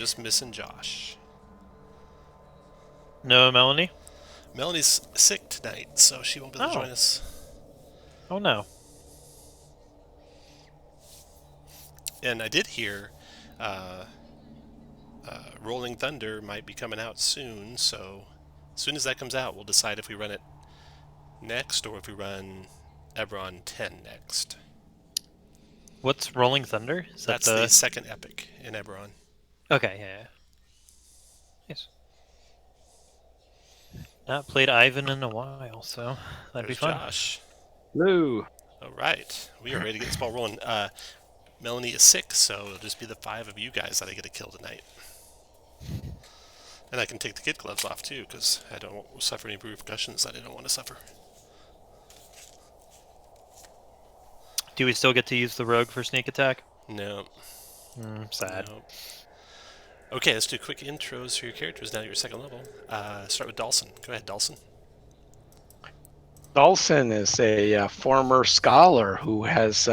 just missing Josh. No, Melanie? Melanie's sick tonight, so she won't be able to join Oh. us. Oh no. And I did hear uh, Rolling Thunder might be coming out soon, so as soon as that comes out, we'll decide if we run it next or if we run Eberron 10 next. What's Rolling Thunder? Is that That's the the... second epic in Eberron. Okay, yeah. Nice. Not played Ivan in a while, so that'd be There's fun. Josh. Hello. All right, we are ready to get this ball rolling. Melanie is sick, so it'll just be the 5 of you guys that I get to kill tonight. And I can take the kid gloves off too, because I don't suffer any repercussions that I don't want to suffer. Do we still get to use the rogue for sneak attack? No. Sad. No. Okay, let's do quick intros for your characters now that you're second level. Start with Dawson. Go ahead, Dawson. Dawson is a former scholar who has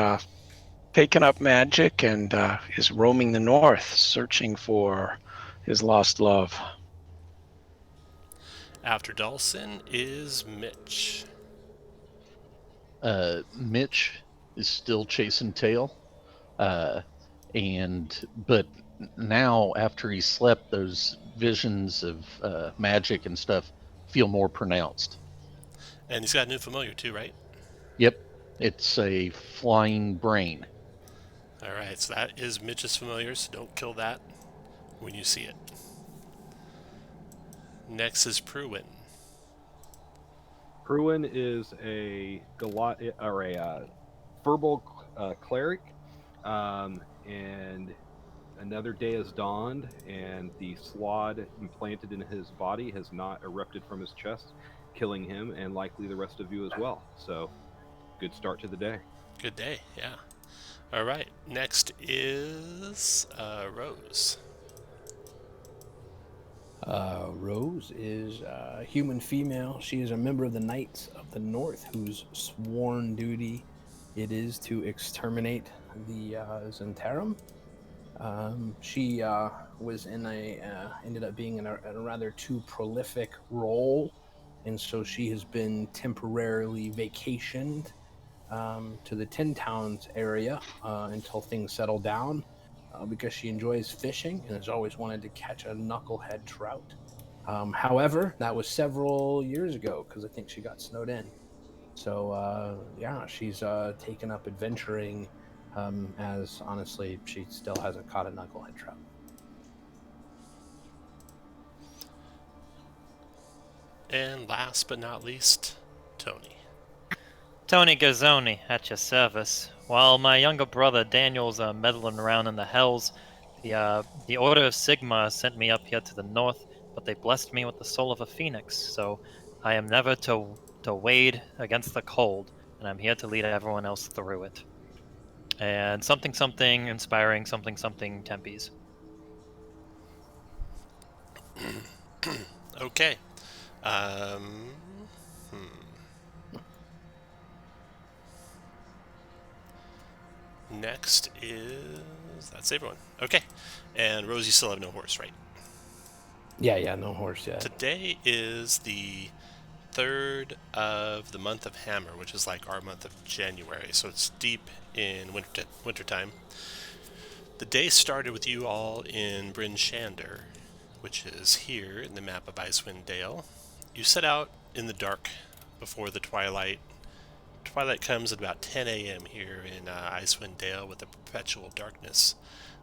taken up magic and is roaming the north, searching for his lost love. After Dawson is Mitch. Mitch is still chasing tail, but now after he slept, those visions of magic and stuff feel more pronounced. And he's got a new familiar too, right? Yep, it's a flying brain. Alright, so that is Mitch's familiar, so don't kill that when you see it. Next is Pruitt. Pruitt is a verbal cleric, and another day has dawned, and the slod implanted in his body has not erupted from his chest, killing him and likely the rest of you as well. So, good start to the day. Good day, yeah. Alright, next is Rose. Rose is a human female. She is a member of the Knights of the North, whose sworn duty it is to exterminate the Zentarum. She was in ended up being in a rather too prolific role, and so she has been temporarily vacationed to the Tin Towns area until things settle down. Because she enjoys fishing and has always wanted to catch a knucklehead trout. However, that was several years ago because I think she got snowed in. So, yeah, she's taken up adventuring as, honestly, she still hasn't caught a knucklehead trout. And last but not least, Tony. Tony Gazzoni, at your service. While my younger brother Daniel's meddling around in the hells, the Order of Sigma sent me up here to the north, but they blessed me with the soul of a phoenix, so I am never to wade against the cold, and I'm here to lead everyone else through it. And something something inspiring something something Tempe's. Okay. Next is... That's everyone. Okay. And Rose, you still have no horse, right? Yeah, no horse yet. Today is the 3rd of the month of Hammer, which is like our month of January, so it's deep in wintertime. The day started with you all in Bryn Shander, which is here in the map of Icewind Dale. You set out in the dark before the twilight. Twilight comes at about 10 a.m. here in Icewind Dale with the perpetual darkness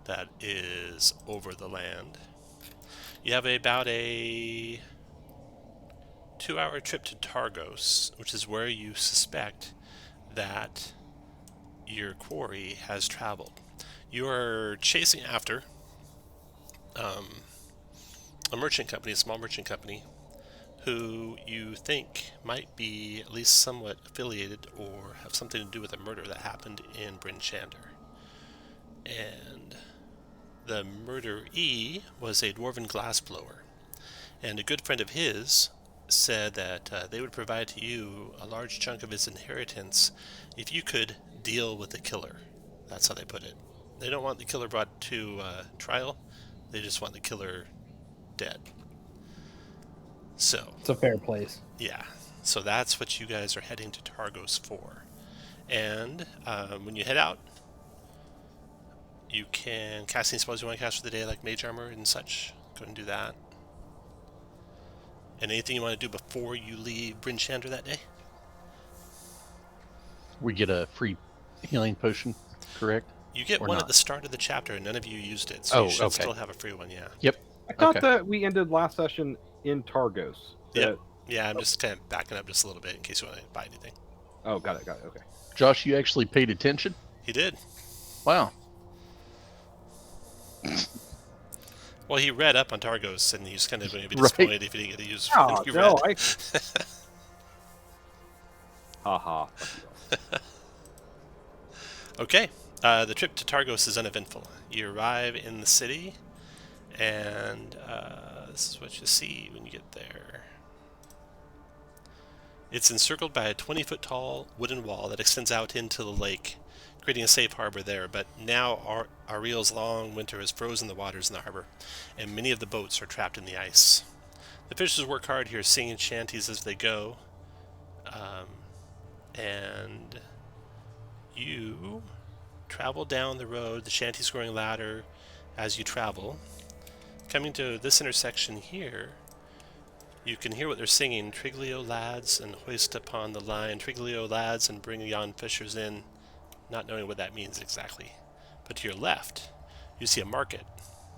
that is over the land. You have about a 2-hour trip to Targos, which is where you suspect that your quarry has traveled. You are chasing after a merchant company, a small merchant company, who you think might be at least somewhat affiliated or have something to do with a murder that happened in Bryn Shander. And the murderee was a dwarven glassblower, and a good friend of his said that they would provide to you a large chunk of his inheritance if you could deal with the killer. That's how they put it. They don't want the killer brought to trial. They just want the killer dead. So, It's a fair place. yeah. So that's what you guys are heading to Targos for. And when you head out, you can cast any spells you want to cast for the day, like Mage Armor and such. Go and do that. And anything you want to do before you leave Bryn Shander that day? We get a free healing potion, correct? You get Or one not? at the start of the chapter, and none of you used it, so Oh, you should okay. still have a free one, yeah. Yep. I thought Okay. that we ended last session in Targos. Yep. Yeah, I'm just kind of backing up just a little bit in case you want to buy anything. Oh, got it. Okay. Josh, you actually paid attention? He did. Wow. Well, he read up on Targos, and he's kind of going to be Right. disappointed if he didn't get to use Oh, what he no, read. Haha. Okay. The trip to Targos is uneventful. You arrive in the city, and this is what you see when you get there. It's encircled by a 20-foot tall wooden wall that extends out into the lake, creating a safe harbor there. But now Ariel's long winter has frozen the waters in the harbor, and many of the boats are trapped in the ice. The fishers work hard here, singing shanties as they go. And you travel down the road, the shanties growing louder as you travel. Coming to this intersection here, you can hear what they're singing. Triglio lads and hoist upon the line. Triglio lads and bring yon fishers in. Not knowing what that means exactly. But to your left, you see a market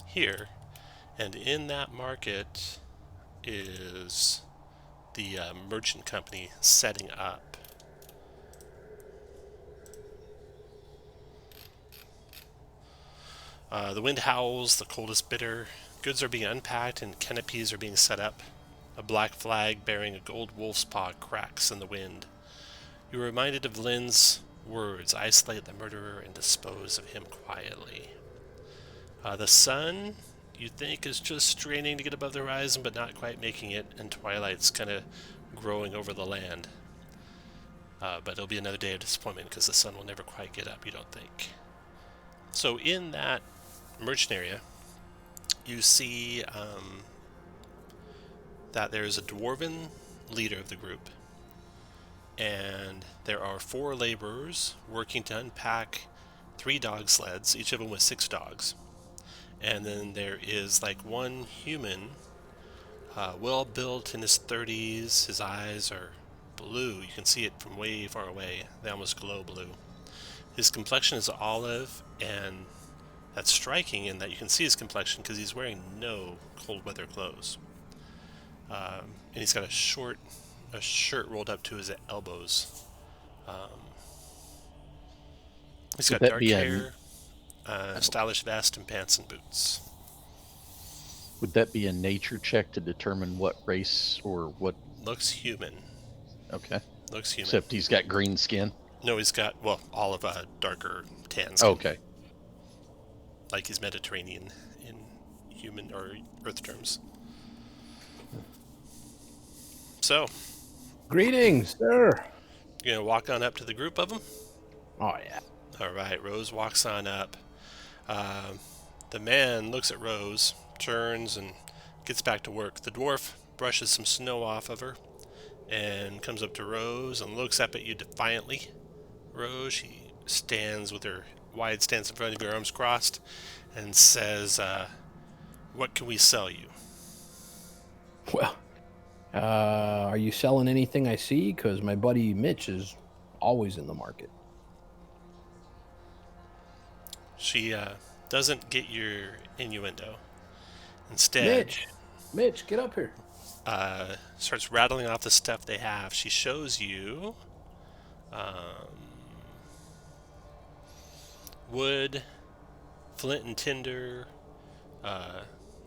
here. And in that market is the merchant company setting up. The wind howls, the cold is bitter. Goods are being unpacked and canopies are being set up. A black flag bearing a gold wolf's paw cracks in the wind. You are reminded of Lynn's words, isolate the murderer and dispose of him quietly. The sun, you think, is just straining to get above the horizon, but not quite making it, and twilight's kind of growing over the land. But it'll be another day of disappointment because the sun will never quite get up, you don't think. So in that merchant area, you see that there is a dwarven leader of the group, and there are 4 laborers working to unpack 3 dog sleds, each of them with 6 dogs. And then there is like one human, well built in his 30s. His eyes are blue. You can see it from way far away. They almost glow blue. His complexion is olive, and that's striking in that you can see his complexion because he's wearing no cold weather clothes. And he's got a shirt rolled up to his elbows. He's got dark hair, stylish vest, and pants and boots. Would that be a nature check to determine what race or what? Looks human. Okay. Looks human. Except he's got green skin. No, he's got, olive, darker tan skin. Okay. Like he's Mediterranean in human or Earth terms. So, Greetings, sir. you're going to walk on up to the group of them? Oh, yeah. All right, Rose walks on up. The man looks at Rose, turns, and gets back to work. The dwarf brushes some snow off of her and comes up to Rose and looks up at you defiantly. Rose, she stands with her wide stance in front of your arms crossed and says, what can we sell you? Well, are you selling anything I see? Because my buddy Mitch is always in the market. She doesn't get your innuendo. Instead, Mitch, get up here. starts rattling off the stuff they have. She shows you wood, flint and tinder,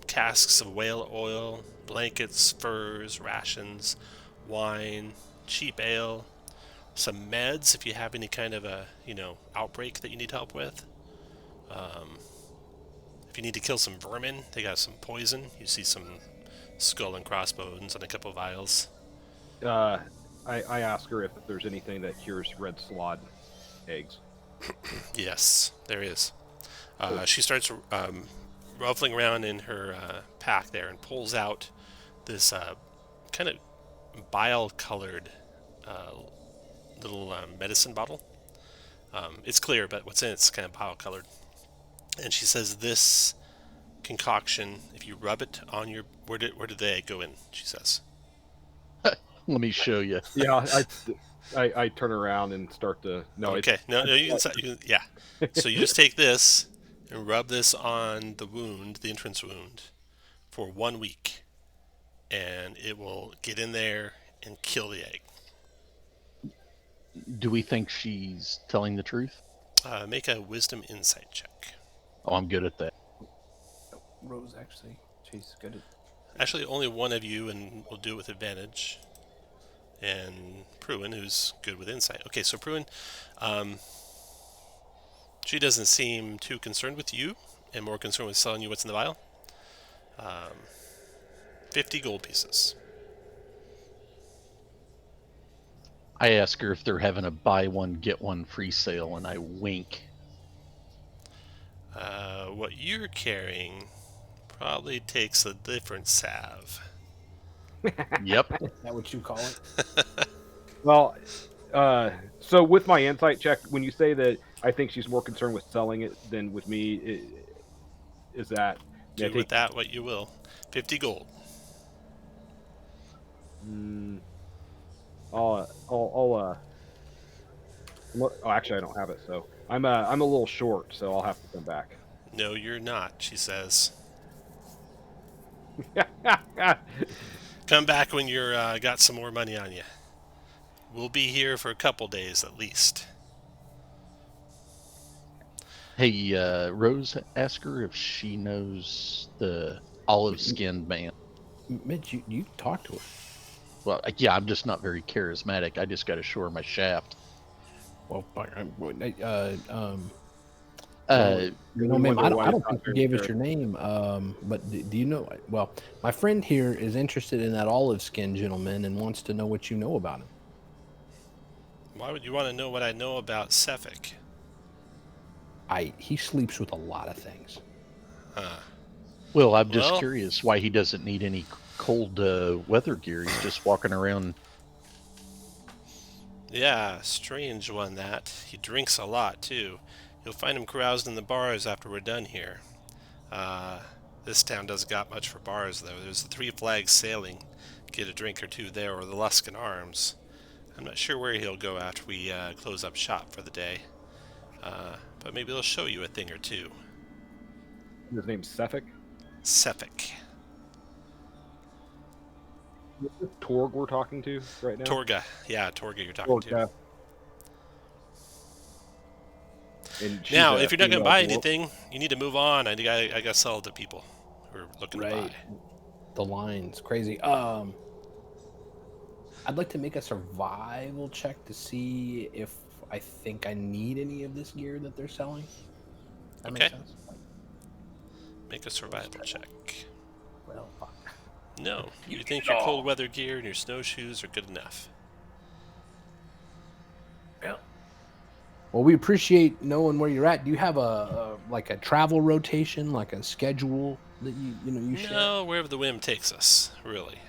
casks of whale oil, blankets, furs, rations, wine, cheap ale, some meds if you have any kind of a outbreak that you need help with. If you need to kill some vermin, they got some poison. You see some skull and crossbones and a couple vials. I ask her if there's anything that cures red slod eggs. Yes, there is. She starts ruffling around in her pack there and pulls out this kind of bile-colored little medicine bottle. It's clear, but what's in it's kind of bile-colored. And she says this concoction, if you rub it on your... Where did they go in, she says. Let me show you. Yeah, I turn around and start to... No, okay, no, you can... Yeah. So you just take this and rub this on the wound, the entrance wound, for 1 week. And it will get in there and kill the egg. Do we think she's telling the truth? Make a wisdom insight check. Oh, I'm good at that. Rose, actually, she's good at... Actually, only one of you, and we'll do it with advantage. And Pruitt, who's good with insight. Okay, so Pruitt, she doesn't seem too concerned with you, and more concerned with selling you what's in the vial. 50 gold pieces. I ask her if they're having a buy one, get one free sale, and I wink. What you're carrying probably takes a different salve. Yep. Is that what you call it? Well, so with my insight check, when you say that I think she's more concerned with selling it than with me, is that... Do with that what you will. 50 gold. Oh, actually, I don't have it, so I'm a little short, so I'll have to come back. No, you're not, she says. Come back when you're got some more money on you. We'll be here for a couple days at least. Hey, Rose, ask her if she knows the olive-skinned man. Mitch, you talk to her. Well, yeah, I'm just not very charismatic. I just got to show her my shaft. Well, You no, ma'am, I don't think you very gave us fair. your name. But do you know? Well, my friend here is interested in that olive skin gentleman and wants to know what you know about him. Why would you want to know what I know about Sefik? He sleeps with a lot of things. Well, I'm just Well- curious why he doesn't need any cold weather gear. He's just walking around. Yeah, strange one that. He drinks a lot, too. You'll find him caroused in the bars after we're done here. This town doesn't got much for bars, though. There's the Three Flags Sailing. Get a drink or two there, or the Leskin Arms. I'm not sure where he'll go after we close up shop for the day. But maybe he'll show you a thing or two. His name's Sefik. Sefik. Is this Torg we're talking to right now? Torga. Yeah, Torga you're talking to. Torg, and she's Now, a if you're not going to female buy dwarf. anything, you need to move on. I got to sell it to people who are looking to buy. The line's crazy. I'd like to make a survival check to see if I think I need any of this gear that they're selling. That makes Okay. sense. Make a survival check. Well, fuck. No, you think your cold weather gear and your snowshoes are good enough. Well, we appreciate knowing where you're at. Do you have a travel rotation, like a schedule that you share? No, wherever the whim takes us, really.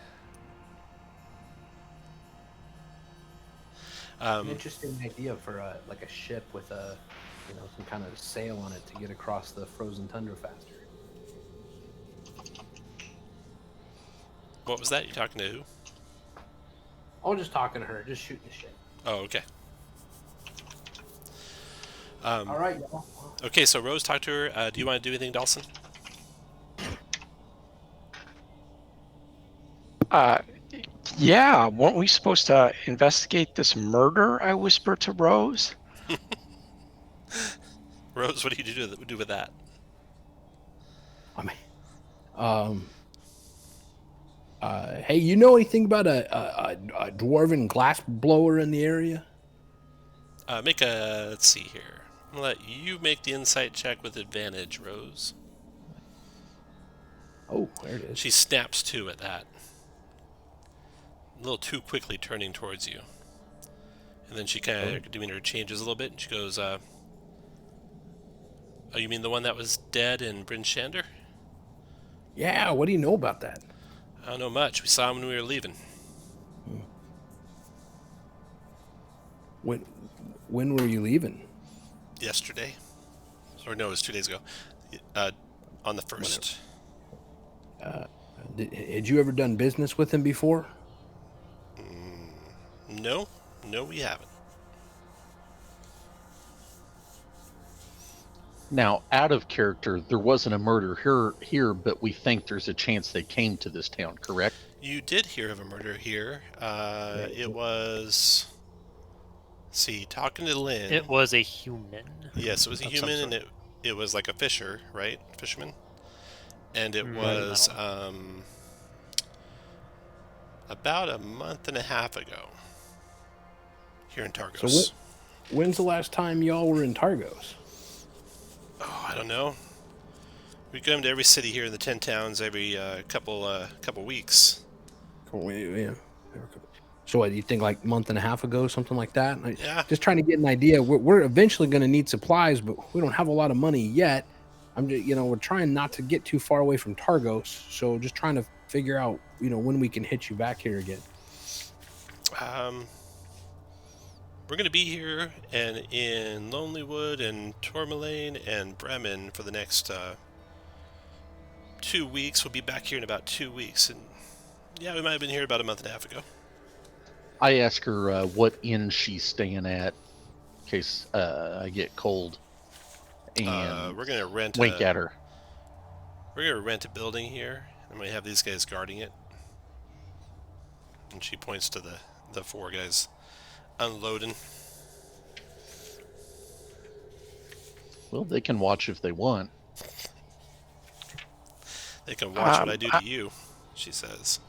An interesting idea for a ship with some kind of sail on it to get across the frozen tundra faster. What was that? You talking to who? I was just talking to her, just shooting the shit. Oh, okay. All right, y'all. Okay, so Rose talked to her. Do you want to do anything, Dawson? Yeah, weren't we supposed to investigate this murder? I whispered to Rose. Rose, what do you do with that? I mean, hey, you know anything about a dwarven glass blower in the area? Let's see here. I'm going to let you make the insight check with advantage, Rose. Oh, there it is. She snaps to at that. A little too quickly turning towards you. And then she kind of doing her changes a little bit, and she goes, oh, you mean the one that was dead in Bryn Shander? Yeah, what do you know about that? I don't know much. We saw him when we were leaving. When were you leaving? Yesterday. Or no, it was 2 days ago. On the 1st. Had you ever done business with him before? No, we haven't. Now, out of character, there wasn't a murder here, but we think there's a chance they came to this town, correct? You did hear of a murder here. It was... See, talking to Lynn... It was a human. Yes, it was a of human, some and sort. it was like a fisher, right? Fisherman? And it Right. was about a month and a half ago here in Targos. So when's the last time y'all were in Targos? Oh, I don't know. We come to every city here in the 10 towns every couple weeks. Yeah. So what, you think like a month and a half ago, something like that? Yeah. Just trying to get an idea. We're eventually going to need supplies, but we don't have a lot of money yet. I'm just, we're trying not to get too far away from Targos. So just trying to figure out, when we can hit you back here again. We're going to be here and in Lonelywood and Tourmaline and Bremen for the next 2 weeks. We'll be back here in about 2 weeks. And yeah, we might have been here about a month and a half ago. I ask her what inn she's staying at, in case I get cold. And we're going to rent wink at her. We're going to rent a building here. I'm going to have these guys guarding it. And she points to the 4 guys unloading. Well, they can watch if they want. They can watch what I do to you, she says.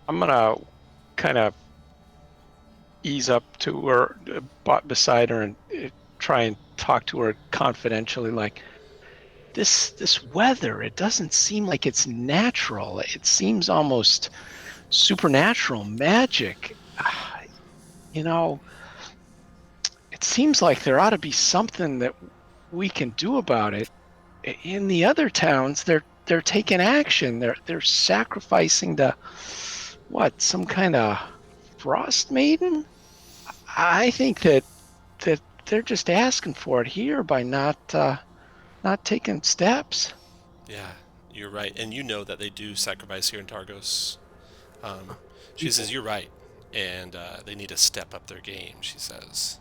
I'm gonna kind of ease up to her, beside her, and try and talk to her confidentially. Like, this weather, it doesn't seem like it's natural. It seems almost supernatural, magic. It seems like there ought to be something that we can do about it. In the other towns, they're taking action. They're sacrificing to some kind of Frostmaiden? I think that they're just asking for it here by not taking steps. Yeah, you're right. And you know that they do sacrifice here in Targos. She says, you're right. And they need to step up their game, she says.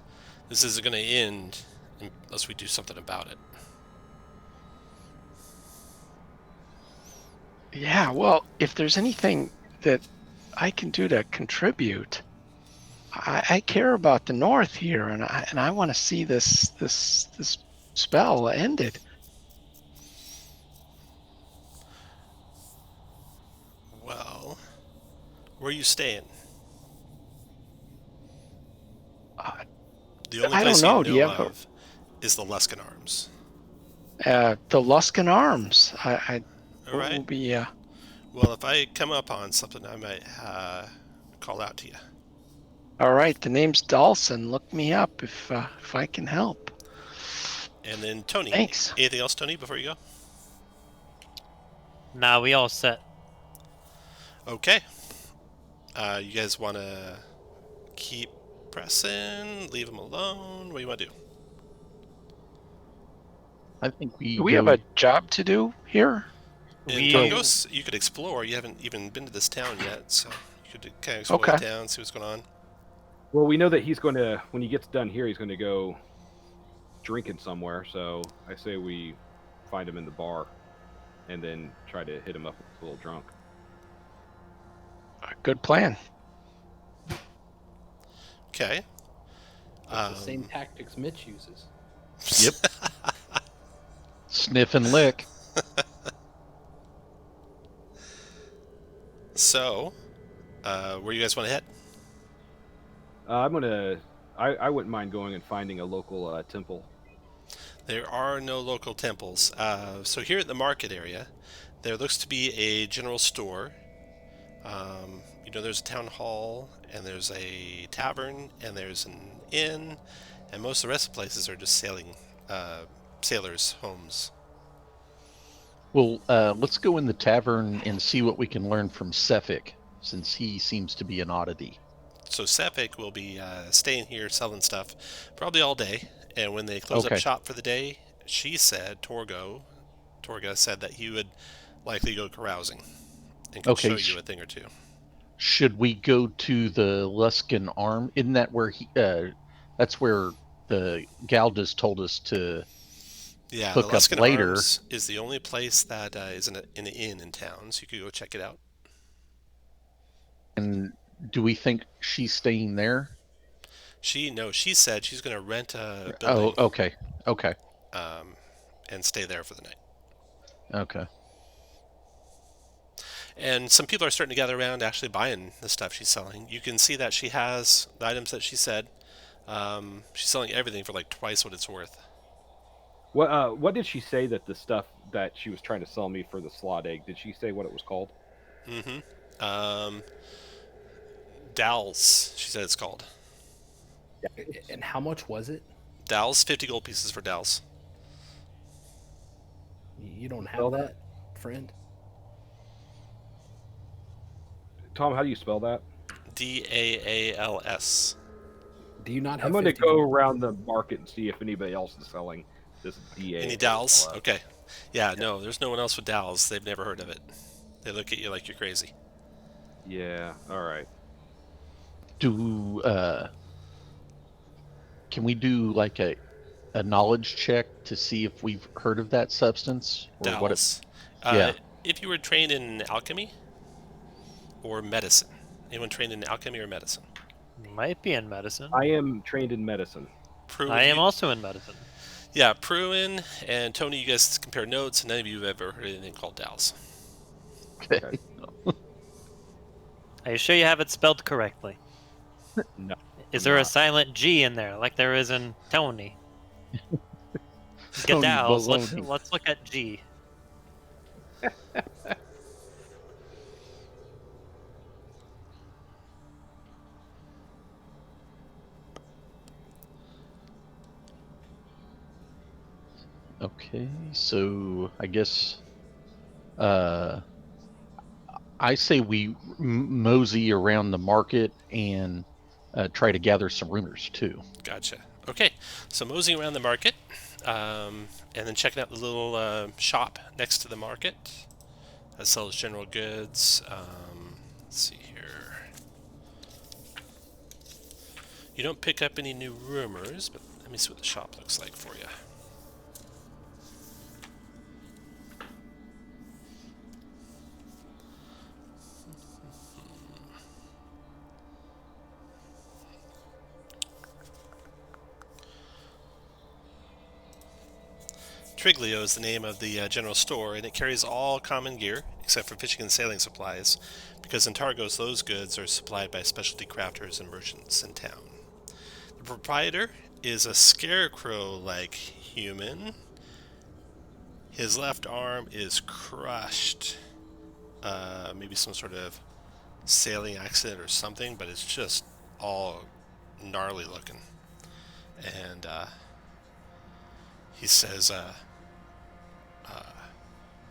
This isn't going to end unless we do something about it. Yeah, well, if there's anything that I can do to contribute, I care about the North here, and I want to see this spell ended. Well, where are you staying? The only I place don't know. you Do you know have a- of is the Leskin Arms. The Leskin Arms. I All right. will be. Well, if I come up on something, I might call out to you. All right. The name's Dawson. Look me up if I can help. And then Tony. Thanks. Anything else, Tony, before you go? Nah, we all set. Okay. You guys want to keep pressing? Leave them alone? What do you want to do? I think we Do we have a job to do here? In We- Targos, you could explore. You haven't even been to this town yet, so you could kind of explore the Okay. town, see what's going on. Well, we know that he's going to, when he gets done here, he's going to go drinking somewhere. So I say we find him in the bar and then try to hit him up if he's a little drunk. Good plan. Okay. It's the same tactics Mitch uses. Yep. Sniff and lick. So, where you guys want to head? I wouldn't mind going and finding a local temple. There are no local temples. So here at the market area, there looks to be a general store. There's a town hall, and there's a tavern, and there's an inn, and most of the rest of the places are just sailors' homes. Well, let's go in the tavern and see what we can learn from Cephik, since he seems to be an oddity. So Cephik will be staying here selling stuff probably all day, and when they close up Okay. shop for the day, she said, Torga said that he would likely go carousing and could Okay, show you a thing or two. Should we go to the Leskin Arm? Isn't that where that's where the Galdas told us to Yeah, hook the up Alaskan later? Arms is the only place that is in an inn in town, so you could go check it out. And do we think she's staying there? She said she's going to rent a Oh, building okay. Okay. and stay there for the night. Okay. And some people are starting to gather around actually buying the stuff she's selling. You can see that she has the items that she said. She's selling everything for like twice what it's worth. What did she say that the stuff that she was trying to sell me for the slot egg? Did she say what it was called? Dowels, she said it's called. And how much was it? Dowels, 50 gold pieces for Dowels. You don't Spell have that? that, friend? Tom, how do you spell that? Daals. Do you not have I'm going to 50 go gold? around the market and see if anybody else is selling this DA. Any Dowels? Okay. Yeah, no, there's no one else with Dowels. They've never heard of it. They look at you like you're crazy. Yeah, all right. Can we do like a knowledge check to see if we've heard of that substance or what it? Dowels. Yeah. If you were trained in alchemy or medicine. Anyone trained in alchemy or medicine? Might be in medicine. I am trained in medicine. I am also in medicine. Yeah, Pruitt and Tony, you guys compare notes, and none of you have ever heard anything called Dowels. Okay. Are you sure you have it spelled correctly? No. Is there a not. silent G in there, like there is in Tony? Tony Gadals, Baloney. let's look at G. Okay, so I guess I say we mosey around the market and try to gather some rumors too. Gotcha. Okay, so moseying around the market, and then checking out the little shop next to the market that sells general goods. Let's see here. You don't pick up any new rumors, but let me see what the shop looks like for you. Triglio is the name of the general store, and it carries all common gear except for fishing and sailing supplies, because in Targos those goods are supplied by specialty crafters and merchants in town. The proprietor is a scarecrow-like human. His left arm is crushed. Maybe some sort of sailing accident or something, but it's just all gnarly looking. And he says,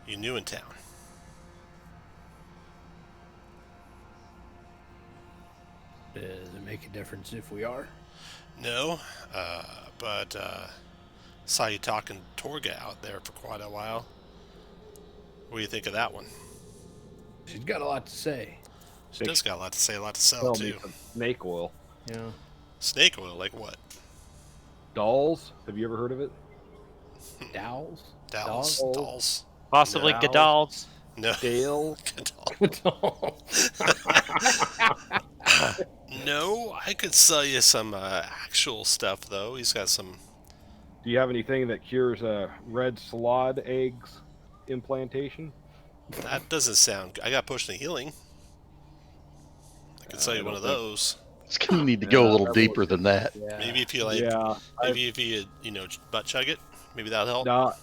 "You new in town?" Does it make a difference if we are? No, but saw you talking to Torga out there for quite a while. What do you think of that one? She's got a lot to say. She does got a lot to say, a lot to sell Sell me too. some snake oil. Yeah. Snake oil, like what? Dolls? Have you ever heard of it? Dowels? Dolls? Dolls. Dolls? Possibly No. Gadals. No. Dale? No, I could sell you some actual stuff though. He's got some. Do you have anything that cures red salad eggs implantation? That doesn't sound. I got potion of healing. I could sell you I one of don't think- those. It's going to need to go a little that deeper than that. Yeah. Maybe if you like. Yeah. Maybe if you butt chug it. Maybe that'll help. No,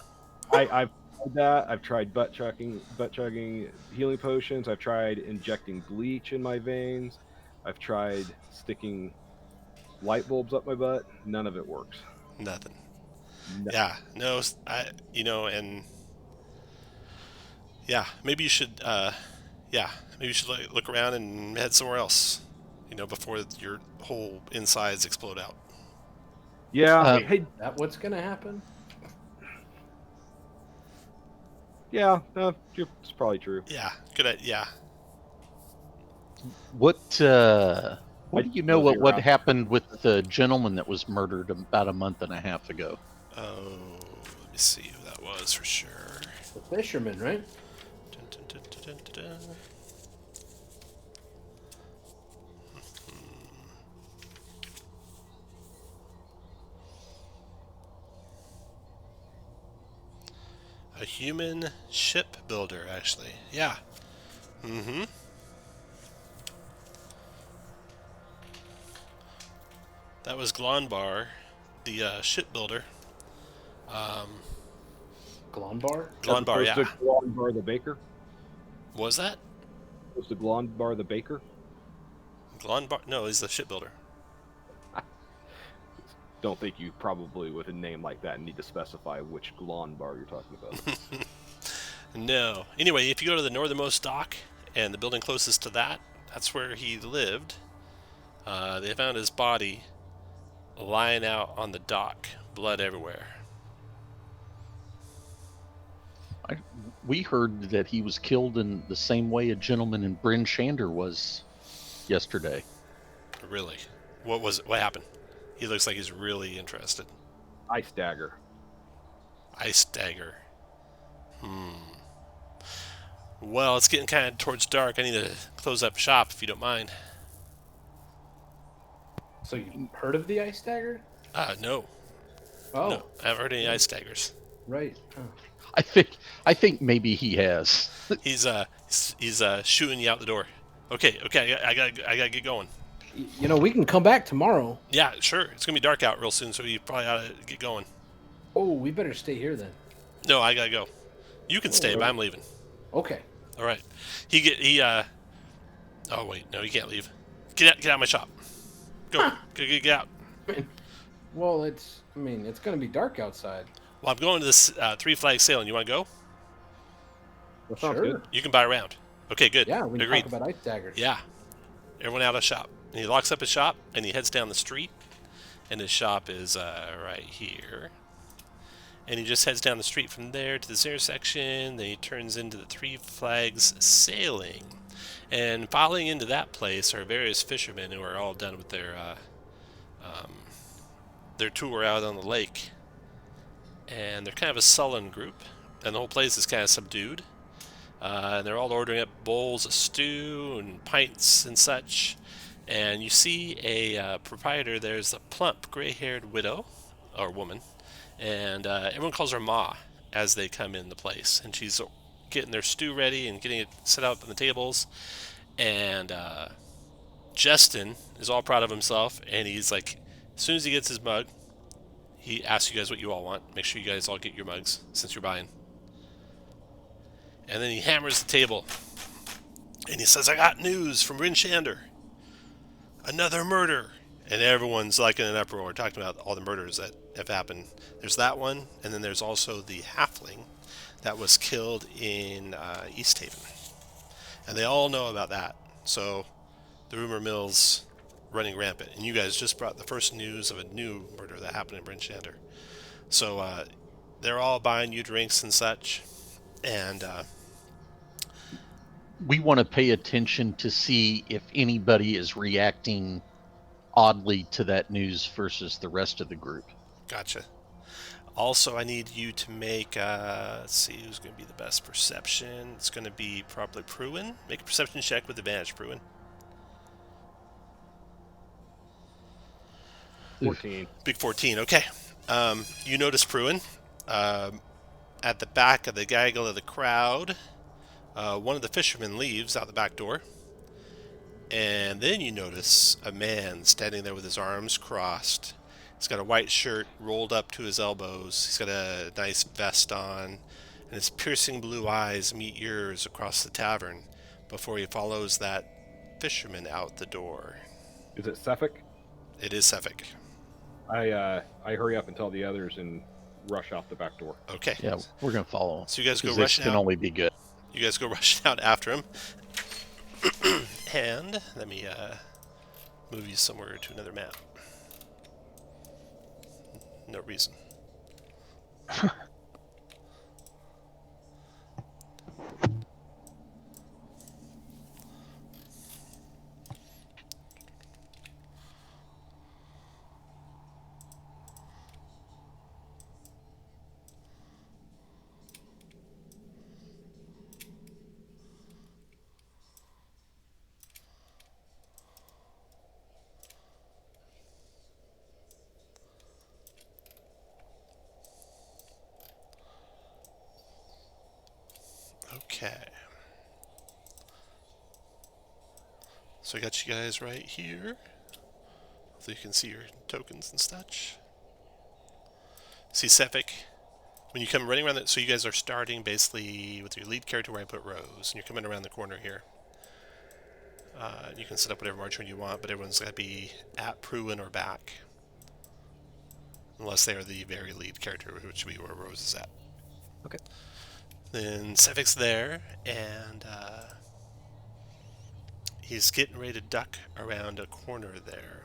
I've tried that. I've tried butt chugging healing potions. I've tried injecting bleach in my veins. I've tried sticking light bulbs up my butt. None of it works. Nothing. No. Yeah. No. And Yeah, maybe you should. Maybe you should look around and head somewhere else. Before your whole insides explode out. Yeah. Wait, Hey. is that what's gonna happen? Yeah. No, it's probably true. Yeah, good. Yeah. What do I you know mosey what around. happened with the gentleman that was murdered about a month and a half ago? Oh, let me see who that was for sure. The fisherman, right? Dun, dun, dun, dun, dun, dun. A human shipbuilder, actually. Yeah. Mm-hmm. That was Glonbar, the shipbuilder. Glonbar? Glonbar, yeah. To Glonbar the baker. Was that? Was the Glonbar the baker? Glonbar? No, he's the shipbuilder. Don't think you probably with a name like that need to specify which Glonbar you're talking about. No. Anyway, if you go to the northernmost dock and the building closest to that, that's where he lived. They found his body lying out on the dock, blood everywhere. We heard that he was killed in the same way a gentleman in Bryn Shander was yesterday. Really? What happened? He looks like he's really interested. Ice dagger. Ice dagger. Well, it's getting kind of towards dark. I need to close up shop if you don't mind. So you heard of the ice dagger? No. Oh, No, I haven't heard any ice daggers. right. Oh. I think maybe he has. He's shooting you out the door. Okay, I gotta get going. We can come back tomorrow. Yeah, sure. It's gonna be dark out real soon, so you probably ought to get going. Oh, we better stay here then. No, I gotta go. You can stay, but I'm leaving. Okay. All right. Oh wait, no, you can't leave. Get out of my shop. Go, get out. Well, it's gonna be dark outside. Well, I'm going to this Three Flags sailing. You want to go? That sounds Sure. good. You can buy around. Okay, good. Yeah, we can Agreed. talk about ice daggers. Yeah. Everyone out of shop. And he locks up his shop, and he heads down the street. And his shop is right here. And he just heads down the street from there to this intersection. Then he turns into the Three Flags sailing. And following into that place are various fishermen who are all done with their tour out on the lake. And they're kind of a sullen group. And the whole place is kind of subdued. And they're all ordering up bowls of stew and pints and such. And you see a proprietor. There's a plump, gray-haired widow, or woman. And everyone calls her Ma as they come in the place. And she's getting their stew ready and getting it set up on the tables. And Justin is all proud of himself. And he's like, as soon as he gets his mug, he asks you guys what you all want. Make sure you guys all get your mugs since you're buying. And then he hammers the table. And he says, I got news from Bryn Shander. Another murder. And everyone's like in an uproar talking about all the murders that have happened. There's that one. And then there's also the halfling that was killed in East Haven. And they all know about that. So the rumor mill's running rampant. And you guys just brought the first news of a new murder that happened in Bryn Shander. So they're all buying you drinks and such. And We want to pay attention to see if anybody is reacting oddly to that news versus the rest of the group. Gotcha. Also, I need you to make, let's see who's going to be the best perception. It's going to be probably Pruitt. Make a perception check with advantage, Pruitt. 14. Big 14, okay. You notice Pruitt at the back of the gaggle of the crowd. One of the fishermen leaves out the back door. And then you notice a man standing there with his arms crossed. He's got a white shirt rolled up to his elbows. He's got a nice vest on. And his piercing blue eyes meet yours across the tavern before he follows that fisherman out the door. Is it Suffolk? It is Suffolk. I hurry up and tell the others and rush out the back door. Okay. Yeah, we're going to follow. So you guys go This rushing can out. only be good. You guys go rushing out after him. And let me move you somewhere to another map. No reason. Okay. So I got you guys right here. So you can see your tokens and such. See Sephic. When you come running around so you guys are starting basically with your lead character where I put Rose, and you're coming around the corner here. You can set up whatever marching you want, but everyone's got to be at Pruitt or back. Unless they are the very lead character, which would be where Rose is at. Okay. Then Sephic's there, and he's getting ready to duck around a corner there.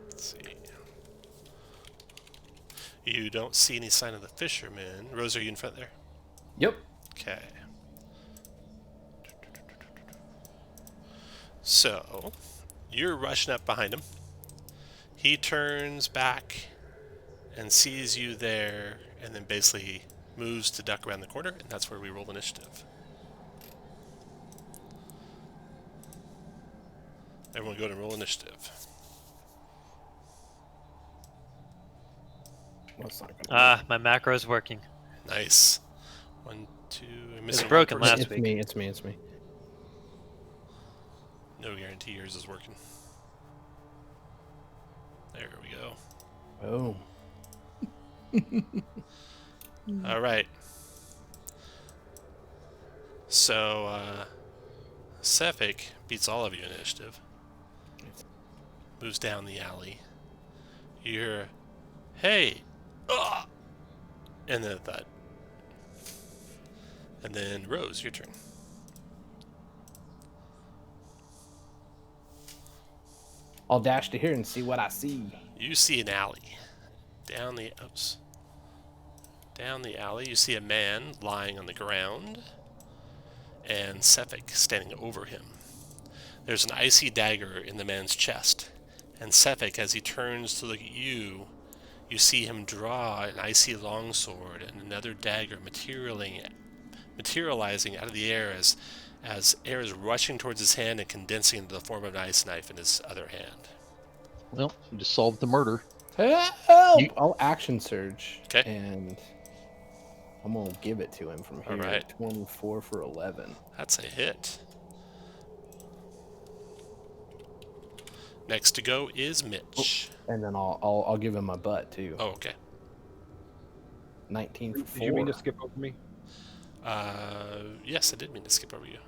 Let's see. You don't see any sign of the fisherman. Rose, are you in front there? Yep. Okay. So, you're rushing up behind him. He turns back and sees you there, and then basically moves to duck around the corner, and that's where we roll initiative. Everyone go to roll initiative. That's not gonna My macro's working. Nice. 1, 2, I'm missing broken one person. last week. It's me. No guarantee yours is working. There we go. Oh. All right. So, Sephic beats all of you in initiative. Moves down the alley. You hear, hey! Ah! And then a thud. And then Rose, your turn. I'll dash to here and see what I see. You see an alley. Down the alley, you see a man lying on the ground, and Sephic standing over him. There's an icy dagger in the man's chest, and Sephic, as he turns to look at you, you see him draw an icy longsword and another dagger materializing out of the air as air is rushing towards his hand and condensing into the form of an ice knife in his other hand. Well, you just solved the murder. Help! I'll action surge. 'Kay. And I'm going to give it to him from here. All right. 24 for 11. That's a hit. Next to go is Mitch. And then I'll give him my butt, too. Oh, okay. 19 for 4. Did you mean to skip over me? Yes, I did mean to skip over you.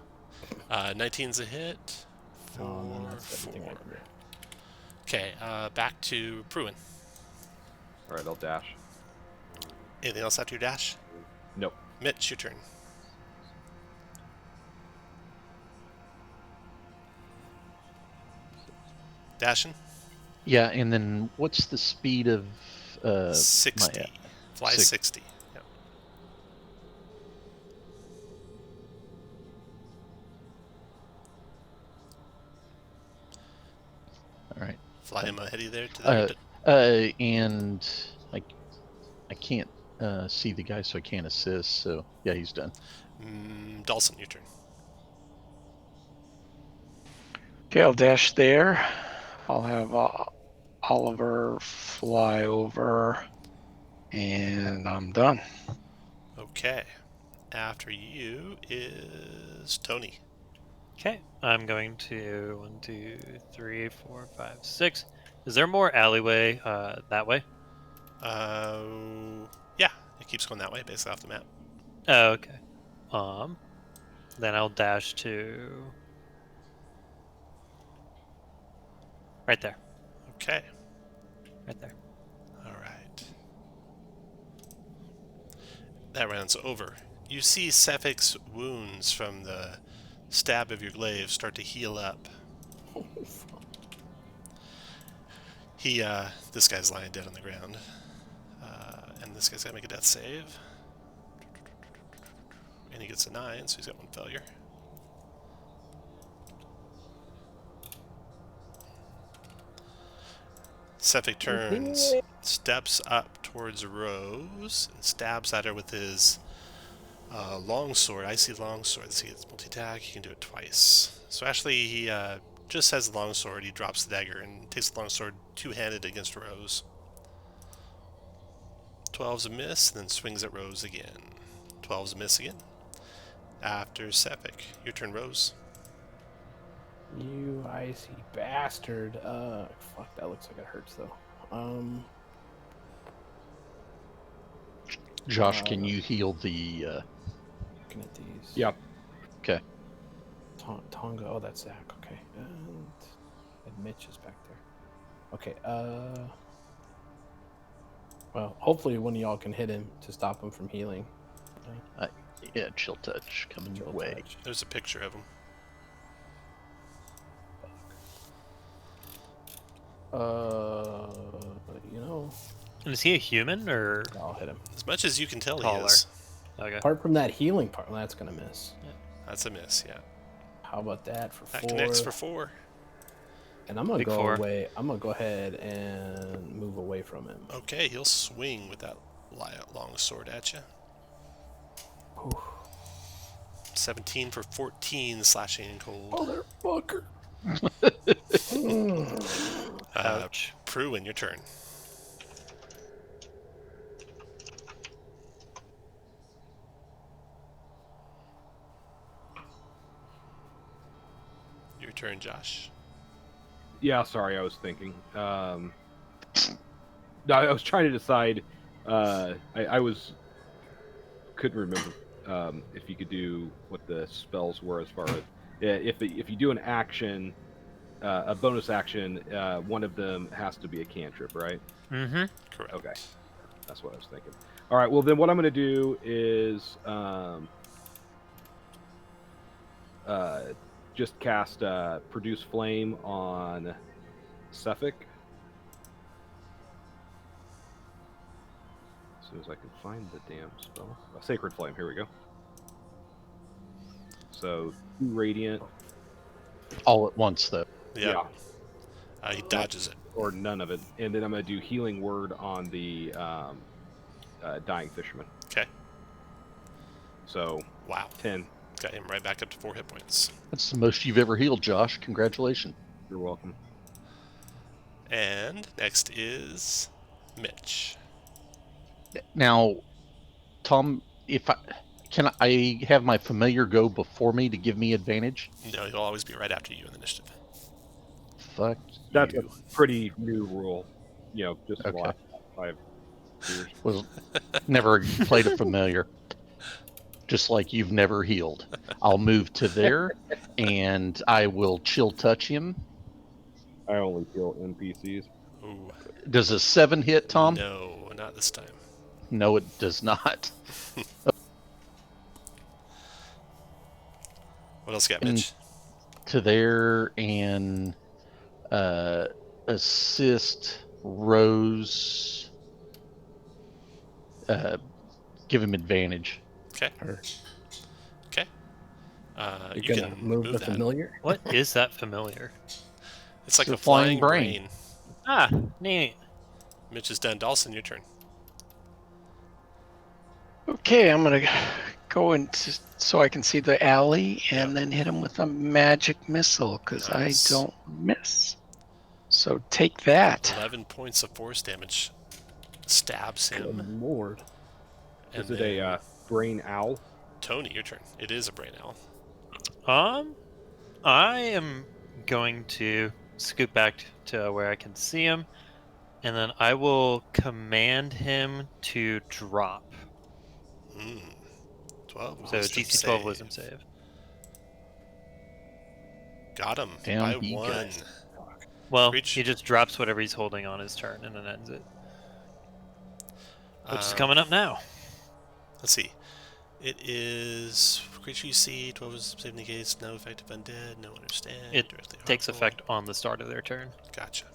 19's a hit. Oh, no, 4, that's everything I 4. can do. Okay, back to Pruitt. All right, I'll dash. Anything else after your dash? Nope. Mitch, your turn. Dashing? Yeah, and then what's the speed of 60. my- Flies 60. Yep. All right. Fly him ahead of you there to the And I can't see the guy, so I can't assist. So yeah, he's done. Dawson, your turn. Okay, I'll dash there. I'll have Oliver fly over, and I'm done. Okay. After you is Tony. Okay, I'm going to 1, 2, 3, 4, 5, 6. Is there more alleyway that way? Yeah, it keeps going that way, basically off the map. Oh, okay. Then I'll dash to right there. Okay. Right there. All right. That round's over. You see Sephic's wounds from the stab of your glaive start to heal up. This guy's lying dead on the ground. And this guy's got to make a death save. And he gets a 9, so he's got 1 failure. Sephic turns, steps up towards Rose, and stabs at her with his longsword, icy longsword. Let's see, it's multi-attack, he can do it twice. So actually, he just has the longsword, he drops the dagger, and takes the longsword two-handed against Rose. 12's a miss, then swings at Rose again. 12's a miss again. After Sephic, your turn, Rose. You icy bastard. Fuck, that looks like it hurts though. Josh, can you heal the? Looking at these. Yep. Okay. Tonga. Oh, that's Zach. Okay. And Mitch is back there. Okay. Well, hopefully one of y'all can hit him to stop him from healing. Yeah, chill touch coming your way. Touch. There's a picture of him. You know, Is he a human or I'll hit him. As much as you can tell, taller? he is. Okay. Apart from that healing part, well, that's gonna miss. That's a miss, yeah. How about that for That 4? connects for 4. And I'm gonna Big go 4. away. I'm gonna go ahead and move away from him. Okay, he'll swing with that long sword at you. Ooh. 17 for 14 slashing and cold. Motherfucker. Ouch. Pruitt, your turn. Your turn, Josh. Yeah, sorry, I was thinking. No, I was trying to decide. I couldn't remember if you could do what the spells were as far as if you do an action, a bonus action, one of them has to be a cantrip, right? Mm-hmm. Correct. Okay, that's what I was thinking. All right, well then, what I'm going to do is just cast Produce Flame on Sephic. As soon as I can find the damn spell. Sacred Flame, here we go. So, 2 Radiant. All at once, though. Yeah. He dodges it. Or none of it. And then I'm going to do Healing Word on the Dying Fisherman. Okay. So, Wow. 10. Got him right back up to 4 hit points. That's the most you've ever healed, Josh. Congratulations. You're welcome. And next is Mitch. Now, Tom, if can I have my familiar go before me to give me advantage? No, he'll always be right after you in the initiative. Fuck That's you. a pretty new rule. You know, just Okay. the last 5 years. Was never played a familiar. Just like you've never healed. I'll move to there, and I will chill touch him. I only kill NPCs. Ooh. Does a 7 hit, Tom? No, not this time. No, it does not. What else you got, And- Mitch? To there and assist Rose. Give him advantage. Okay. Or Okay. you You gonna can move the that. familiar? What is that familiar? It's like It's a a flying flying brain. Ah, neat. Mitch is done. Dawson, your turn. Okay, I'm gonna go into so I can see the alley and then hit him with a magic missile because Nice. I don't miss. So take that. 11 points of force damage. Stabs him. Good lord. And Is it then, a Brain Owl? Tony, your turn. It is a brain owl. I am going to scoot back to where I can see him, and then I will command him to drop. 12. So wisdom DC 12 save. wisdom save. Got him Damn, by he 1. got- Well, Reach. he just drops whatever he's holding on his turn and then ends it. Which is Um, coming up now. Let's see. It is creature you see, 12 save negates, no effective undead, no understand. It directly takes harmful. effect on the start of their turn. Gotcha.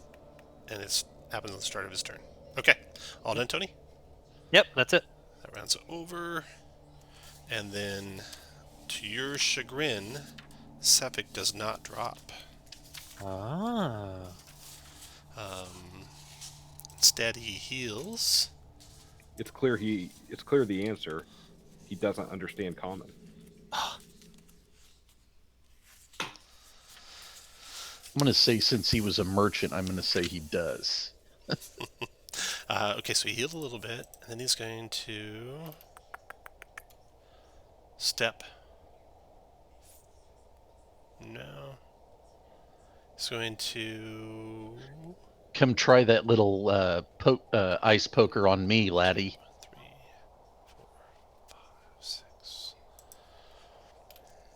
And it happens on the start of his turn. Okay. All done, Tony? Yep, that's it. That round's over. And then, to your chagrin, Sephic does not drop. Ah. Instead, he heals. It's clear the answer. He doesn't understand common. I'm going to say since he was a merchant, I'm going to say he does. Okay, so he healed a little bit, and then he's going to step. No. He's going to Come try that little ice poker on me, laddie. 3, 4, 5, 6.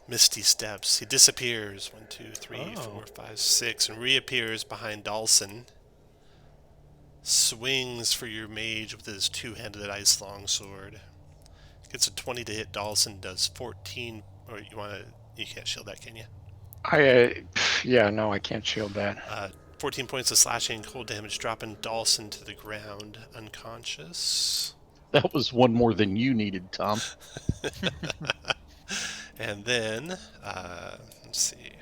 Misty steps. He disappears. 1, 2, 3, 4, 5, 6, and reappears behind Dawson. Swings for your mage with his two-handed ice longsword. Gets a 20 to hit Dawson. Does 14. Or you can't shield that, can you? Yeah, no, I can't shield that. 14 points of slashing, cold damage, dropping Dawson to the ground, unconscious. That was one more than you needed, Tom. And then, let's see. It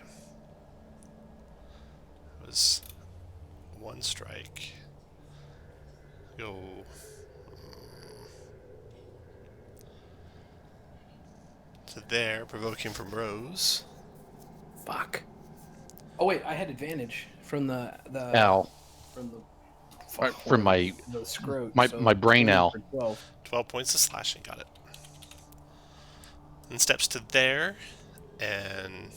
was one strike. Go. To there, provoking from Rose. Fuck. Oh wait, I had advantage from the Ow. from the From my the scrote. my brain owl. 12 points of slashing, got it. And steps to there, and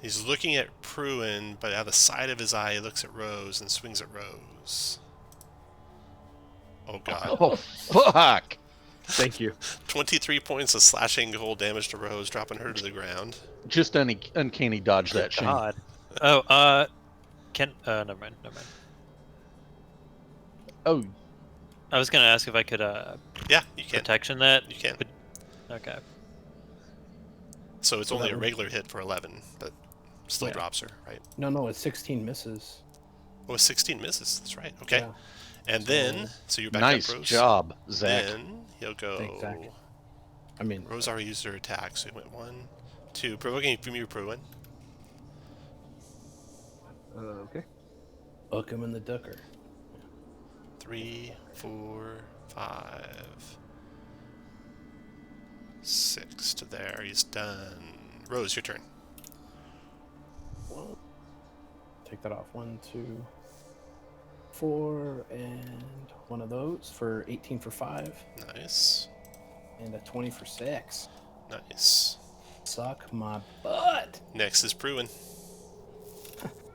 he's looking at Pruitt, but out of the side of his eye, he looks at Rose and swings at Rose. Oh god. Oh, fuck. Thank you. 23 points of slashing cold damage to Rose, dropping her to the ground. Just uncanny dodge that, Shane. God. Never mind. Oh, I was gonna ask if I could Yeah, you can. protection that. You can. Okay. So it's only a regular hit for 11, but still Yeah. drops her, right? No, it's 16 misses. Oh, 16 misses. That's right. Okay. Yeah. And then, so you're back nice up, Rose. job, Zach. Then he'll go. Thanks, Zach. I mean, Rose already used her attack, so he went 1, 2. Provoking from you, Pruitt. Okay. hook him in the ducker. 3, 4, 5, 6 to there. He's done. Rose, your turn. Well, take that off. 1, 2, 4, and one of those for 18 for 5, Nice. and a 20 for 6. Nice. Suck my butt. Next is Pruitt.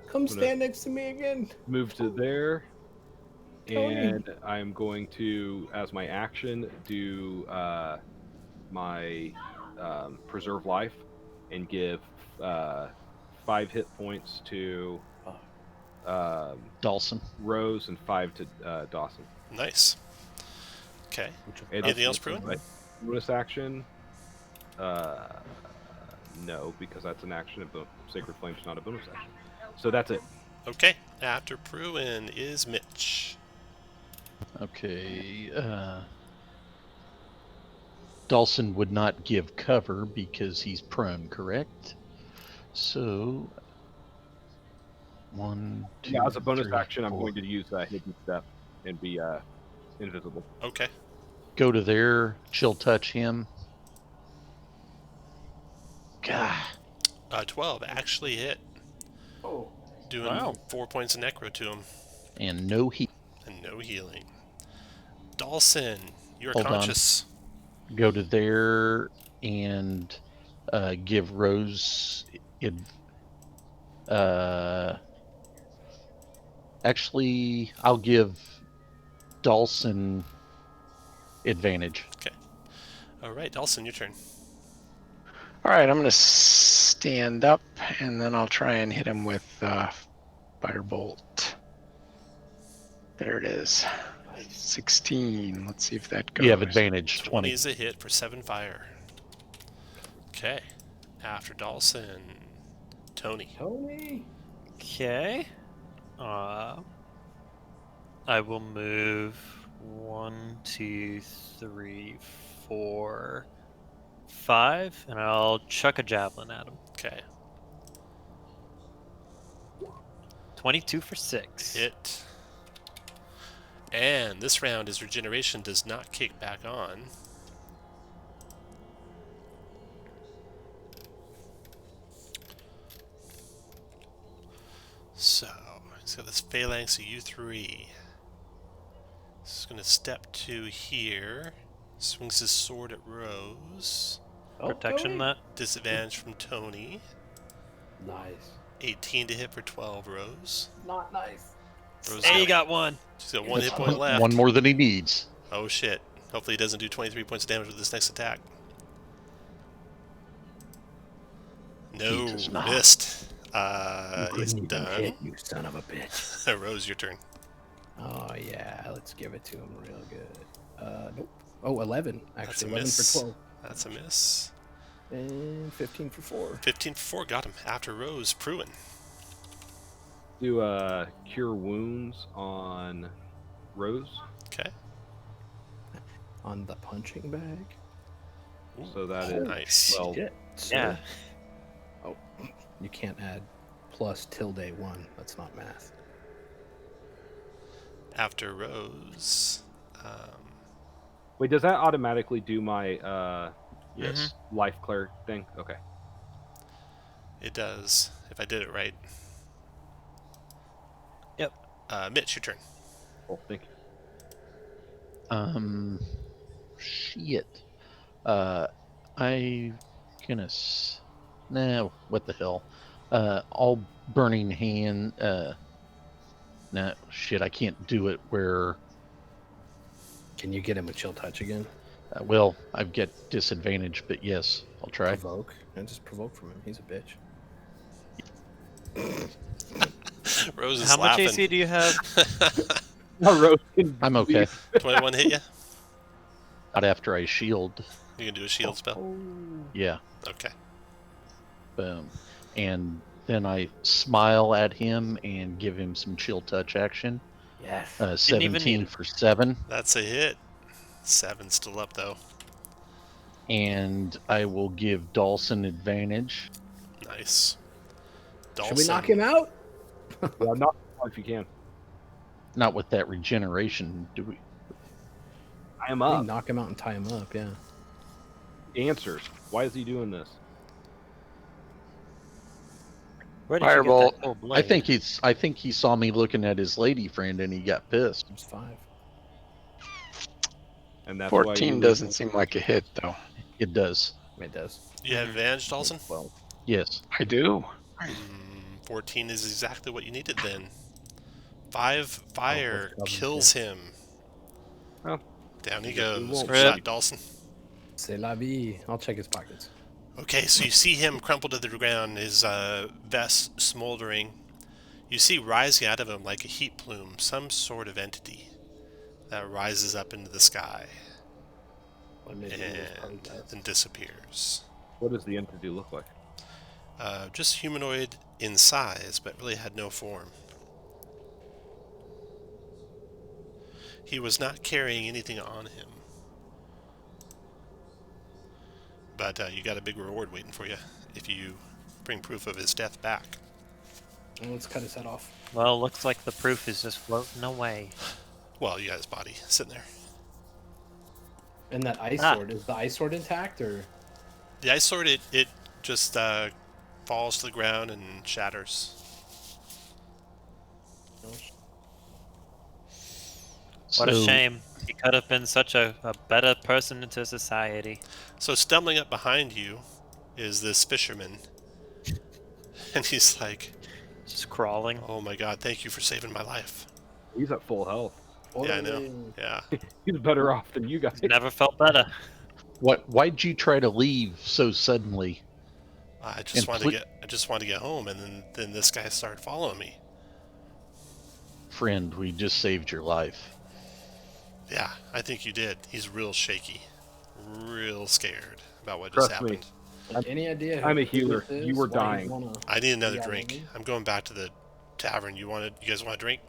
Come stand next to me again. Move to there. Tony. And I'm going to, as my action, do my preserve life and give 5 hit points to Dawson. Rose and 5 to Dawson. Nice. Okay. And Anything else, Pruitt? my bonus action? No, because that's an action. Of Sacred Flame's not a bonus action. So that's it. Okay. After Pruitt is Mitch. Okay. Dawson would not give cover because he's prone, correct? So 1, 2. Yeah, as a bonus 3, action, I'm 4. going to use Hidden Step and be invisible. Okay. Go to there, chill touch him. God. 12 actually hit. Oh, Doing Wow. 4 points of necro to him. And no heat. And no healing. Dawson, you're Hold on. conscious. Go to there and give Rose. Actually, I'll give Dawson advantage. All right, Dawson, your turn. All right, I'm gonna stand up, and then I'll try and hit him with firebolt. There it is. 16. Let's see if that goes. You have advantage. 20 20. is a hit for 7 fire. Okay. After Dawson, Tony. Tony. Okay. I will move 1, 2, 3, 4, 5, and I'll chuck a javelin at him. Okay. 22 for 6. Hit. And this round, his regeneration does not kick back on. So, he's got this phalanx of U3. He's going to step to here. Swings his sword at Rose. Protection Tony. that. Disadvantage from Tony. Nice. 18 to hit for 12, Rose. Not nice. Rose Hey, you got one. She's got 1 hit point left. One more than he needs. Oh shit. Hopefully he doesn't do 23 points of damage with this next attack. No, He does not. missed. You He's couldn't even done. hit, you son of a bitch. Rose, your turn. Oh yeah, let's give it to him real good. Nope. Oh, 11 That's actually. a 11 miss. for 12 That's a miss. and 15 for 4. 15 for 4, got him. After Rose, Pruitt. Do cure wounds on Rose, Okay. On the punching bag. so that is Nice. well. Shit. Yeah. Oh, you can't add plus tilde 1. That's not math. After Rose, Wait, does that automatically do my Yes. life cleric thing? Okay. it does, if I did it right. Yep. Mitch, your turn. Cool. Thank you. Shit. I gonna. Nah, what the hell? All burning hand. Nah, shit. I can't do it where. Can you get him a chill touch again? Well, I've got disadvantage, but yes, I'll try. Provoke. And just provoke from him. He's a bitch. Rose is How much laughing. AC do you have? Rose can I'm okay. 21 hit you? Not after I shield. You can do a shield spell? Yeah. Okay. Boom. And then I smile at him and give him some chill touch action. Yes. Didn't even need 17 it. for 7. That's a hit. 7's still up, though. And I will give Dawson advantage. Nice. Should we knock him out? Yeah, knock him out if you can. Not with that regeneration, do we? I am We up. can knock him out and tie him up, yeah. Answers. Why is he doing this? Where did Firebolt. you get that cool blade? I think he saw me looking at his lady friend and he got pissed. It's 5. And that's why 14 you doesn't seem like a hit, though. It does. It does. You have advantage, Dawson? 12. Yes. I do. 14 is exactly what you needed then. 5 fire Oh, kills him. Oh. Down he I guess we goes. won't. Good shot, Dawson. C'est la vie. I'll check his pockets. Okay, so you see him crumple to the ground, his vest smoldering. You see rising out of him like a heat plume, some sort of entity that rises up into the sky What made me lose party and dice? then disappears. What does the entity look like? Just humanoid in size, but really had no form. He was not carrying anything on him. But you got a big reward waiting for you if you bring proof of his death back. Well, let's cut his head off. Well, looks like the proof is just floating away. Well, you got his body sitting there. And that ice Ah. sword, is the ice sword intact or? The ice sword, it just falls to the ground and shatters. What a So- shame. He could have been such a better person into society. So stumbling up behind you is this fisherman. And he's like, Just crawling. oh my god, thank you for saving my life. He's at full health. Yeah, I know. Yeah. He's better off than you guys. Never felt better. Why'd you try to leave so suddenly? I just And wanted to get home, and then this guy started following me. Friend, we just saved your life. Yeah, I think you did. He's real shaky. Real scared about what Trust just me. happened. Any idea? I'm a who healer. this is? You were Why he's dying. wanna I need another be all drink. over you? I'm going back to the tavern. You guys want a drink?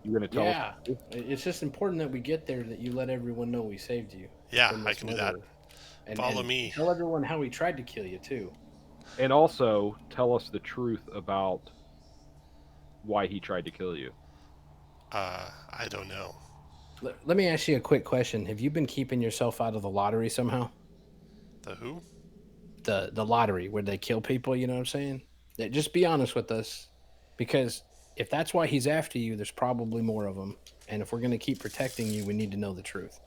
You're gonna tell us. Yeah, it's just important that we get there, that you let everyone know we saved you. Yeah, from I this can do that. murderer. And, Follow and me. Tell everyone how he tried to kill you too. And also tell us the truth about why he tried to kill you. I don't know. Let me ask you a quick question. Have you been keeping yourself out of the lottery somehow? The who? The lottery where they kill people, you know what I'm saying? Just be honest with us, because if that's why he's after you, there's probably more of them. And if we're going to keep protecting you, we need to know the truth.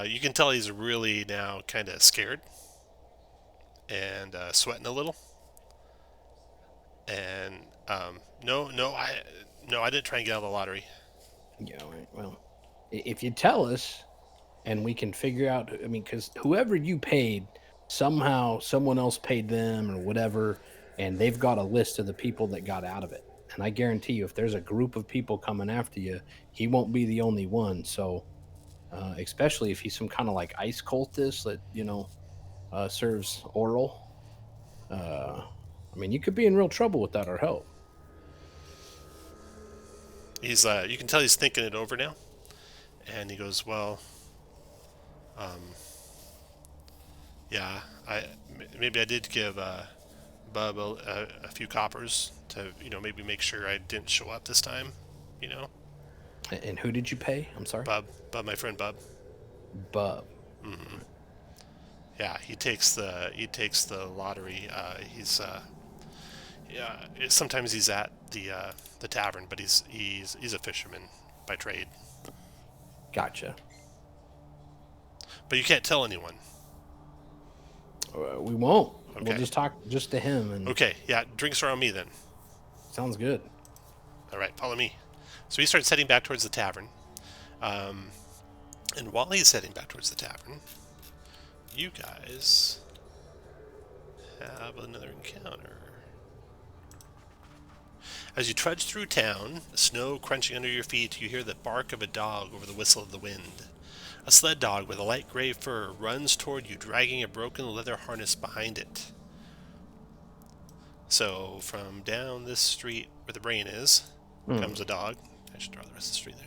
You can tell he's really now kind of scared and sweating a little. And no, I didn't try and get out of the lottery. Yeah, right. Well, if you tell us, and we can figure out, I mean, because whoever you paid, somehow someone else paid them or whatever, and they've got a list of the people that got out of it. And I guarantee you, if there's a group of people coming after you, he won't be the only one. So, especially if he's some kind of like ice cultist that, serves oral. I mean, you could be in real trouble without our help. You can tell he's thinking it over now. And he goes, well, yeah, maybe I did give Bub a few coppers to, maybe make sure I didn't show up this time, And who did you pay? I'm sorry? Bub, my friend Bub. Bub. Yeah, he takes the lottery. Sometimes he's at the tavern, but he's a fisherman by trade. Gotcha. But you can't tell anyone. We won't. Okay. We'll just talk just to him. And Okay, yeah, drinks are on me then. sounds good. All right, follow me. So he starts heading back towards the tavern. And while he's heading back towards the tavern, you guys have another encounter. As you trudge through town, the snow crunching under your feet, you hear the bark of a dog over the whistle of the wind. A sled dog with a light gray fur runs toward you, dragging a broken leather harness behind it. So, from down this street where the brain is, comes a dog. I should draw the rest of the street there.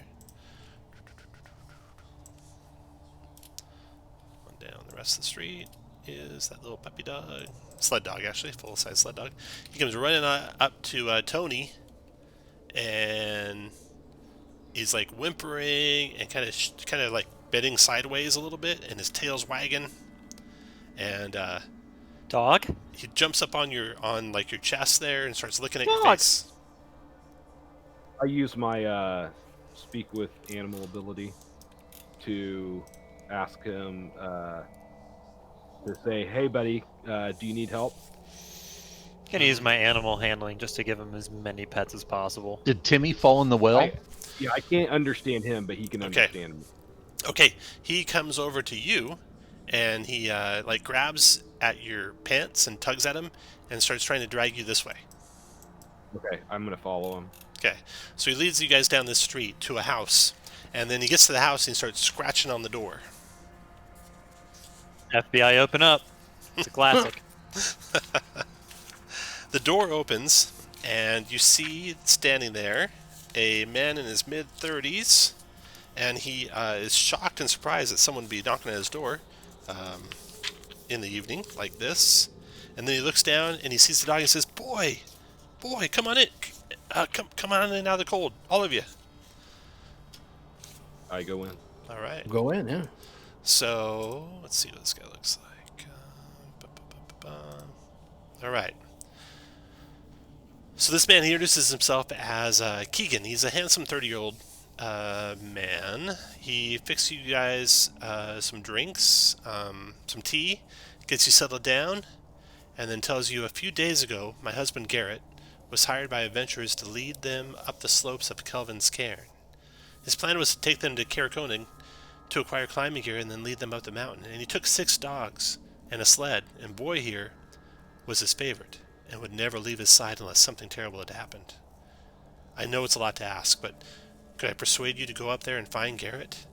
On down the rest of the street is that little puppy dog. Sled dog, actually. Full-size sled dog. He comes running up to Tony, and he's like whimpering and kind of like bending sideways a little bit, and his tail's wagging. And Dog? he jumps up on your chest there and starts looking at Dog. your face. I use my speak with animal ability to ask him to say, "Hey, buddy, do you need help?" Gonna use my animal handling just to give him as many pets as possible. Did Timmy fall in the well? I can't understand him, but he can Okay. understand me. Okay, he comes over to you, and he grabs at your pants and tugs at him, and starts trying to drag you this way. Okay, I'm gonna follow him. Okay, so he leads you guys down this street to a house, and then he gets to the house and he starts scratching on the door. FBI, open up. It's a classic. The door opens, and you see standing there a man in his mid-30s, and he is shocked and surprised that someone would be knocking at his door in the evening like this. And then he looks down and he sees the dog and says, boy, come on in. Come on in out of the cold, all of you. I go in. All right. Go in, yeah. So, let's see what this guy looks like. All right. So this man, he introduces himself as Keegan. He's a handsome 30-year-old man. He fixes you guys some drinks, some tea, gets you settled down, and then tells you a few days ago, my husband Garrett was hired by adventurers to lead them up the slopes of Kelvin's Cairn. His plan was to take them to Caer-Dineval to acquire climbing gear and then lead them up the mountain. And he took 6 dogs and a sled, and Boy here was his favorite and would never leave his side unless something terrible had happened. I know it's a lot to ask, but Could I persuade you to go up there and find Garrett?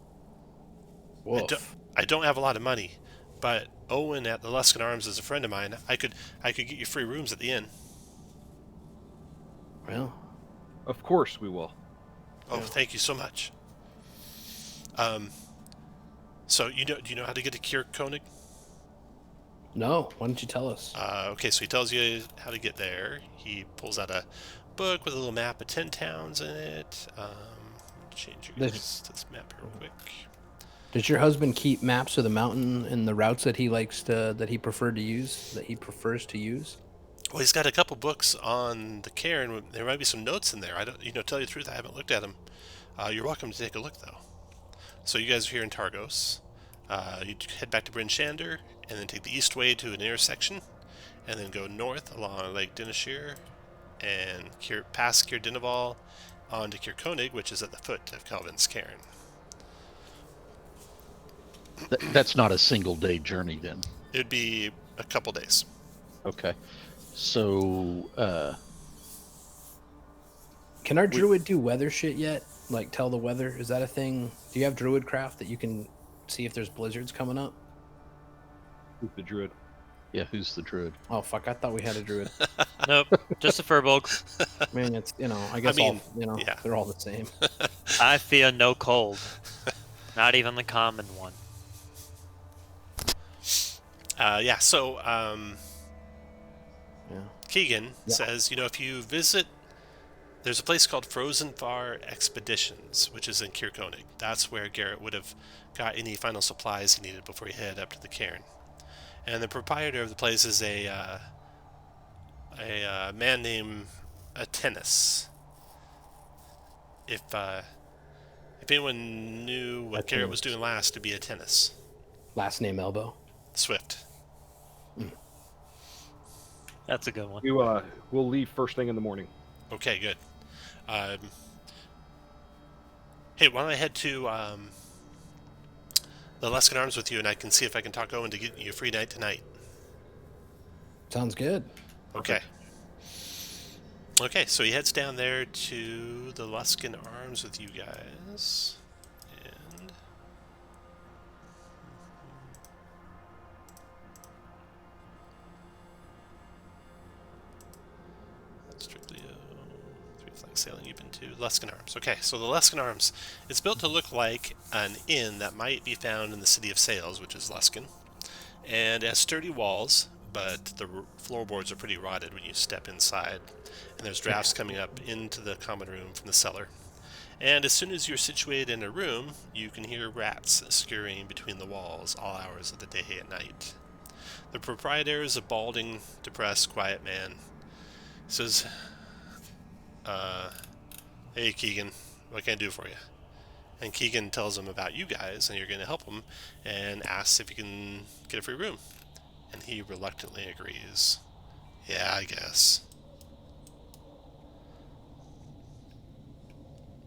Woof. I don't have a lot of money, but Owen at the Leskin Arms is a friend of mine. I could get you free rooms at the inn. Well, Of course we will. Oh, Yeah. thank you so much. So do you know how to get to Caer-Dineval? no. Why don't you tell us? Okay, so he tells you how to get there. He pulls out a book with a little map of 10 towns in it. Change you guys to this map real quick. Does your husband keep maps of the mountain and the routes that he that he prefers to use? Well, he's got a couple books on the Cairn. There might be some notes in there. I don't, tell you the truth, I haven't looked at them. You're welcome to take a look, though. So you guys are here in Targos. You head back to Bryn Shander, and then take the east way to an intersection, and then go north along Lake Dinashir, and past Caer-Dineval on to Caer-Konig, which is at the foot of Kelvin's Cairn. That's not a single day journey then. It'd be a couple days. Okay. So, Can our druid do weather shit yet? Like tell the weather? Is that a thing? Do you have druid craft that you can see if there's blizzards coming up? Who's the druid? yeah, who's the druid? Oh fuck! I thought we had a druid. Nope, just a furbolg. I mean, it's I guess mean, yeah. They're all the same. I fear no cold. Not even the common one. Yeah, so Yeah. Keegan Yeah. says, if you visit, there's a place called Frozen Far Expeditions, which is in Caer-Konig. That's where Garrett would have got any final supplies he needed before he headed up to the cairn. And the proprietor of the place is a man named Atenis. If anyone knew what Garrett was doing last, it'd be Atenis. Last name Elbow. Swift. That's a good one. We'll leave first thing in the morning. Okay, good. Hey, why don't I head to the Leskin Arms with you, and I can see if I can talk Owen to get you a free night tonight. Sounds good. Okay. Okay, so he heads down there to the Leskin Arms with you guys. And that's strictly three flag sailing you've been to. Leskin Arms. Okay, so the Leskin Arms, it's built to look like an inn that might be found in the city of Sales, which is Leskin. And it has sturdy walls, but the floorboards are pretty rotted when you step inside. And there's drafts coming up into the common room from the cellar. And as soon as you're situated in a room, you can hear rats scurrying between the walls all hours of the day and night. The proprietor is a balding, depressed, quiet man. He says, hey Keegan, what can I do for you? And Keegan tells him about you guys, and you're going to help him, and asks if you can get a free room. And he reluctantly agrees. Yeah, I guess.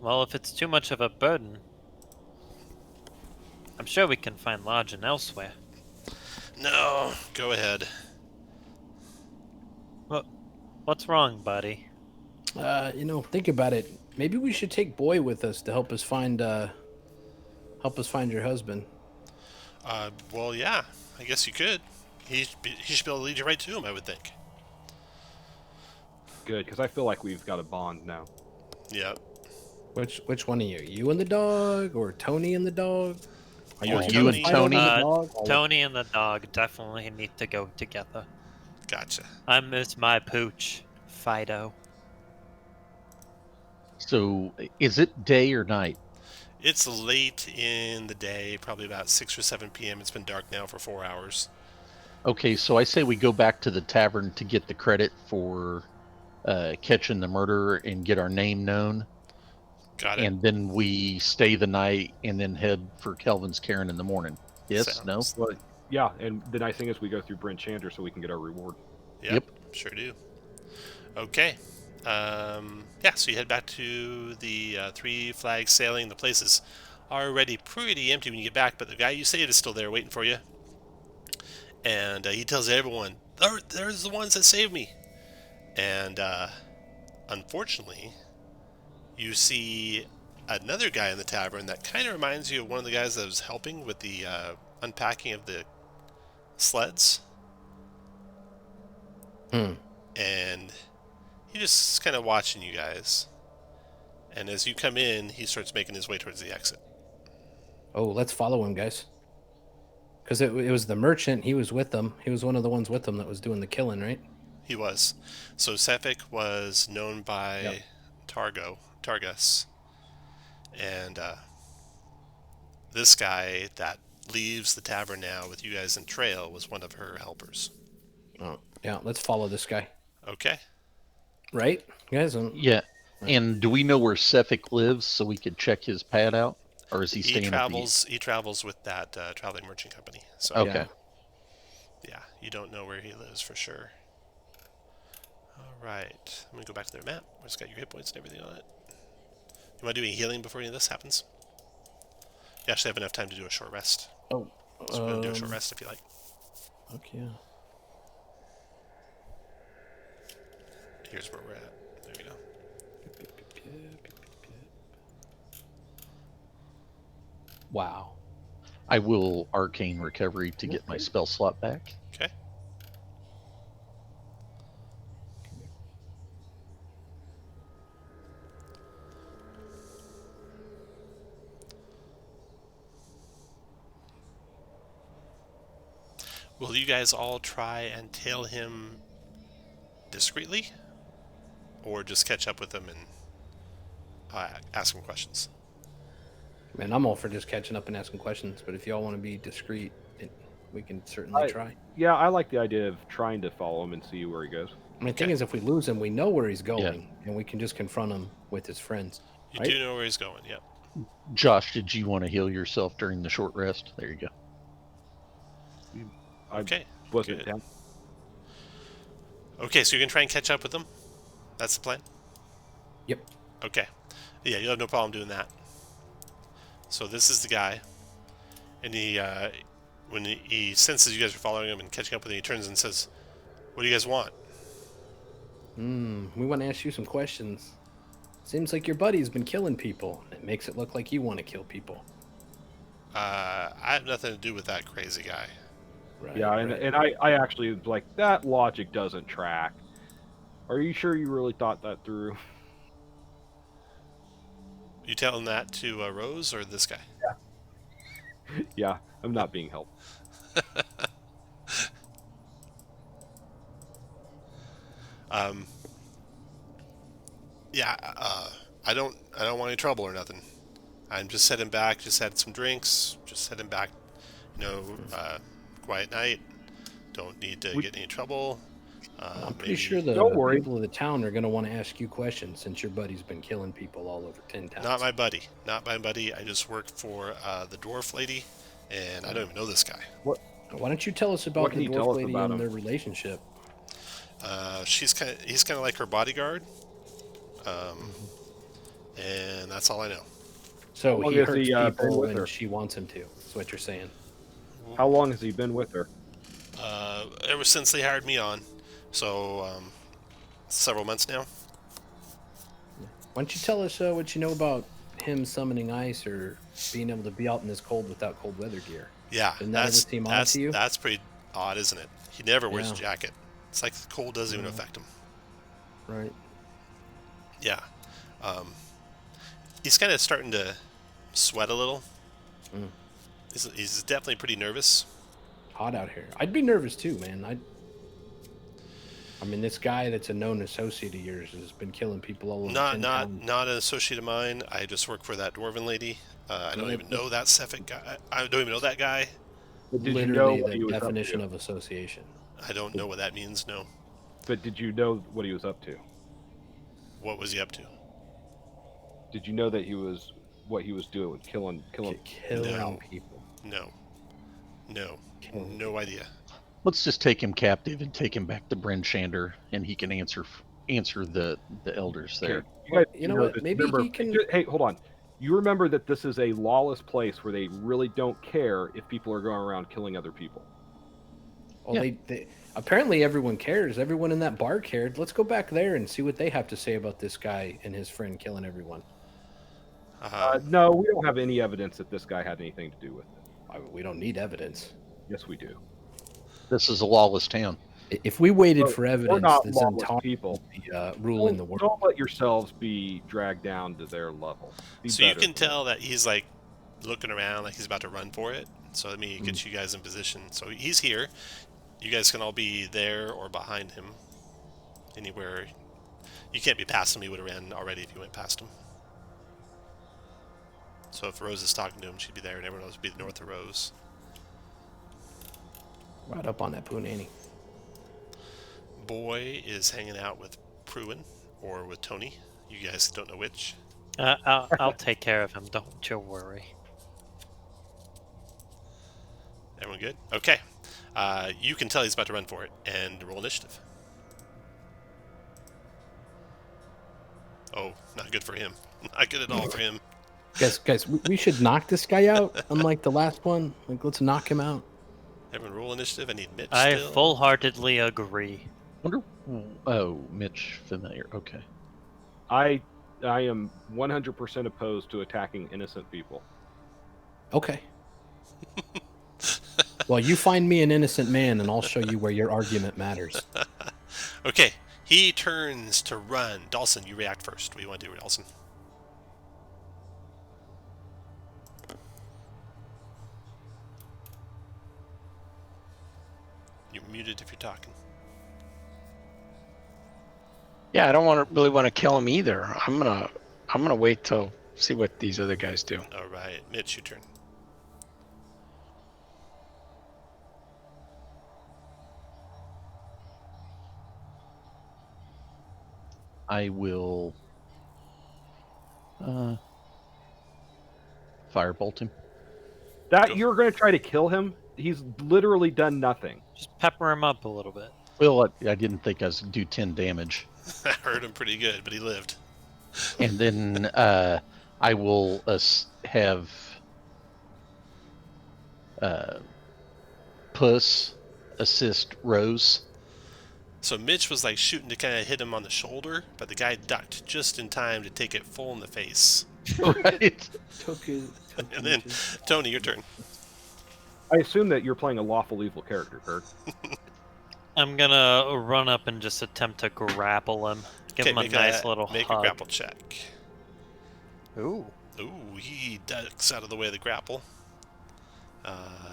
Well, if it's too much of a burden, I'm sure we can find lodging elsewhere. No, go ahead. What's wrong, buddy? Think about it. Maybe we should take Boy with us to help us find your husband. Well, yeah, I guess you could. He should be able to lead you right to him, I would think. Good, because I feel like we've got a bond now. Yep. Which one of you? You and the dog, or Tony and the dog? Are You and gonna Tony. fight over the dog? Tony and the dog definitely need to go together. Gotcha. I miss my pooch, Fido. So, is it day or night? It's late in the day, probably about 6 or 7 p.m. It's been dark now for 4 hours. Okay, so I say we go back to the tavern to get the credit for catching the murderer and get our name known. Got it. And then we stay the night and then head for Kelvin's Cairn in the morning. Yes? Sounds- No? Well, yeah, and the nice thing is we go through Bryn Shander so we can get our reward. Yep. Sure do. Okay. Yeah, so you head back to the Three Flags Sailing. The place is already pretty empty when you get back, but the guy you saved is still there waiting for you. And he tells everyone, there's the ones that saved me. And unfortunately, you see another guy in the tavern that kind of reminds you of one of the guys that was helping with the unpacking of the sleds. And he just kind of watching you guys. And as you come in, he starts making his way towards the exit. Oh, let's follow him, guys. Because it was the merchant. He was with them. He was one of the ones with them that was doing the killing, right? He was. So Sefik was known by Targos. And this guy that leaves the tavern now with you guys in trail was one of her helpers. Oh, yeah. Let's follow this guy. Okay. Right, guys? Yeah. And do we know where Sefik lives so we could check his pad out? Or is he staying He travels with that traveling merchant company. So Okay. yeah, you don't know where he lives for sure. All right. I'm going to go back to their map. It's got your hit points and everything on it. You want to do any healing before any of this happens? You actually have enough time to do a short rest. Oh. So we're going to do a short rest if you like. Okay. Yeah. Here's where we're at. There we go. Wow. I will arcane recovery to get my spell slot back. Okay. Will you guys all try and tail him discreetly? Or just catch up with him and ask him questions? Man, I'm all for just catching up and asking questions, but if y'all want to be discreet, we can certainly try. Yeah, I like the idea of trying to follow him and see where he goes. I mean, the thing is, if we lose him, we know where he's going, and we can just confront him with his friends. You right? do know where he's going, yep. Josh, did you want to heal yourself during the short rest? There you go. Okay. Wasn't good. down. Okay, so you're going to try and catch up with him? That's the plan? Yep. Okay. Yeah, you'll have no problem doing that. So this is the guy. And he, when he senses you guys are following him and catching up with him, he turns and says, "What do you guys want?" We want to ask you some questions. Seems like your buddy's been killing people. It makes it look like you want to kill people. I have nothing to do with that crazy guy. Right, Yeah, right. and I actually was like, that logic doesn't track. Are you sure you really thought that through? You telling that to Rose or this guy? Yeah, I'm not being helpful. Yeah, I don't want any trouble or nothing. I'm just heading back. Just had some drinks. Just heading back. Quiet night. Don't need to get in any trouble. I'm pretty sure the Don't worry. people of the town are going to want to ask you questions since your buddy's been killing people all over 10 towns. Not my buddy. Not my buddy. I just work for the dwarf lady, and I don't even know this guy. Why don't you tell us about What can the you tell dwarf us lady about and him? their relationship? He's kind of like her bodyguard, and that's all I know. So long he has hurts he, been people with and her? she wants him to. That's what you're saying. How long has he been with her? Ever since they hired me on, so several months now. Why don't you tell us what you know about him summoning ice or being able to be out in this cold without cold weather gear? Yeah, Didn't that ever seem odd to you? That's pretty odd, isn't it? He never wears a Yeah. jacket. It's like the cold doesn't even affect him. Right. Yeah. He's kind of starting to sweat a little. He's definitely pretty nervous. Hot out here. I'd be nervous too, man. I mean, this guy that's a known associate of yours has been killing people all over Not 10 towns. not an associate of mine. I just work for that dwarven lady. I don't even know that Sefik guy. I don't even know that guy. But did you know Literally what he the was definition up to? of association. I don't know what that means. No. But did you know what he was up to? What was he up to? Did you know that what he was doing, killing? Killing No. people. No idea. Let's just take him captive and take him back to Bryn Shander, and he can answer the elders there. You know what? this. Maybe he can- Hey, hold on. You remember that this is a lawless place where they really don't care if people are going around killing other people. Well, they apparently everyone cares. Everyone in that bar cared. Let's go back there and see what they have to say about this guy and his friend killing everyone. No, we don't have any evidence that this guy had anything to do with it. We don't need evidence. Yes, we do. This is a lawless town. If we waited But for we're evidence, not the lawless Zentari people. would be ruling the world. Don't let yourselves be dragged down to their level. Be So you better can than tell that he's like looking around like he's about to run for it. So let me get you guys in position. So he's here. You guys can all be there or behind him. Anywhere. You can't be past him. He would have ran already if you went past him. So if Rose is talking to him, she'd be there, and everyone else would be north of Rose. Right up on that punani. Boy is hanging out with Pruitt or with Tony. You guys don't know which. I'll take care of him. Don't you worry. Everyone good? Okay. You can tell he's about to run for it, and roll initiative. Oh, not good for him. Not good at all for him. Guys, we should knock this guy out. Unlike the last one, like let's knock him out. Everyone roll initiative. I need Mitch I still. full-heartedly agree. Wonder. Oh, Mitch familiar. Okay. I am 100% opposed to attacking innocent people. Okay. Well, you find me an innocent man, and I'll show you where your argument matters. Okay. He turns to run. Dawson, you react first. What do you want to do, Dawson? You're muted if you're talking. Yeah, I don't really want to kill him either. I'm gonna wait till see what these other guys do. All right. Mitch, your turn. I will firebolt him. That you're going to try to kill him? He's literally done nothing. Just pepper him up a little bit. Well, I didn't think I was going to do 10 damage. That hurt him pretty good, but he lived. And then I will have Puss assist Rose. So Mitch was like shooting to kind of hit him on the shoulder, but the guy ducked just in time to take it full in the face. Right. And then, Tony, your turn. I assume that you're playing a lawful evil character, Kurt. I'm gonna run up and just attempt to grapple him. Give him a nice little Make hug. a grapple check. Ooh. Ooh, he ducks out of the way of the grapple.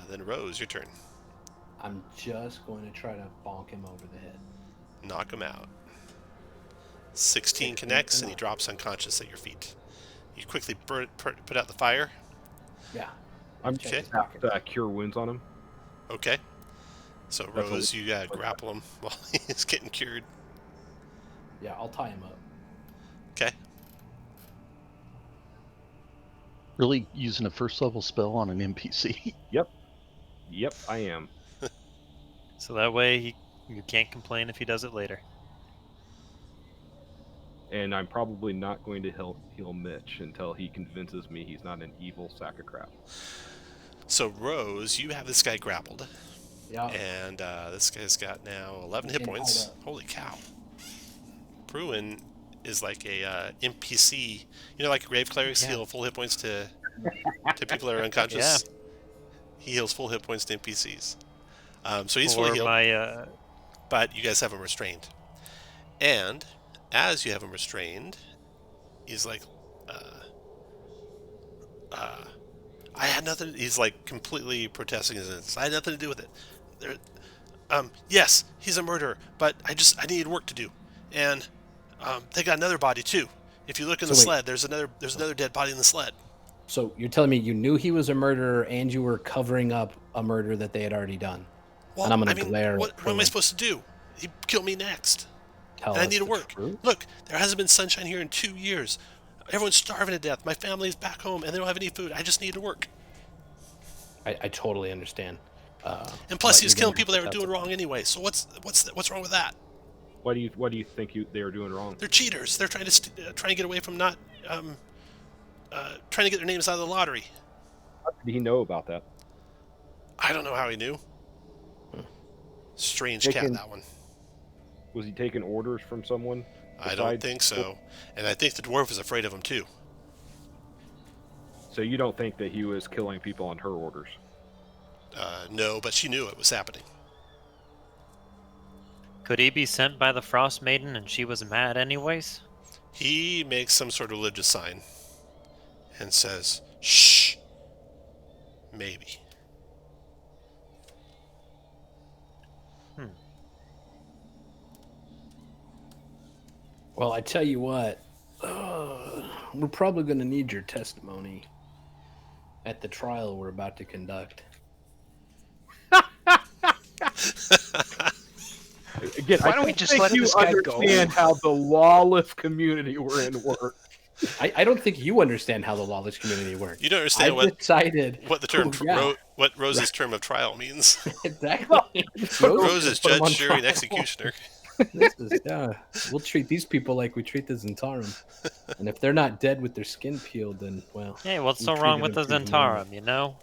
Then Rose, your turn. I'm just going to try to bonk him over the head. Knock him out. 16 connects, and he drops unconscious at your feet. You quickly put out the fire. Yeah. I'm Check Okay. his pocket. Cure wounds on him. Okay. So That's Rose, you gotta grapple him while he's getting cured. Yeah, I'll tie him up. Okay. Really using a first level spell on an NPC. Yep, I am. So that way you can't complain if he does it later. And I'm probably not going to heal Mitch until he convinces me he's not an evil sack of crap. So Rose, you have this guy grappled, Yeah. and this guy's got now 11 hit And points. hold up. Holy cow! Pruitt is like a NPC. You know, like grave clerics heal full hit points to people that are unconscious. Yeah. He heals full hit points to NPCs. So he's Or fully healed, my but you guys have him restrained. And as you have him restrained, he's like, I had nothing. He's like completely protesting his innocence. I had nothing to do with it. Yes, he's a murderer, but I needed work to do, and they got another body too. If you look in the wait. sled, there's another dead body in the sled. So you're telling me you knew he was a murderer and you were covering up a murder that they had already done? Well, And I'm gonna I mean, glare at what am I Pruitt. supposed to do? He killed me next. Tell And I us need to the work. truth? Look, there hasn't been sunshine here in 2 years. Everyone's starving to death. My family's back home, and they don't have any food. I just need to work. I totally understand. And plus, but he was you're killing gonna people that have were to doing wrong anyway. So what's wrong with that? What do you think they are doing wrong? They're cheaters. They're trying to get away from not trying to get their names out of the lottery. How did he know about that? I don't know how he knew. Strange cat, Taking- that one. Was he taking orders from someone? I don't besides- think so. And I think the dwarf is afraid of him too. So you don't think that he was killing people on her orders? No, but she knew it was happening. Could he be sent by the Frostmaiden and she was mad anyways? He makes some sort of religious sign and says, "Shh." Maybe. Well, I tell you what, we're probably going to need your testimony at the trial we're about to conduct. Again, Why I don't we don't just think let you this guy go? understand how the lawless community we're in works. I don't think you understand how the lawless community works. You don't understand I've decided what the term yeah, what Rose's term of trial means. exactly. Rose is put 'em on judge, jury, and trial. executioner. This is, we'll treat these people like we treat the Zentarum. And if they're not dead with their skin peeled, then, well... Hey, what's we so wrong treated with the them too normal. Zentarum, you know?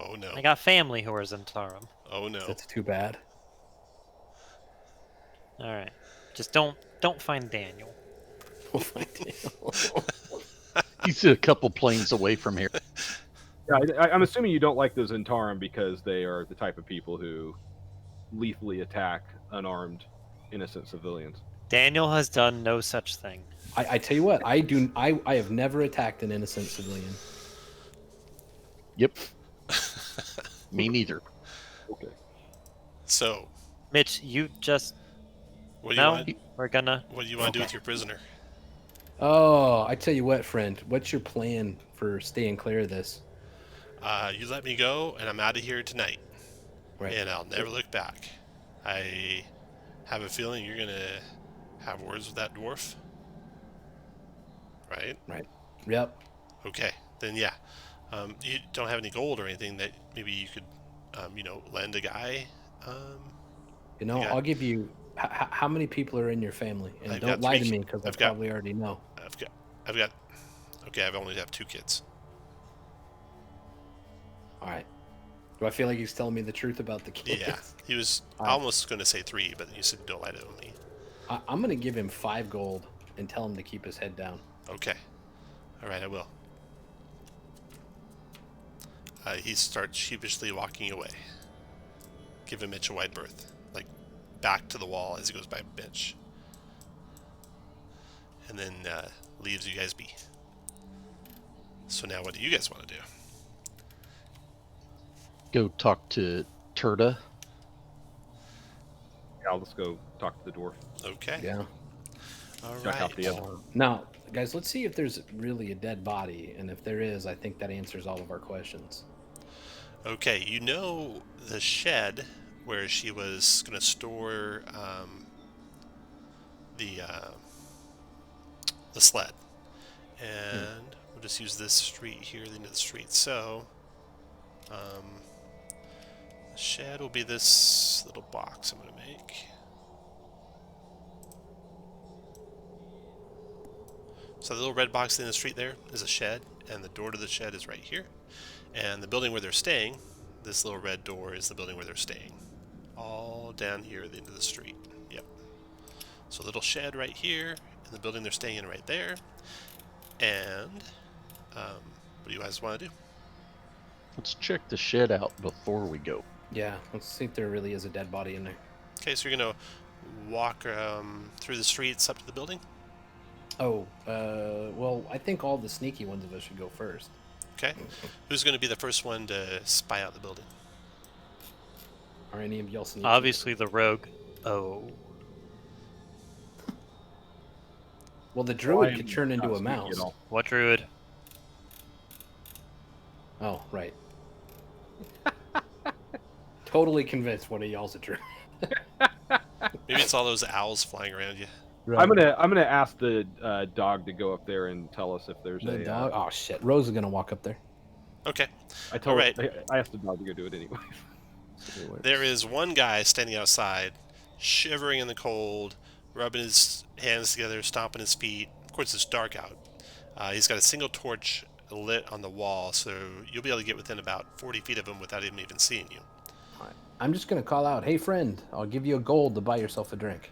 Oh no. I got family who are Zentarum. Oh no. That's too bad. Alright. Just don't find Daniel. We'll find Daniel. He's a couple planes away from here. Yeah, I'm assuming you don't like the Zentarum because they are the type of people who lethally attack unarmed, innocent civilians. Daniel has done no such thing. I tell you what, I have never attacked an innocent civilian. Yep. Me neither. Okay. So, Mitch, you just... what do you No, want? we're gonna... What do you want to do with your prisoner? Oh, I tell you what, friend. What's your plan for staying clear of this? You let me go, and I'm out of here tonight. Right. And I'll never look back. I have a feeling you're gonna have words with that dwarf. Right? Right. Yep. Okay. Then yeah. You don't have any gold or anything that maybe you could, lend a guy. You know, Yeah. I'll give you... how many people are in your family? And I've don't got lie three to me, ki- because I I've got- probably already know. Okay, I only have 2 kids. All right. Do I feel like he's telling me the truth about the kids? Yeah. He was All right. almost going to say 3, but you said don't lie to me. I'm going to give him 5 gold and tell him to keep his head down. Okay. All right, I will. He starts sheepishly walking away. Give him Mitch a wide berth. Like, back to the wall as he goes by Mitch. And then leaves you guys be. So now what do you guys want to do? Go talk to Turda. Yeah, let's go talk to the dwarf. Okay. Yeah. All Check out right. the other. Now, guys, let's see if there's really a dead body. And if there is, I think that answers all of our questions. Okay, you know the shed where she was going to store the sled. And we'll just use this street here, the end of the street. So, the shed will be this little box I'm going to make. So the little red box in the street there is a shed, and the door to the shed is right here. And the building where they're staying, this little red door is the building where they're staying. All down here at the end of the street. Yep. So little shed right here, and the building they're staying in right there. And, what do you guys want to do? Let's check the shed out before we go. Yeah, let's see if there really is a dead body in there. Okay, so you're going to walk through the streets up to the building? Oh, well, I think all the sneaky ones of us should go first. Okay. Who's going to be the first one to spy out the building? Are any of y'all sneaky? Obviously the rogue. Oh. Well, the I druid am could turn into not a sneaky mouse. at all. What druid? Oh, right. Totally convinced one of y'all's a druid. Maybe it's all those owls flying around you. I'm gonna ask the dog to go up there and tell us if there's The a dog. Oh shit! Rose is gonna walk up there. Okay. I told Alright. I asked the dog to go do it anyway. There is one guy standing outside, shivering in the cold, rubbing his hands together, stomping his feet. Of course, it's dark out. He's got a single torch lit on the wall, so you'll be able to get within about 40 feet of him without him even seeing you. I'm just gonna call out, "Hey friend, I'll give you a gold to buy yourself a drink."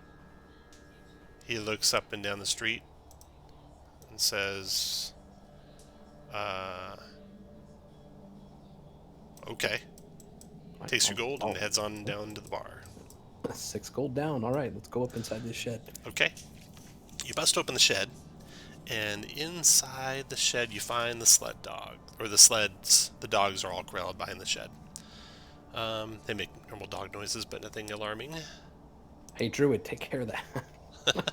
He looks up and down the street and says, Okay. Takes your gold and heads on down to the bar. 6 gold down. All right, let's go up inside this shed. Okay. You bust open the shed, and inside the shed you find the sled dog. Or the sleds. The dogs are all corralled behind the shed. They make normal dog noises, but nothing alarming. Hey, Druid, take care of that.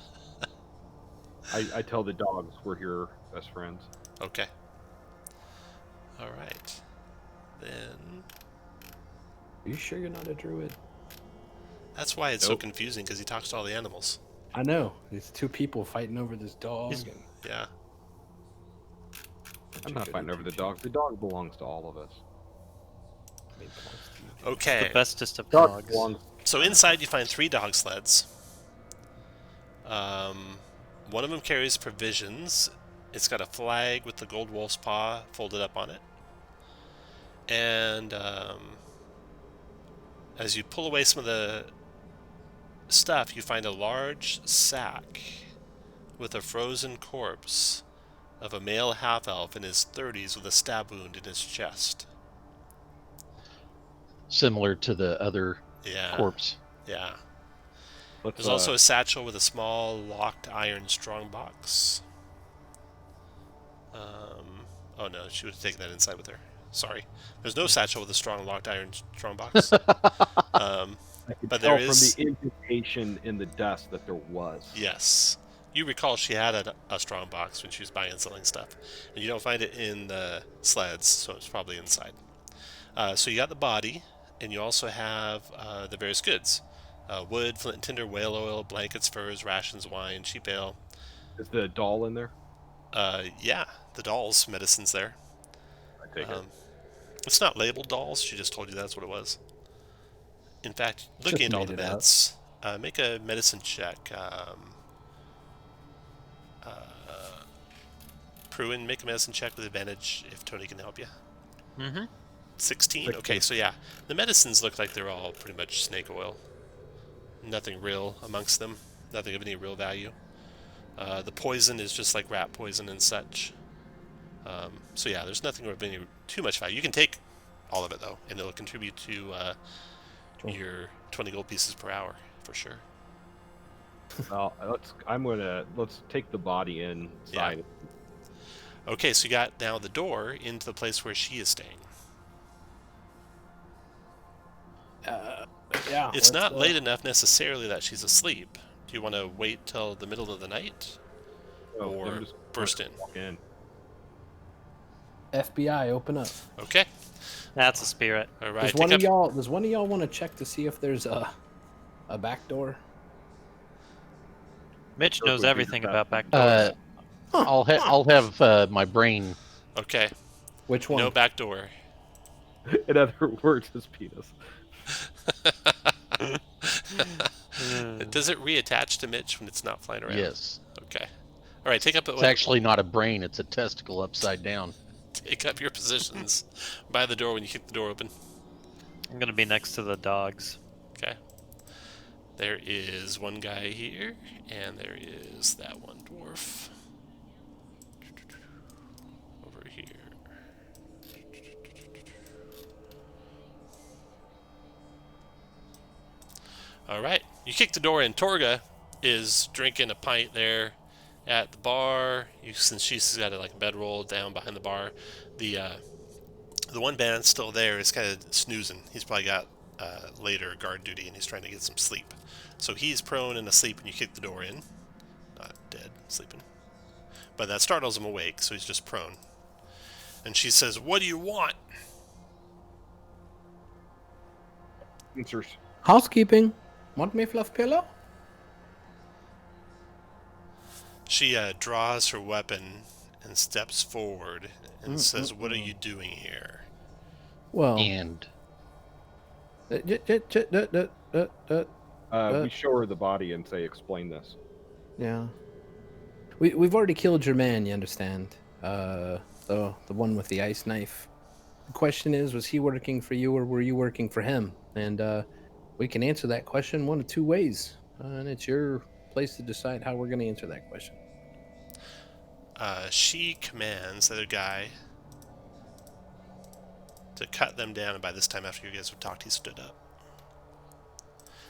I tell the dogs we're here best friends. Okay. Alright. Then... Are you sure you're not a druid? That's why it's so Nope. confusing, because he talks to all the animals. I know. There's 2 people fighting over this dog. He's- and- Yeah. I'm not fighting over the dog. The dog belongs to all of us. Okay. The bestest of Dog dogs. belongs. So inside you find 3 dog sleds. One of them carries provisions. It's got a flag with the gold wolf's paw folded up on it. And as you pull away some of the stuff, you find a large sack with a frozen corpse of a male half-elf in his 30s with a stab wound in his chest. Similar to the other Yeah. corpse. Yeah. Let's, There's also a satchel with a small locked iron strongbox. Oh no, she would have taken that inside with her. Sorry. There's no satchel with a strong locked iron strongbox. I could but tell there is- from the indication in the dust that there was. Yes. You recall she had a strong box when she was buying and selling stuff. And you don't find it in the sleds, so it's probably inside. So you got the body, and you also have the various goods. Wood, flint and tinder, whale oil, blankets, furs, rations, wine, sheep ale. Is the doll in there? Yeah, the dolls, medicine's there. I take it. It's not labeled dolls, she just told you that's what it was. In fact, Just looking at all the made it up. meds, make a medicine check. Pruitt, make a medicine check with advantage if Tony can help you. Mm-hmm. 16? Okay, so yeah. The medicines look like they're all pretty much snake oil. Nothing real amongst them. Nothing of any real value. The poison is just like rat poison and such. So yeah, there's nothing of any too much value. You can take all of it though, and it'll contribute to your 20 gold pieces per hour for sure. Well, let's take the body inside. Okay, so you got now the door into the place where she is staying. Yeah. It's let's, not late enough necessarily that she's asleep. Do you want to wait till the middle of the night? So Or I'm just burst in? Walk in. FBI, open up. Okay. That's a spirit. All right. Does one of y'all want to check to see if there's a back door? Mitch Those knows would be everything the about best. back doors. I'll have my brain. Okay. Which one? No back door. In other words, his penis. Does it reattach to Mitch when it's not flying around? Yes. Okay. All right. Take up It's actually not a brain, it's a testicle upside down. take up your positions by the door when you kick the door open. I'm gonna be next to the dogs. Okay. There is one guy here, and there is that one dwarf over here. All right, you kick the door in. Torga is drinking a pint there at the bar. Since she's got a bedroll down behind the bar, the one band's still there. Is kind of snoozing. He's probably got later guard duty, and he's trying to get some sleep. So he's prone and asleep when you kick the door in. Not dead, sleeping. But that startles him awake, so he's just prone. And she says, "What do you want?" Answers. Housekeeping. Want me fluff pillow? She draws her weapon and steps forward and says, "What are you doing here?" Well, And We show her the body and say, "Explain this." yeah. We've already killed your man, you understand? The one with the ice knife. The question is, was he working for you or were you working for him? And we can answer that question one of two ways. And it's your place to decide how we're going to answer that question. She commands the other guy to cut them down, and by this time, after you guys have talked, he stood up.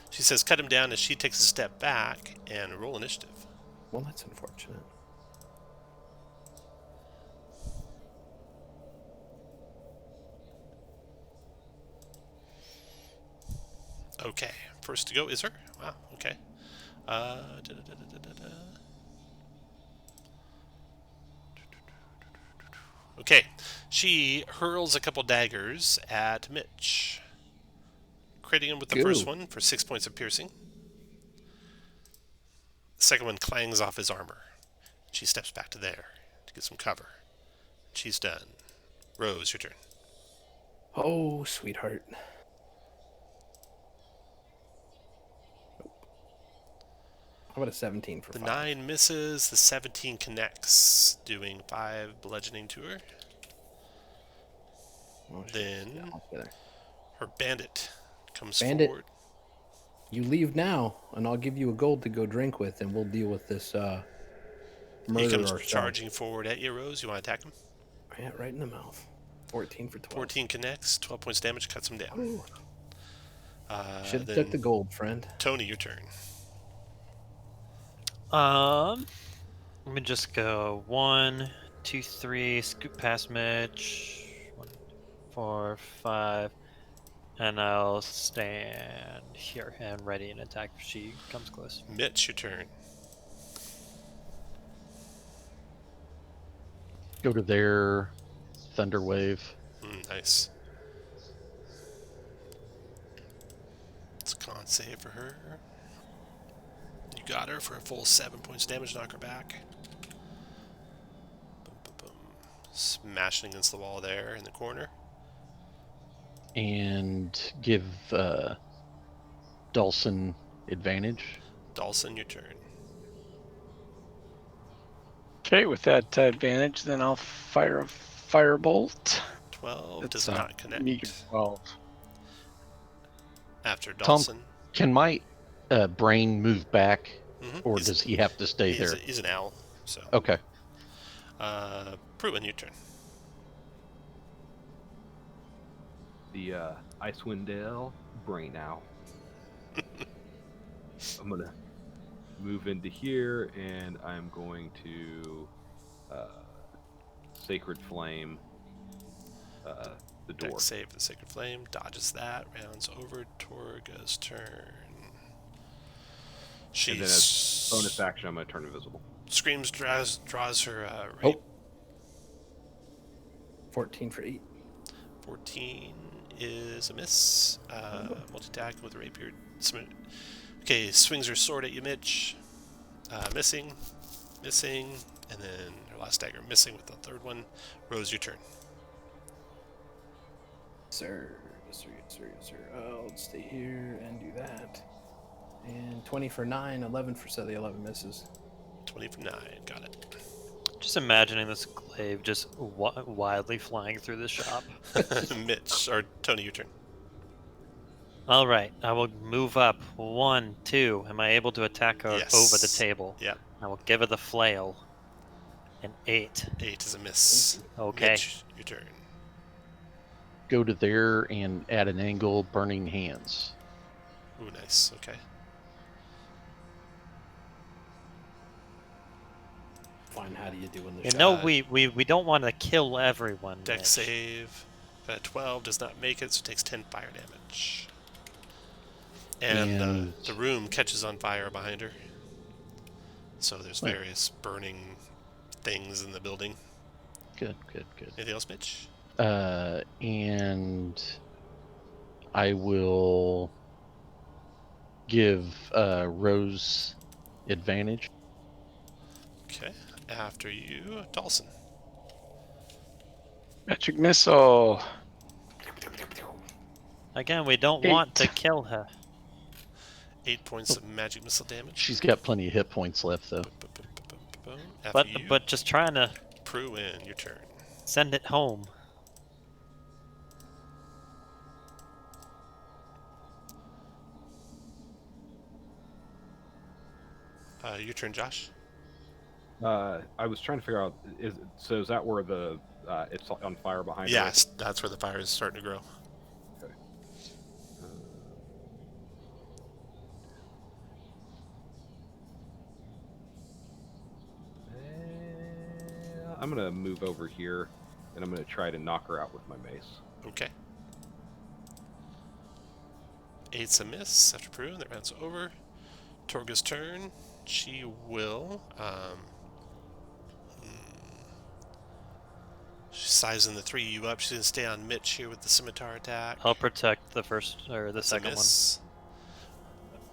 She says cut him down as she takes a step back and roll initiative. Well, that's unfortunate. Okay, first to go is her. Wow, okay. Da-da-da-da-da-da. Okay, she hurls a couple daggers at Mitch, critting him with the first one for 6 points of piercing. The second one clangs off his armor. She steps back to there to get some cover. She's done. Rose, your turn. Oh, sweetheart. How about a 17 for The 5? 9 misses, the 17 connects, doing 5 bludgeoning to her. Oh, Then yeah, her bandit comes Bandit. forward. you leave now, and I'll give you a gold to go drink with, and we'll deal with this He murder comes ourselves. charging forward at you, Rose. You want to attack him? Yeah, right in the mouth. 14 for 12. 14 connects, 12 points damage, cuts him down. Ooh. Should have Then took the gold, friend. Tony, your turn. Let me just go 1, 2, 3, scoot past Mitch. 1, 4, 5, and I'll stand here and ready and attack if she comes close. Mitch, your turn. Go to their thunder wave. Nice. It's a con save for her. You got her for a full 7 points damage, knock her back. Boom, boom, boom. Smashing against the wall there in the corner. And give Dawson advantage. Dawson, your turn. Okay, with that advantage, then I'll fire a firebolt. 12 does It's not connect. meager 12. After Tom, Dawson. Can my brain move back, or He's- does he have to stay there? He's an owl, so. Okay. Pruitt, your turn. The Icewind brain owl. I'm gonna move into here, and I'm going to Sacred Flame the door. Dex save the Sacred Flame. Dodges that. Rounds over. Torga's turn. And then as bonus action, I'm gonna turn invisible. Screams, draws her Oh. 14 for 8. 14 is a miss. Multi-attack with a rapier. Okay, swings her sword at you, Mitch. Missing, and then her last dagger missing with the third one. Rose, your turn. Sir. I'll stay here and do that. And 20 for 9, 11 for 7. The 11 misses. 20 for 9. Got it. Just imagining this glaive just wildly flying through the shop. Mitch, or Tony, your turn. All right, I will move up. 1, 2. Am I able to attack her Yes. over the table? Yeah. I will give her the flail. An 8. 8 is a miss. Okay. Mitch, your turn. Go to there and at an angle, burning hands. Ooh, nice. Okay. Fine, how do you do in the You shop? know, we don't want to kill everyone. Dex Mitch. save. 12 does not make it, so it takes 10 fire damage. And And- the room catches on fire behind her. So there's Right. various burning things in the building. Good. Anything else, Mitch? And I will give Rose advantage. Okay. After you, Dawson. Magic missile. Again, we don't 8. want to kill her. 8 points of magic missile damage. She's got plenty of hit points left, though. After you, But just trying to Pruitt, your turn. send it home. Your turn, Josh. I was trying to figure out, is that where the it's on fire behind her? Yes, that's where the fire is starting to grow. Okay. I'm gonna move over here, and I'm gonna try to knock her out with my mace. Okay. 8's a miss after Pruitt. That round's over. Torga's turn. She will. She's sizing the 3 of you up. She's gonna stay on Mitch here with the scimitar attack. I'll protect the first or the That's a second one. miss.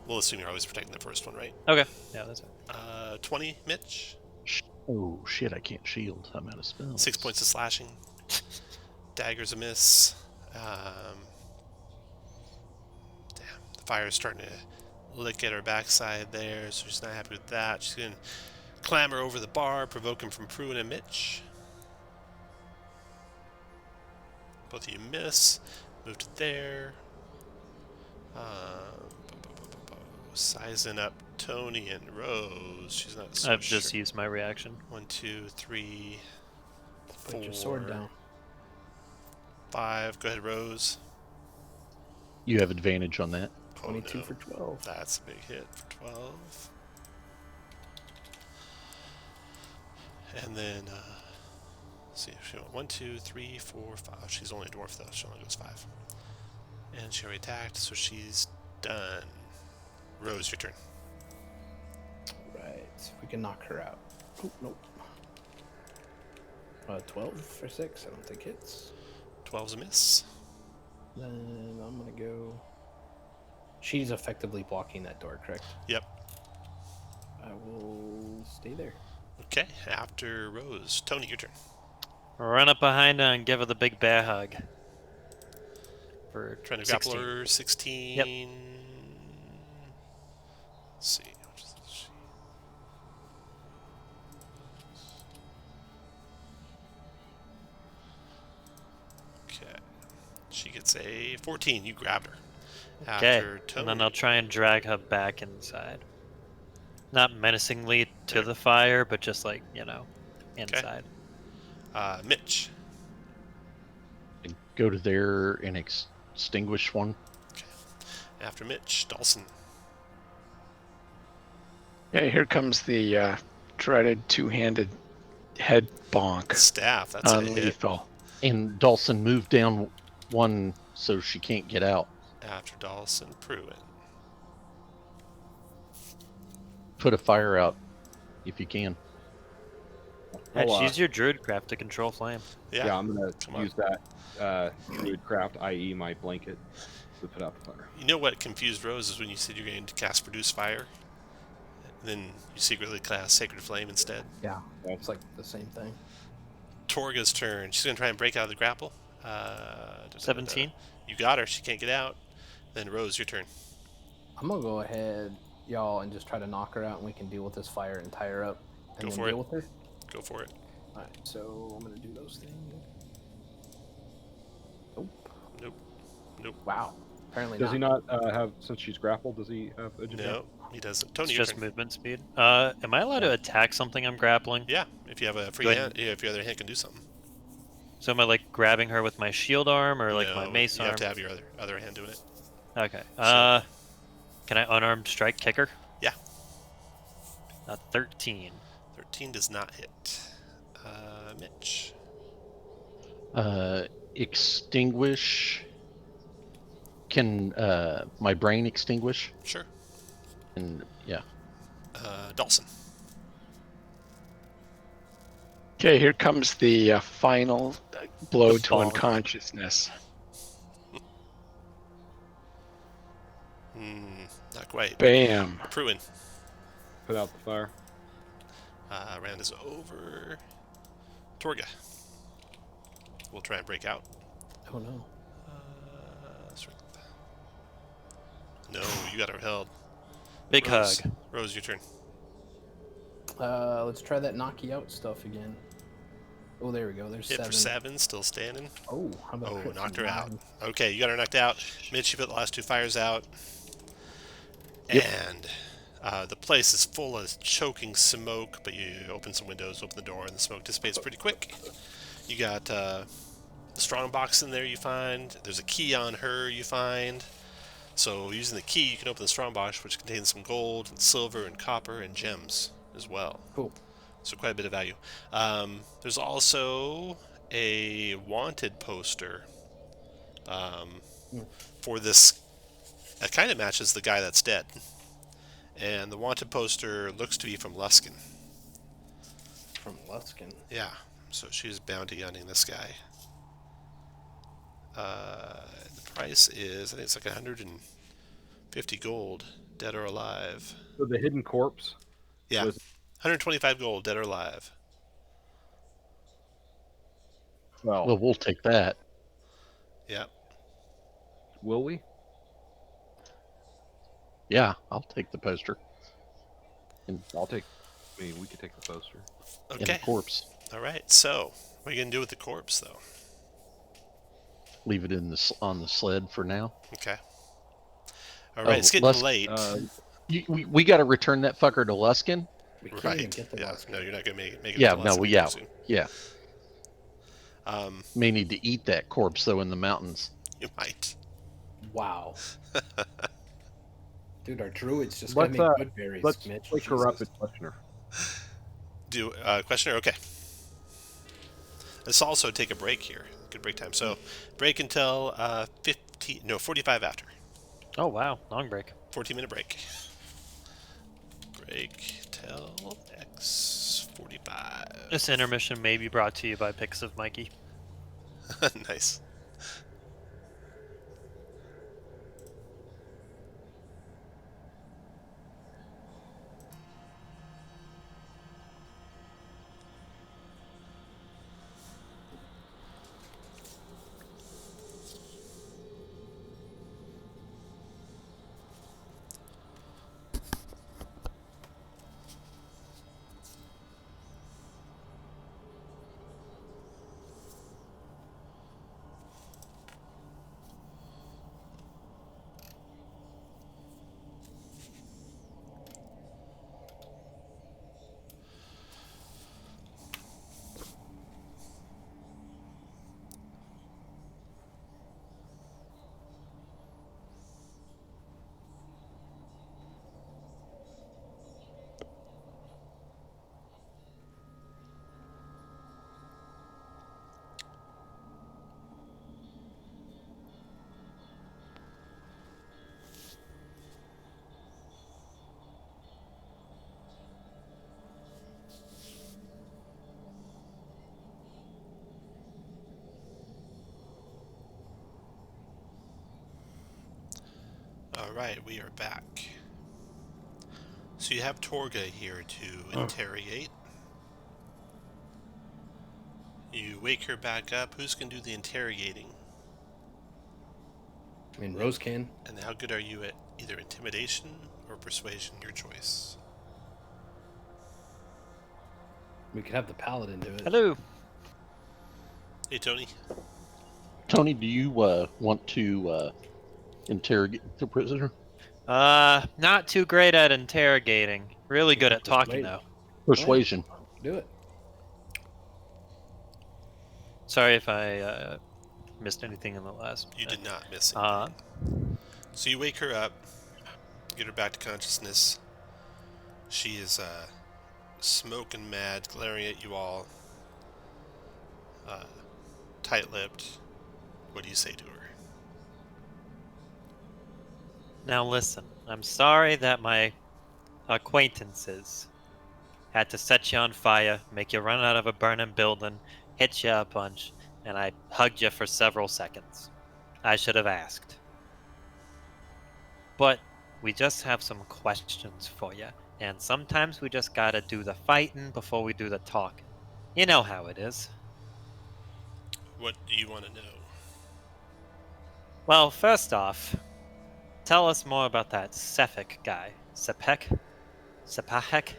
We'll assume you're always protecting the first one, right? Okay. Yeah, that's it. 20, Mitch. Oh shit! I can't shield. I'm out of spells. 6 points of slashing. Dagger's a miss. Damn, the fire's starting to lick at her backside there, so she's not happy with that. She's gonna clamber over the bar, provoke him from Pruitt and Mitch. Both of you miss. Move to there. Sizing up Tony and Rose. She's not so I've sure. just used my reaction. 1, 2, 3, Put your sword 4, down. 5. Go ahead, Rose. You have advantage on that. 22 Oh, no. for 12. That's a big hit for 12. And then, let's see, she went 1, 2, 3, 4, 5. She's only a dwarf though, she only goes 5. And she already attacked, so she's done. Rose, your turn. Right. We can knock her out. Oh, nope. 12 for 6. I don't think hits. 12's a miss. Then I'm going to go. She's effectively blocking that door, correct? Yep. I will stay there. Okay, after Rose. Tony, your turn. Run up behind her and give her the big bear hug. For Trying to 16. grapple her. 16. Yep. Let's see. Which is she? Okay. She gets a 14. You grab her. Okay, After Tony. and then I'll try and drag her back inside. Not menacingly to the fire, but just like, inside. Mitch. Go to there and extinguish one. After Mitch, Dawson. Yeah, here comes the dreaded two-handed head bonk. Staff. That's a hit. Unlethal. And Dawson moved down one so she can't get out. After Dawson, Pruitt. Put a fire out if you can. Yeah, Oh, she's your druidcraft to control flame. Yeah. I'm gonna Come on. use that druidcraft, i.e., my blanket, to put out the fire. You know what confused Rose is when you said you're going to cast Produce Fire, and then you secretly cast Sacred Flame instead. Yeah. It's like the same thing. Torga's turn. She's going to try and break out of the grapple. 17. You got her. She can't get out. Then Rose, your turn. I'm going to go ahead, y'all, and just try to knock her out, and we can deal with this fire and tie her up. And Go then for deal it. with her. Go for it. Alright, so I'm going to do those things. Nope. Nope. Nope. Wow. Apparently Does not. he not have, since she's grappled, does he have a No, he doesn't. It's Tony, your just turn. movement speed. Am I allowed to attack something I'm grappling? Yeah, if you have a free Go hand, yeah, if your other hand can do something. So am I like grabbing her with my shield arm or like my No, mace you arm? have to have your other hand doing it. Okay. So- Can I unarmed strike kicker? Yeah. 13. 13 does not hit. Mitch. Extinguish. Can my brain extinguish? Sure. And yeah. Dawson. Okay, here comes the final blow The to bonk. unconsciousness. Not quite. Bam. Pruitt. Put out the fire. Round is over. Torga. We'll try and break out. Oh no. Strength. No, you got her held. Big Rose. hug. Rose, your turn. Let's try that knock you out stuff again. Oh, there we go. There's Hit 7. for 7, still standing. Oh, how about Oh, crit knocked from her out. 9? Okay, you got her knocked out. Mitch, you put the last 2 fires out. Yep. And The place is full of choking smoke, but you open some windows, open the door, and the smoke dissipates pretty quick. You got the strong box in there you find. There's a key on her you find. So using the key, you can open the strong box, which contains some gold and silver and copper and gems as well. Cool. So quite a bit of value. There's also a wanted poster for this. It kind of matches the guy that's dead. And the wanted poster looks to be from Leskin. From Leskin. Yeah, so she's bounty hunting this guy. The price is, I think it's like 150 gold, dead or alive. So the hidden corpse. Yeah, Was- 125 gold, dead or alive. Well, we'll take that. Yeah. Will we? Yeah, I'll take the poster I'll take. I mean, we could take the poster. and Okay. the corpse. All right. So, what are you gonna do with the corpse, though? Leave it on the sled for now. Okay. All right. Oh, It's getting Les- late. We got to return that fucker to Luskin. We can't even Right. get the Yeah. Leskin. No, you're not gonna make it. Yeah, to no, Leskin, yeah, soon. yeah. Um, May need to eat that corpse though in the mountains. you might. Wow. Dude, our druids just Let's, got me good berries, Let's Mitch. wake her up Jesus. and question her. Do questioner. Okay. Let's also take a break here. Good break time. So, break until 45 after. Oh wow, long break. 14-minute break. Break till X45. This intermission may be brought to you by Pics of Mikey. Nice. Alright, we are back. So you have Torga here to interrogate. You wake her back up. Who's going to do the interrogating? I mean, Rose can. And how good are you at either intimidation or persuasion? Your choice. We could have the paladin do it. Hello. Hey, Tony. Tony, do you want to interrogate the prisoner? Not too great at interrogating. Really good at talking Persuade. though. Persuasion. Do it. Sorry if I missed anything in the last. You did not miss it. Uh, So you wake her up, get her back to consciousness. She is smoking mad, glaring at you all. Tight-lipped. What do you say to her? Now listen, I'm sorry that my acquaintances had to set you on fire, make you run out of a burning building, hit you a bunch, and I hugged you for several seconds. I should have asked. But we just have some questions for you, and sometimes we just gotta do the fighting before we do the talking. You know how it is. What do you want to know? Well, first off, tell us more about that Sephic guy. Sepek? Sepahek?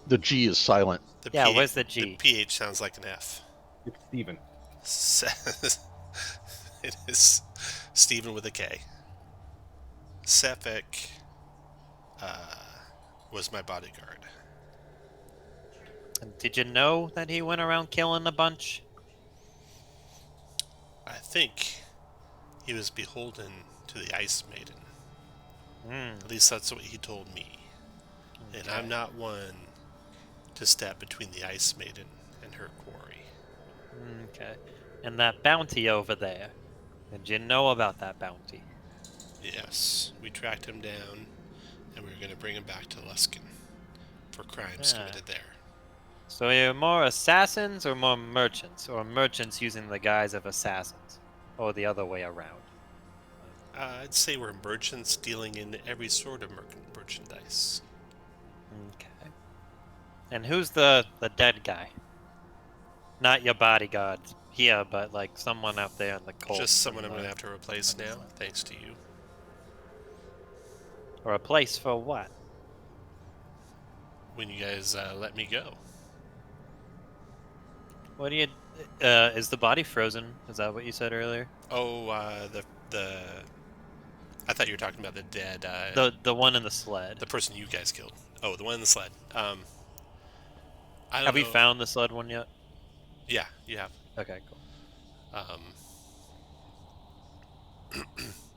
The G is silent. The Yeah, PH where's the G? The PH sounds like an F. It's Steven. It is Stephen with a K. Sephic was my bodyguard. And did you know that he went around killing a bunch? I think he was beholden to the Ice Maiden. Hmm. At least that's what he told me. And Okay. I'm not one to step between the Ice Maiden and her quarry. Okay. And that bounty over there. Did you know about that bounty? Yes, we tracked him down, and we were going to bring him back to Leskin for crimes Yeah. committed there. So you're more assassins or more merchants? Or merchants using the guise of assassins? Or the other way around? I'd say we're merchants dealing in every sort of merchandise. Okay. And who's the dead guy? Not your bodyguard here, but like someone out there in the cold. Just someone I'm going to have to replace now, thanks to you. Or a place for what? When you guys let me go. What do you... is the body frozen? Is that what you said earlier? Oh, the I thought you were talking about the dead. The one in the sled. The person you guys killed. Oh, the one in the sled. I don't Have know. we found the sled one yet? Yeah, you have. Okay, cool.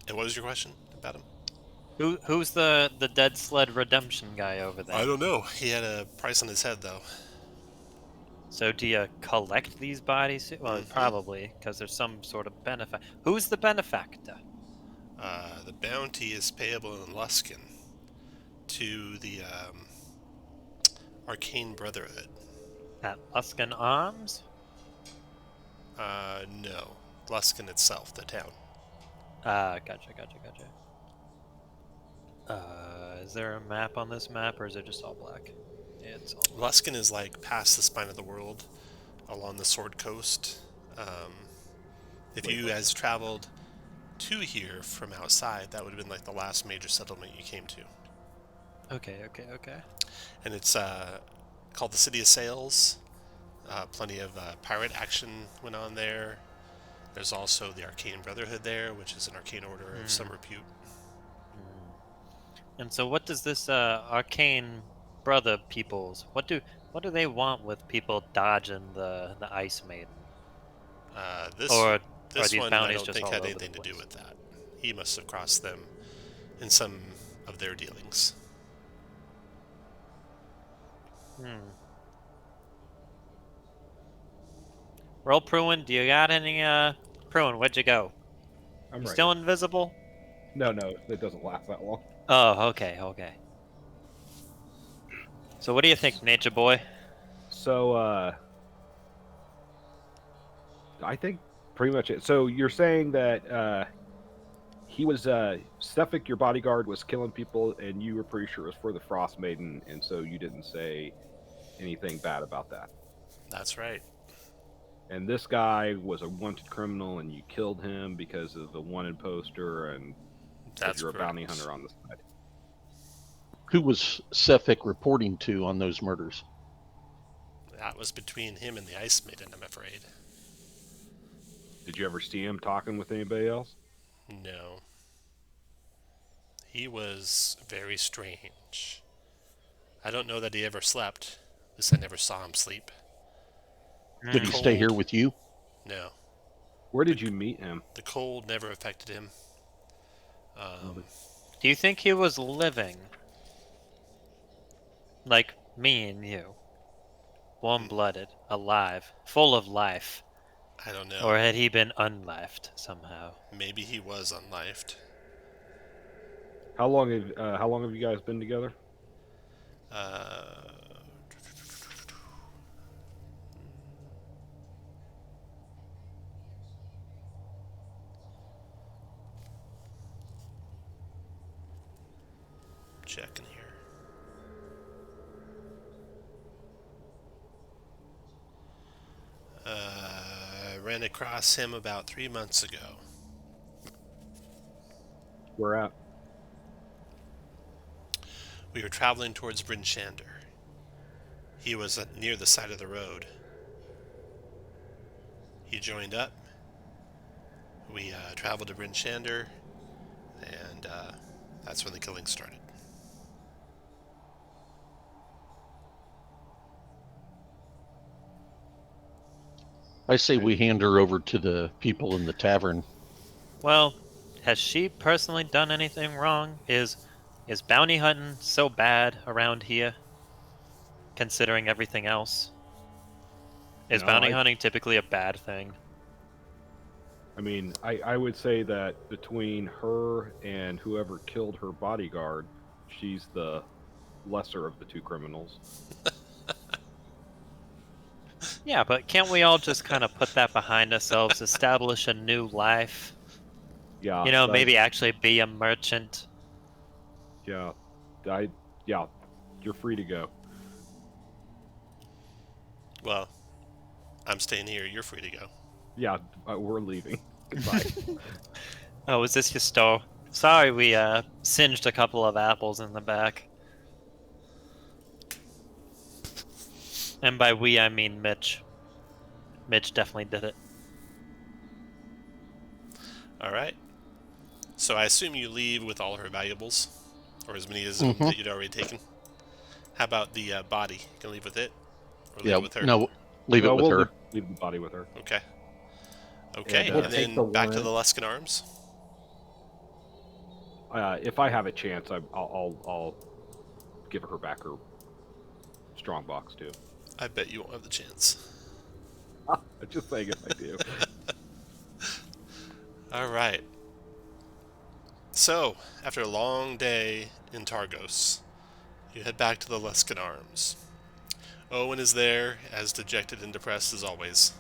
And what was your question about him? Who's the dead sled redemption guy over there? I don't know. He had a price on his head, though. So do you collect these bodies? Well, probably, because there's some sort of benefit. Who's the benefactor? The bounty is payable in Leskin to the Arcane Brotherhood. Alaskan Arms? No. Leskin itself, the town. Gotcha. Is there a map on this map, or is it just all black? Yeah, it's all black. Leskin is like past the spine of the world, along the Sword Coast. If you guys traveled to here from outside, that would have been like the last major settlement you came to. Okay. And it's called the City of Sails. Plenty of pirate action went on there. There's also the Arcane Brotherhood there, which is an arcane order of some repute. And so what does this arcane brother peoples, what do they want with people dodging the Ice Maiden? This Or this these one, I bounties don't just think all had over anything the to do place? with that. He must have crossed them in some of their dealings. Roll Pruitt, do you got any Pruitt, where'd you go? I'm You right. still invisible? No, it doesn't last that long. Oh, okay. So what do you think, Nature Boy? So, I think pretty much it. So you're saying that he was Suffolk, your bodyguard, was killing people, and you were pretty sure it was for the Frostmaiden, and so you didn't say anything bad about that. That's right. And this guy was a wanted criminal, and you killed him because of the wanted poster, and That's you're a bounty correct. hunter on the side. Who was Suffolk reporting to on those murders? That was between him and the Ice Maiden, I'm afraid. Did you ever see him talking with anybody else? No. He was very strange. I don't know that he ever slept. At least I never saw him sleep. Did he stay here Cold. with you? No. Where did you meet him? The cold never affected him. Do you think he was living? Like me and you. Warm-blooded, alive, full of life. I don't know. Or had he been unlifed somehow? Maybe he was unlifed. How long have you guys been together? Checking here. Ran across him about 3 months ago. Where at? We were traveling towards Bryn Shander. He was near the side of the road. He joined up. We traveled to Bryn Shander, and that's when the killing started. I say we hand her over to the people in the tavern. Well, has she personally done anything wrong? Is bounty hunting so bad around here, considering everything else? Is No, bounty hunting typically a bad thing? I mean, I would say that between her and whoever killed her bodyguard, she's the lesser of the two criminals. Yeah, but can't we all just kind of put that behind ourselves, establish a new life? Yeah. You know, maybe actually be a merchant. Yeah. You're free to go. Well, I'm staying here. You're free to go. Yeah, we're leaving. Goodbye. Oh, is this your store? Sorry, we singed a couple of apples in the back. And by we, I mean Mitch. Mitch definitely did it. All right. So I assume you leave with all her valuables, or as many as them that you'd already taken. How about the body? You can leave with it, or leave it with her. No, leave it with her. Leave the body with her. Okay. Okay, And, and then back to the Leskin Arms. If I have a chance, I'll give her back her strong box too. I bet you won't have the chance. I'm just saying if I do. All right. So, after a long day in Targos, you head back to the Leskin Arms. Owen is there, as dejected and depressed as always.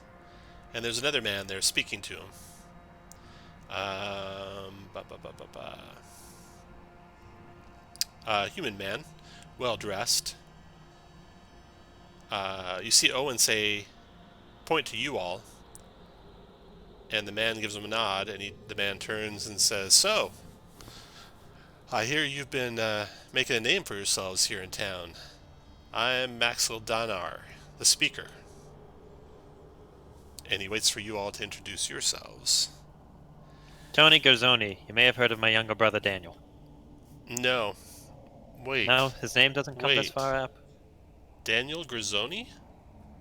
And there's another man there speaking to him. Human man, well dressed. You see Owen point to you all, and the man gives him a nod, and the man turns and says, "So, I hear you've been making a name for yourselves here in town. I'm Maxwell Danar, the speaker." And he waits for you all to introduce yourselves. Tony Garzoni, you may have heard of my younger brother Daniel. No. Wait. No, his name doesn't come this Wait. far up. Daniel Grizzoni?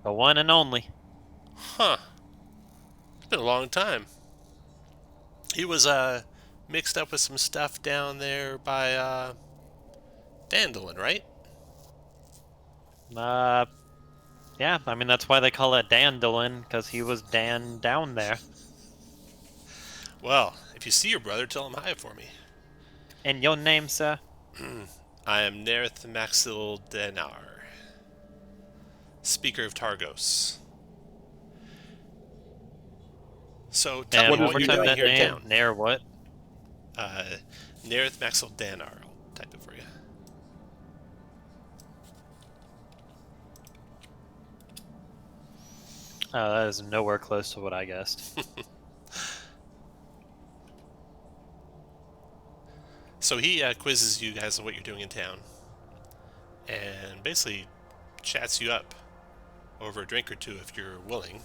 The one and only. Huh. It's been a long time. He was mixed up with some stuff down there by Dandelion, right? Yeah, I mean that's why they call it Dandelion, because he was Dan down there. Well, if you see your brother, tell him hi for me. And your name, sir? I am Nerith Maxil Denar, speaker of Targos. So tell And me what what you're was doing that here in name? town. Nair what? Nerith Maxil Danar. I'll type it for you. That is nowhere close to what I guessed. So he quizzes you guys on what you're doing in town, and basically chats you up over a drink or two if you're willing,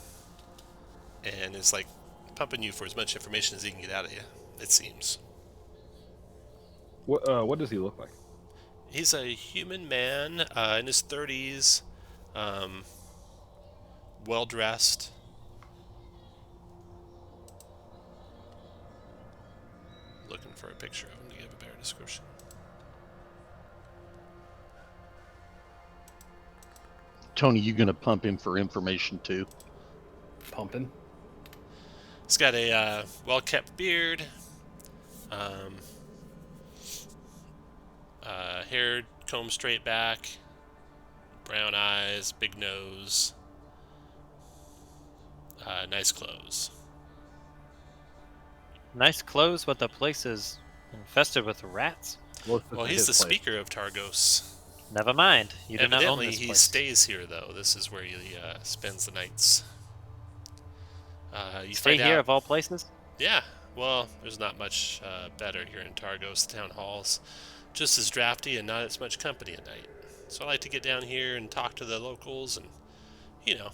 and is like pumping you for as much information as he can get out of you, it seems. What does he look like? He's a human man in his 30s, well dressed. Looking for a picture of him to give a better description. Tony, you gonna pump him for information too? Pumping. He's got a well-kept beard, hair combed straight back, brown eyes, big nose, nice clothes. Nice clothes, but the place is infested with rats. Well, he's the speaker of Targos. Never mind. You do not own Evidently, this he place. stays here, though. This is where he spends the nights. You Stay find here out, of all places? yeah. Well, there's not much better here in Targos. The town hall's just as drafty and not as much company at night. So I like to get down here and talk to the locals and, you know,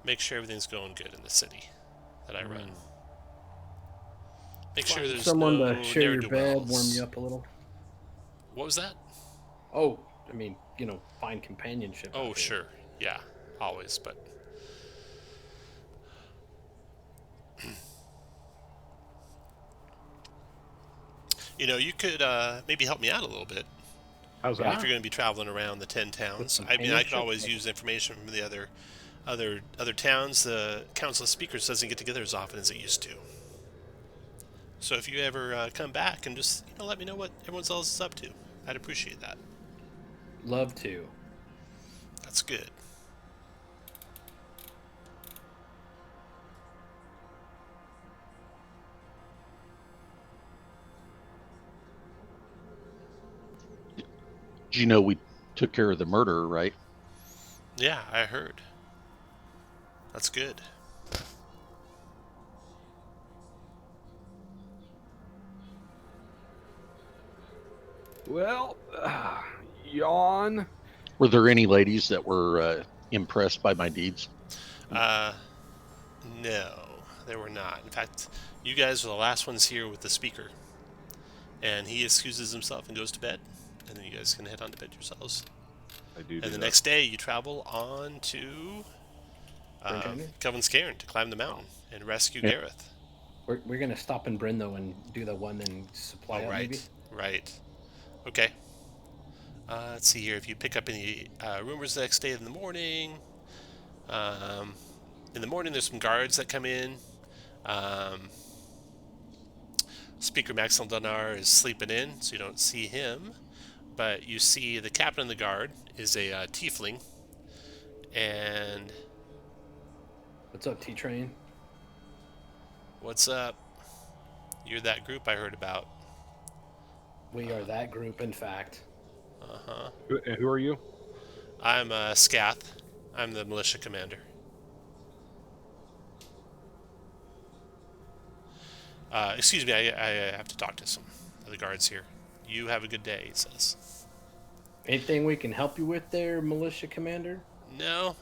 make sure everything's going good in the city that I run. Make sure there's someone no to share your bed, warm ne'er-do-wells. you up a little. What was that? Oh, I mean, find companionship. Oh, out there. sure. Yeah, always. But You could maybe help me out a little bit. How's If that? you're going to be traveling around the 10 towns. some I mean, I could penmanship? always use information from the other towns. The Council of Speakers doesn't get together as often as it used to. So if you ever come back and just let me know what everyone else is up to, I'd appreciate that. Love to. That's good. You know, we took care of the murderer, right? Yeah, I heard. That's good. Well, yawn. Were there any ladies that were impressed by my deeds? No, there were not. In fact, you guys are the last ones here with the speaker. And he excuses himself and goes to bed. And then you guys can head on to bed yourselves. I do. And the next day, you travel on to Kelvin's Cairn to climb the mountain and rescue Yeah. Gareth. We're gonna stop in Bryn though and do the one and supply up maybe. Right. Okay. Let's see here. If you pick up any rumors the next day in the morning, there's some guards that come in. Speaker Maxwell Dunnar is sleeping in, so you don't see him. But you see the captain of the guard is a tiefling. And What's up, T-Train? what's up? You're that group I heard about. We are that group, in fact. Uh-huh. Who are you? I'm Scath. I'm the militia commander. Excuse me, I have to talk to some of the guards here. You have a good day, he says. Anything we can help you with there, militia commander? No,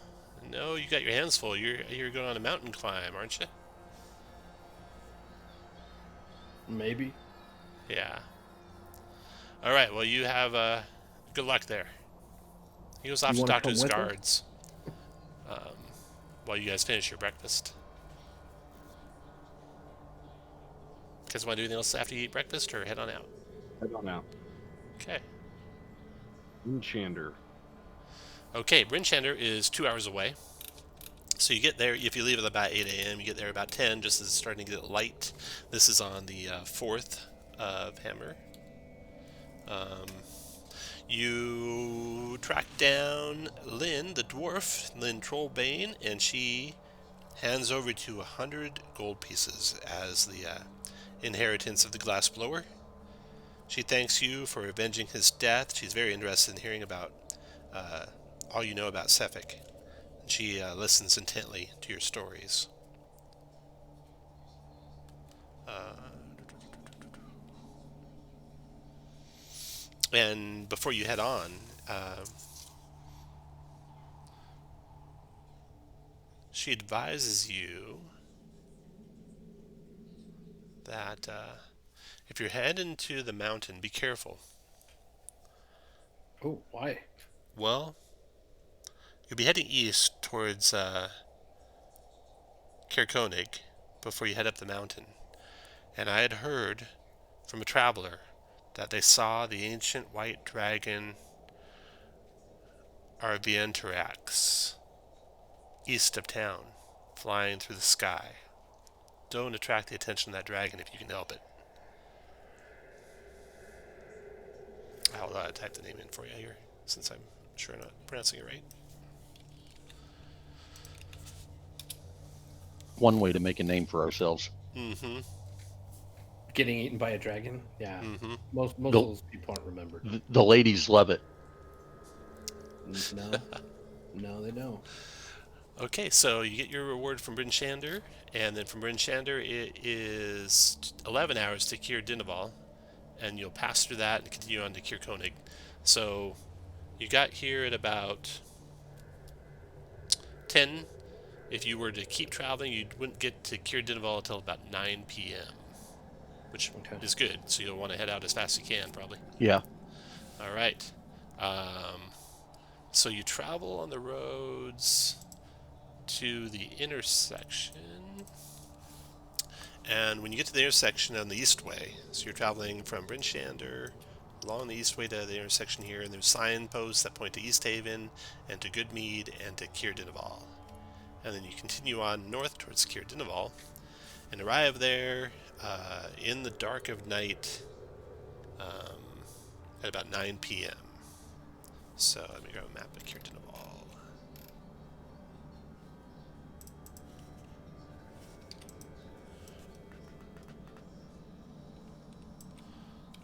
you got your hands full. You're going on a mountain climb, aren't you? Maybe. Yeah. All right. Well, you have good luck there. He goes off You to wanna talk to come his with us? guards while you guys finish your breakfast. Guys want to do anything else after you eat breakfast, or head on out? Head on out. Okay. Chander. Okay. Bryn Shander is 2 hours away. So you get there, if you leave at about 8 a.m., you get there about 10, just as it's starting to get light. This is on the 4th of Hammer. You track down Lynn, the dwarf, Lynn Trollbane, and she hands over to 100 gold pieces as the inheritance of the glassblower. She thanks you for avenging his death. She's very interested in hearing about all you know about Sefik. She listens intently to your stories. And before you head on, she advises you that if you're heading to the mountain, be careful. Oh, why? Well, you'll be heading east towards Caer-Dineval before you head up the mountain. And I had heard from a traveler that they saw the ancient white dragon Arvientarax east of town, flying through the sky. Don't attract the attention of that dragon if you can help it. I'll type the name in for you here, since I'm sure I'm not pronouncing it right. One way to make a name for ourselves. Mm-hmm. Getting eaten by a dragon? Yeah. Mm-hmm. Most of The- those people aren't remembered. The ladies love it. No. No, they don't. Okay, so you get your reward from Bryn Shander, and then from Bryn Shander it is 11 hours to Caer-Dineval, and you'll pass through that and continue on to Caer-Dineval. So you got here at about 10. If you were to keep traveling, you wouldn't get to Caer-Dineval until about 9 p.m., which Okay. is good. So you'll want to head out as fast as you can, probably. Yeah. All right. So you travel on the roads to the intersection, And when you get to the intersection on the east way, so you're traveling from Bryn Shander along the east way to the intersection here, and there's signposts that point to East Haven and to Goodmead and to Caer-Dineval. And then you continue on north towards Caer-Dineval and arrive there in the dark of night at about 9 p.m. So let me grab a map of Caer-Dineval.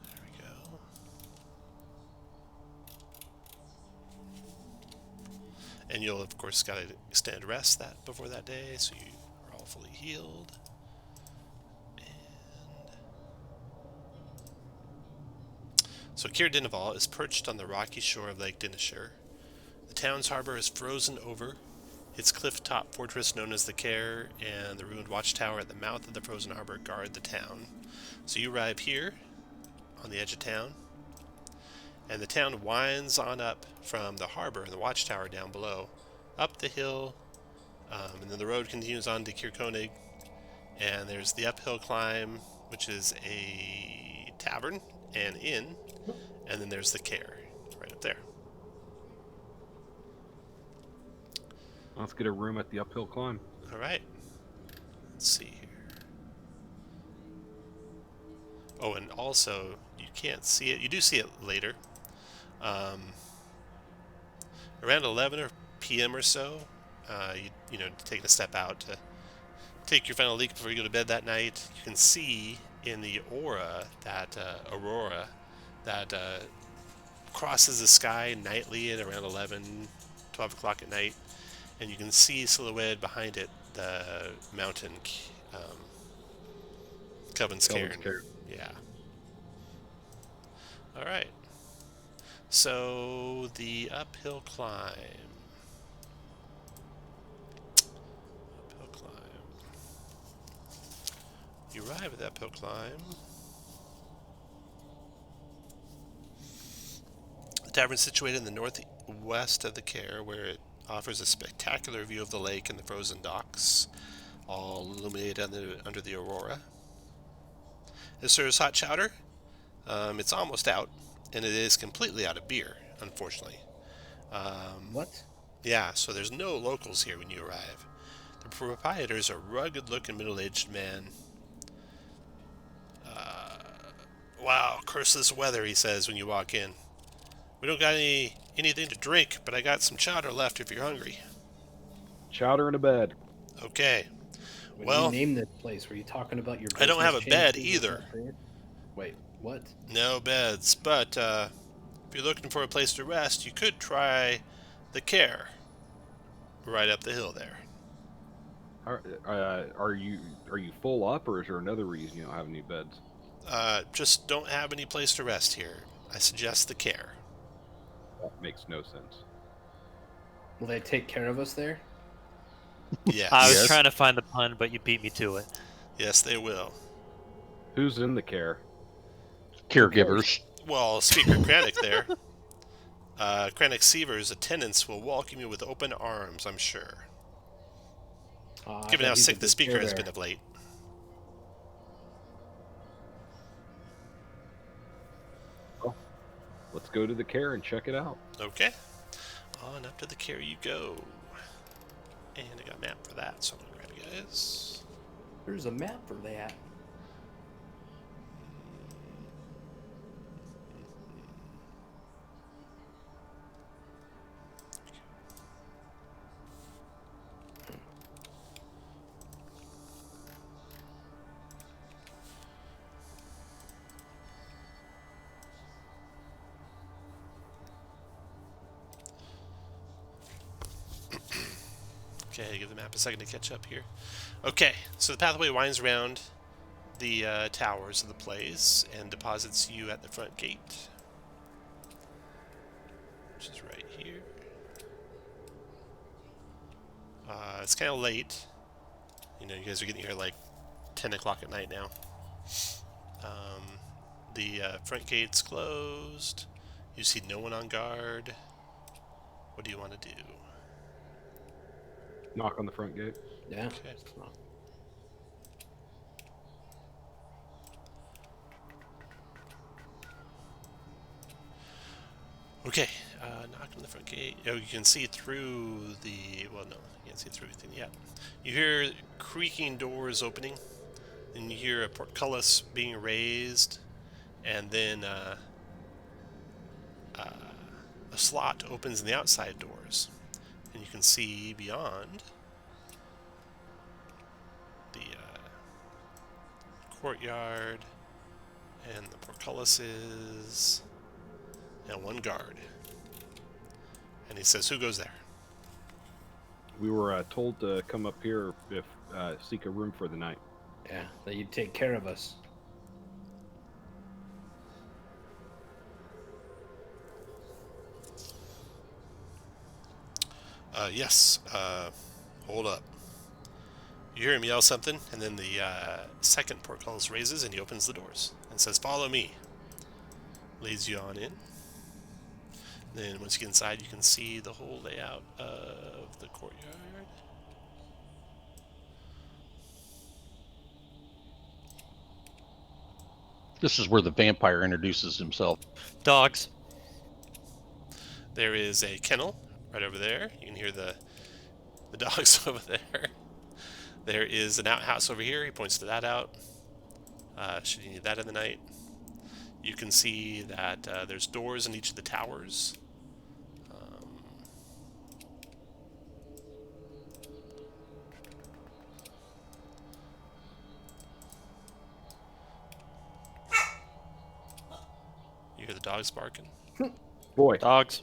There we go. And you'll of course got to extend rest that before that day, so you are all fully healed. So Caer-Dineval is perched on the rocky shore of Lake Dineshire. The town's harbor is frozen over. Its cliff-top fortress known as the Caer and the ruined watchtower at the mouth of the frozen harbor guard the town. So you arrive here on the edge of town, and the town winds on up from the harbor and the watchtower down below, up the hill, and then the road continues on to Caer-Konig, and there's the uphill climb, which is a tavern and inn, and then there's the Caer right up there. Let's get a room at the uphill climb. All right. Let's see here. Oh, and also, you can't see it. You do see it later. Around 11 p.m. or so, you know, taking a step out to take your final leak before you go to bed that night, you can see in the aurora that crosses the sky nightly at around 11, 12 o'clock at night, and you can see silhouetted behind it the mountain Coven's Cairn. Yeah. All right. So the uphill climb. You arrive at the uphill climb. The tavern is situated in the northwest of the Caer, where it offers a spectacular view of the lake and the frozen docks, all illuminated under the aurora. It serves hot chowder. It's almost out, and it is completely out of beer, unfortunately. What? Yeah, so there's no locals here when you arrive. The proprietor is a rugged-looking middle-aged man. Wow, curse this weather, he says when you walk in. We don't got anything to drink, but I got some chowder left if you're hungry. Chowder in a bed. Okay. When Well, you name this place, were you talking about your I don't have a business bed chances? either. Wait, what? No beds, but if you're looking for a place to rest, you could try the Caer, right up the hill there. Are you full up, or is there another reason you don't have any beds? Just don't have any place to rest here. I suggest the Caer. That makes no sense. Will they take care of us there? Yes. I was Yes. trying to find the pun, but you beat me to it. Yes, they will. Who's in the Caer? Caregivers. Well, Speaker Kranich there. Kranich Seaver's attendants will welcome you with open arms, I'm sure. Given how sick the speaker has been of late. Let's go to the Caer and check it out. Okay. On up to the Caer you go. And I got a map for that, so I'm going to grab you guys. There's a map for that. Okay, give the map a second to catch up here. Okay, so the pathway winds around the towers of the place and deposits you at the front gate, which is right here. It's kind of late. You know, you guys are getting here like 10 o'clock at night now. The front gate's closed. You see no one on guard. What do you want to do? Knock on the front gate. Yeah. Okay. Okay, knock on the front gate. Oh, you can see through the... Well, no, you can't see through anything yet. You hear creaking doors opening, and you hear a portcullis being raised, and then a slot opens in the outside doors, and you can see beyond the courtyard, and the portcullises, and one guard. And he says, "Who goes there?" We were told to come up here if seek a room for the night. Yeah, that you take care of us. Yes. Hold up. You hear him yell something, and then the second portcullis raises, and he opens the doors and says, "Follow me." Leads you on in. Then once you get inside, you can see the whole layout of the courtyard. This is where the vampire introduces himself. Dogs. There is a kennel right over there. You can hear the dogs over there. There is an outhouse over here. He points to that out. Should you need that in the night. You can see that there's doors in each of the towers. You hear the dogs barking. Boy, Dogs.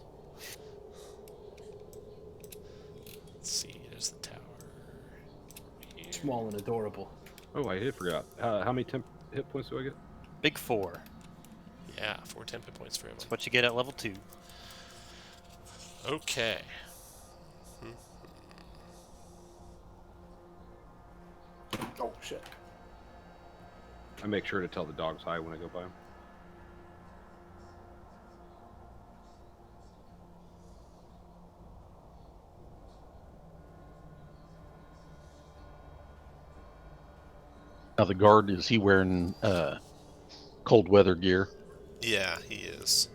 Let's see, there's the tower. Here. Small and adorable. oh, I did forgot. How many hit points do I get? Big 4. Yeah, 4 tempo points for everyone. That's what you get at level 2. Okay. Oh, shit. I make sure to tell the dogs hi when I go by them. Now the guard, is he wearing cold weather gear? Yeah, he is.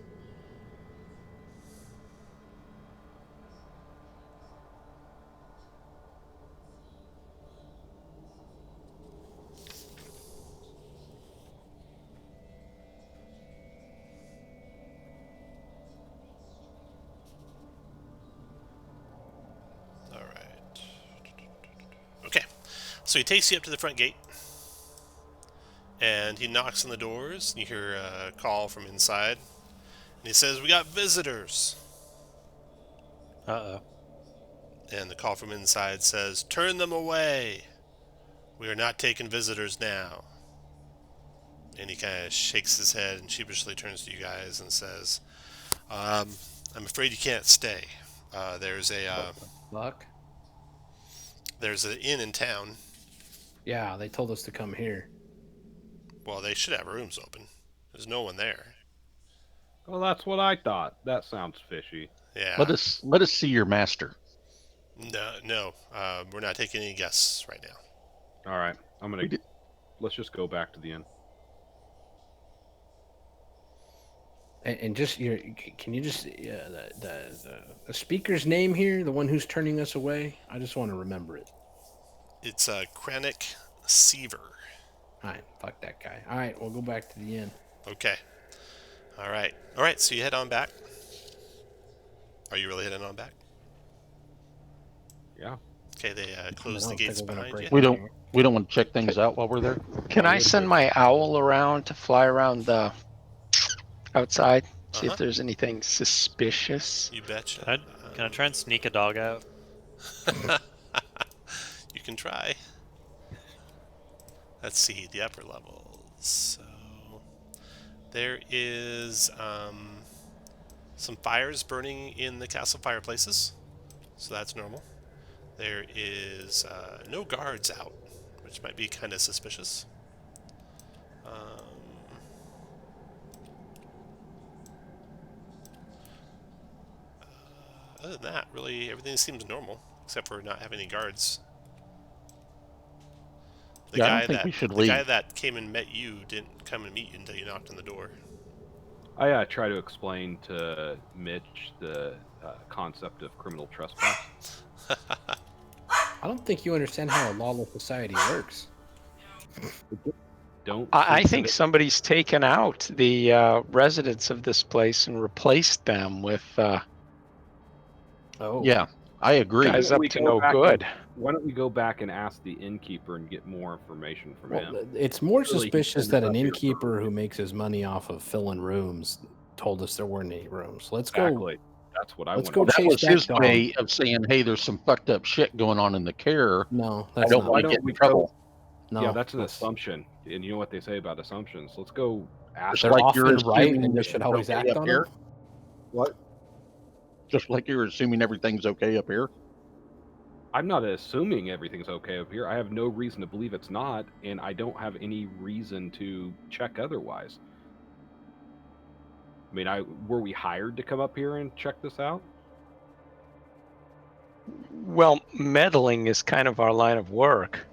All right. Okay. So he takes you up to the front gate. And he knocks on the doors, and you hear a call from inside. And he says, "We got visitors." Uh-oh. And the call from inside says, "Turn them away. We are not taking visitors now." And he kind of shakes his head and sheepishly turns to you guys and says, "I'm afraid you can't stay. There's Luck? an inn in town. Yeah, they told us to come here. Well, they should have rooms open. There's no one there." Well, that's what I thought. That sounds fishy. Yeah. Let us see your master. No. We're not taking any guests right now. All right, let's just go back to the inn. And just can you just the speaker's name here, the one who's turning us away? I just want to remember it. It's Kranich Seaver. All right, fuck that guy. All right, we'll go back to the inn. Okay. All right. So you head on back. Are you really heading on back? Yeah. Okay. They close I the don't gates think we're gonna behind you. break We don't want to check things out while we're there. Can I send my owl around to fly around the outside? See if there's anything suspicious. You betcha. Can I try and sneak a dog out? You can try. Let's see the upper levels. So there is some fires burning in the castle fireplaces, so that's normal. There is no guards out, which might be kind of suspicious. Other than that, really everything seems normal, except for not having any guards. I don't think we should leave. The guy that came and met you didn't come and meet you until you knocked on the door. I try to explain to Mitch the concept of criminal trespass. I don't think you understand how a lawless society works. Don't. I think think that somebody's taken out the residents of this place and replaced them with Oh, Yeah, I agree. guys don't up we to go no back good. Why don't we go back and ask the innkeeper and get more information from well, him? it's more Surely he suspicious sent that us an up here innkeeper who makes his money off of filling rooms told us there weren't any rooms. Let's go. Exactly. That's what I Let's want. go That chase was that his dog. way of saying, "Hey, there's some fucked up shit going on in the care. No, I that's don't not. want to Why get don't in we trouble." No, Yeah, that's an assumption, and you know what they say about assumptions. Let's go ask. Just They're like you're often right, assuming and you it's should always okay act up on here. them. What? Just like you're assuming everything's okay up here. I'm not assuming everything's okay up here. I have no reason to believe it's not, and I don't have any reason to check otherwise. I mean, were we hired to come up here and check this out? Well, meddling is kind of our line of work.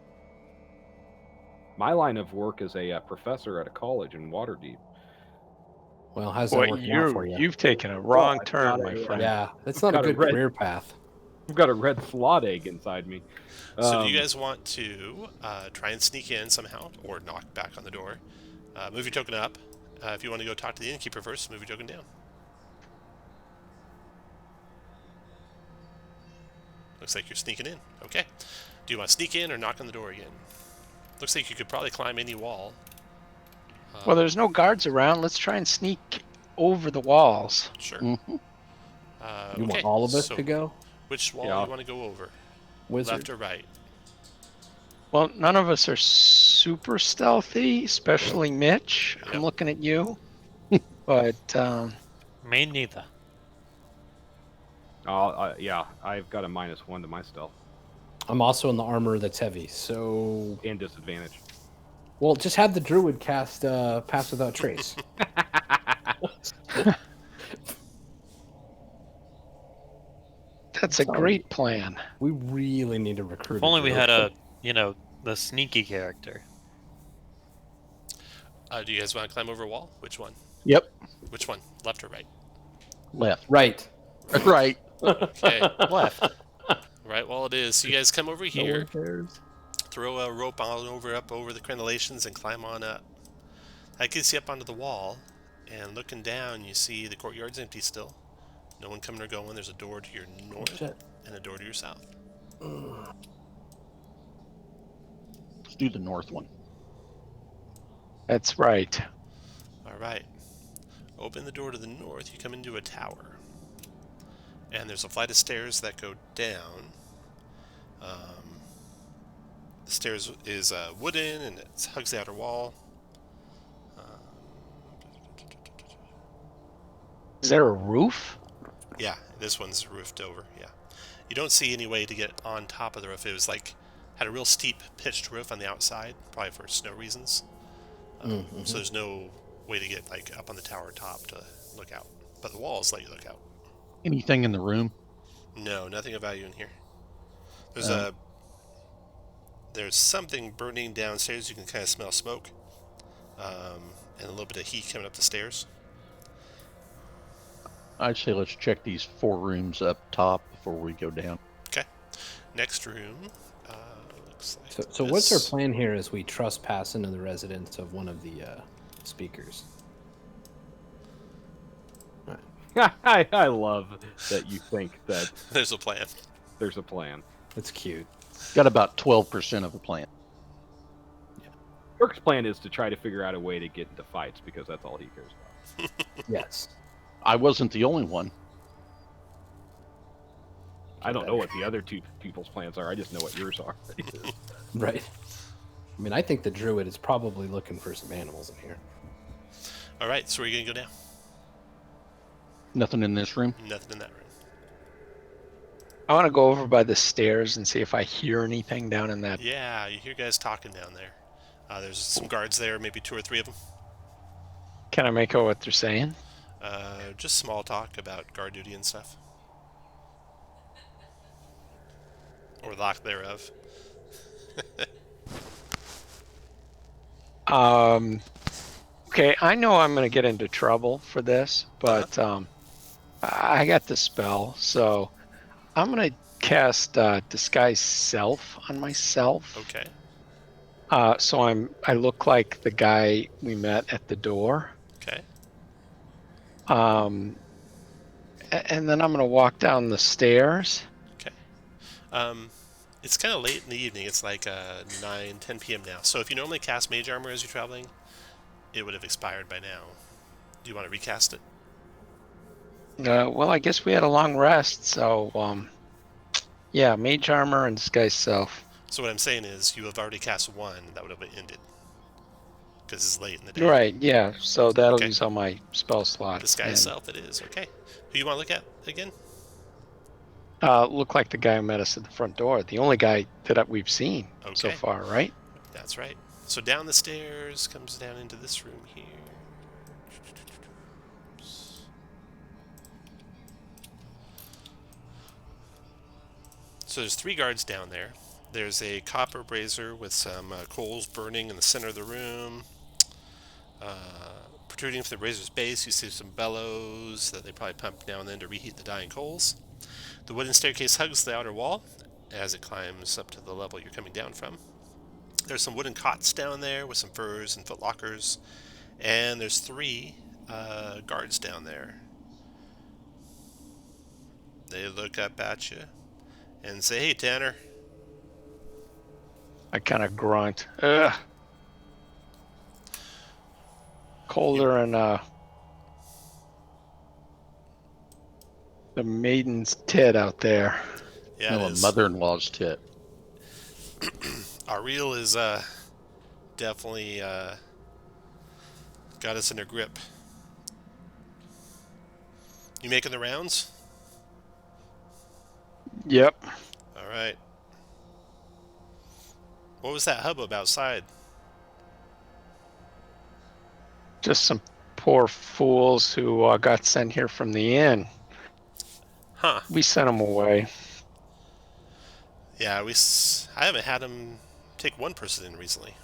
My line of work is a professor at a college in Waterdeep. Well, how's that Boy, working out for you? you've taken a wrong I've turn, got my a, friend. Yeah, that's not a got a good red- career path. I've got a red slot egg inside me. So do you guys want to try and sneak in somehow, or knock back on the door? Move your token up. If you want to go talk to the innkeeper first, move your token down. Looks like you're sneaking in. Okay. Do you want to sneak in or knock on the door again? Looks like you could probably climb any wall. Well, there's no guards around. Let's try and sneak over the walls. Sure. Mhm. You okay, want all of us so to go? which wall Yeah. do you want to go over? Wizard. Left or right? Well, none of us are super stealthy, especially Mitch. Yep. I'm looking at you. But Me neither. Yeah, I've got a -1 to my stealth I'm also in the armor that's heavy, so and disadvantage. well, just have the druid cast Pass Without Trace. that's a great plan. We really need to recruit. If only we had the sneaky character. Do you guys want to climb over a wall? Which one? Yep. Which one? Left or right? Left. right. Right. Okay. Left. Right wall it is. So you guys come over No here, one cares. throw a rope on up over the crenellations and climb on up. That gets you up onto the wall, and looking down, you see the courtyard's empty still. No one coming or going. There's a door to your north Shit. and a door to your south. Let's do the north one. That's right. All right. Open the door to the north. You come into a tower. And there's a flight of stairs that go down. The stairs is wooden and it hugs the outer wall. Is there a roof? Yeah, this one's roofed over. Yeah. You don't see any way to get on top of the roof. It was like, had a real steep pitched roof on the outside, probably for snow reasons. So there's no way to get like up on the tower top to look out. But the walls let you look out. Anything in the room? No, nothing of value in here. Oh. There's something burning downstairs. You can kind of smell smoke, and a little bit of heat coming up the stairs. I'd say let's check these 4 rooms up top before we go down. Okay. Next room looks like So what's our this. plan here as we trespass into the residence of one of the speakers? I love that you think that There's a plan. there's a plan. That's cute. Got about 12% of the plan. Kirk's plan is to try to figure out a way to get into fights because that's all he cares about. Yes. I wasn't the only one. I don't know what the other 2 people's plans are. I just know what yours are. Right. I mean, I think the druid is probably looking for some animals in here. All right, so where are you going to go now? Nothing in this room. Nothing in that room. I want to go over by the stairs and see if I hear anything down in that. Yeah, you hear guys talking down there. There's some guards there, maybe 2 or 3 of them. Can I make out what they're saying? Just small talk about guard duty and stuff. Or lack thereof. Okay, I know I'm going to get into trouble for this, but I got the spell, so I'm going to cast Disguise Self on myself. Okay. So I look like the guy we met at the door. Okay. And then I'm going to walk down the stairs. Okay. It's kind of late in the evening. It's like 9, 10 p.m. now. So if you normally cast Mage Armor as you're traveling, it would have expired by now. Do you want to recast it? Well, I guess we had a long rest, so yeah, Mage Armor and Disguise Self. So what I'm saying is you have already cast one. That would have ended. Because it's late in the day. Right, yeah, so that'll Okay. use all my spell slots. Disguise Self it is. Okay. Who you want to look at again? Look like the guy who met us at the front door. The only guy that we've seen so Okay. far, right? That's right. So down the stairs, comes down into this room here. So there's 3 guards down there. There's a copper brazier with some coals burning in the center of the room. Protruding from the brazier's base, you see some bellows that they probably pump now and then to reheat the dying coals. The wooden staircase hugs the outer wall as it climbs up to the level you're coming down from. There's some wooden cots down there with some furs and footlockers. And there's 3 guards down there. They look up at you and say, "Hey, Tanner." I kind of grunt. Ugh. Colder and the maiden's tit out there. Yeah, No, it a is. mother-in-law's tit. Ariel is definitely got us in her grip. You making the rounds? Yep. All right. What was that hubbub outside? Just some poor fools who got sent here from the inn. Huh. We sent them away. Yeah, I haven't had him take one person in recently.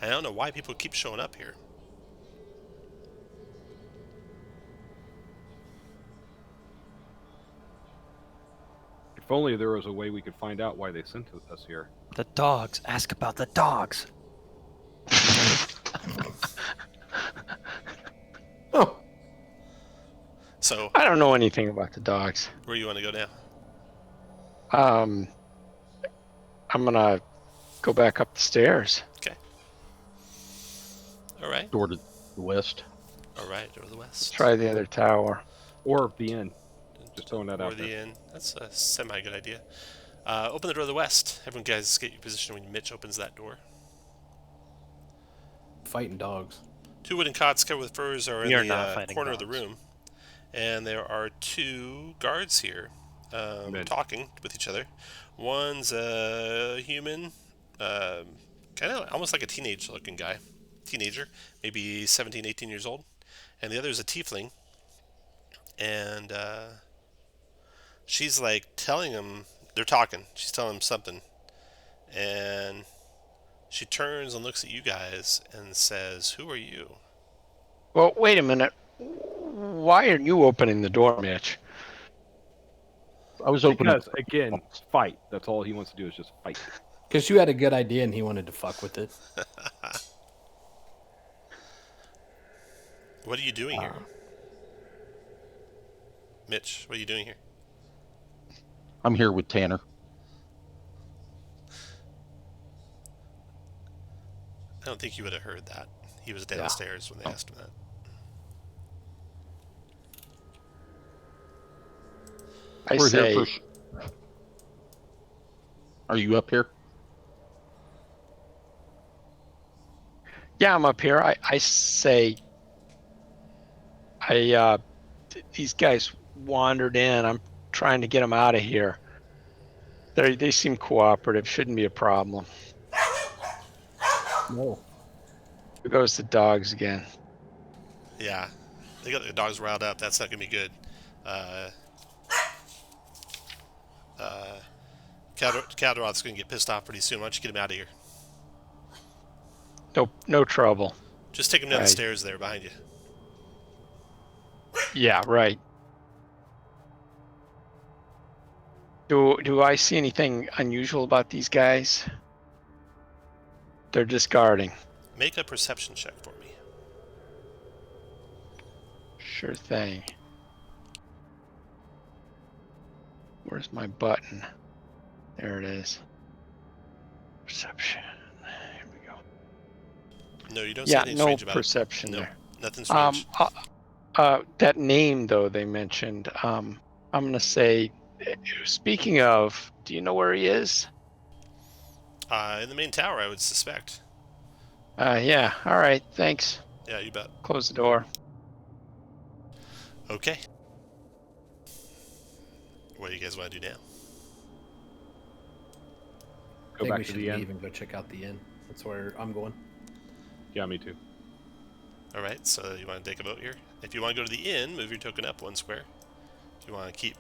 I don't know why people keep showing up here. If only there was a way we could find out why they sent us here. The dogs. Ask about the dogs. Oh, So, I don't know anything about the dogs. where you want to go now? I'm gonna go back up the stairs. Okay. All right. Door to the west. All right. Or the west. Try the other tower. Or the inn. Just throwing that Or out the there. inn. That's a semi-good idea. Open the door to the west. Everyone, guys, get your position when Mitch opens that door. fighting dogs. 2 wooden cots covered with furs are in We are the not fighting corner of the dogs. room. And there are 2 guards here Men. talking with each other. One's a human, kind of almost like a teenage-looking guy. Teenager, maybe 17, 18 years old. And the other is a tiefling. And she's like telling him, they're talking. She's telling him something. And she turns and looks at you guys and says, "Who are you?" Well, wait a minute. Why are you opening the door, Mitch? I was opening. Because, again, fight. That's all he wants to do is just fight. Because you had a good idea and he wanted to fuck with it. What are you doing here? Mitch, what are you doing here? I'm here with Tanner. I don't think you would have heard that. He was downstairs when they asked him that. I We're say, here for. Are you up here? yeah, I'm up here. I say, these guys wandered in. I'm trying to get them out of here. They seem cooperative. Shouldn't be a problem. No. Here goes the dogs again. Yeah, they got the dogs riled up. That's not gonna be good. Calderon's gonna get pissed off pretty soon. Why don't you get him out of here? No trouble. Just take him down the Right. stairs there behind you. Yeah, right. Do I see anything unusual about these guys? They're discarding. Make a perception check for me. Sure thing. Where's my button? There it is. Perception. Here we go. No, you don't see Yeah, anything no strange about perception it. No, there. nothing strange. That name though they mentioned. I'm gonna say. Speaking of, do you know where he is? In the main tower, I would suspect. Yeah. All right. Thanks. Yeah, you bet. Close the door. Okay. What do you guys want to do now? I Go think back we to should the leave inn. and go check out the inn. That's where I'm going. Yeah, me too. All right, so you want to take a vote here? If you want to go to the inn, move your token up 1 square. If you want to keep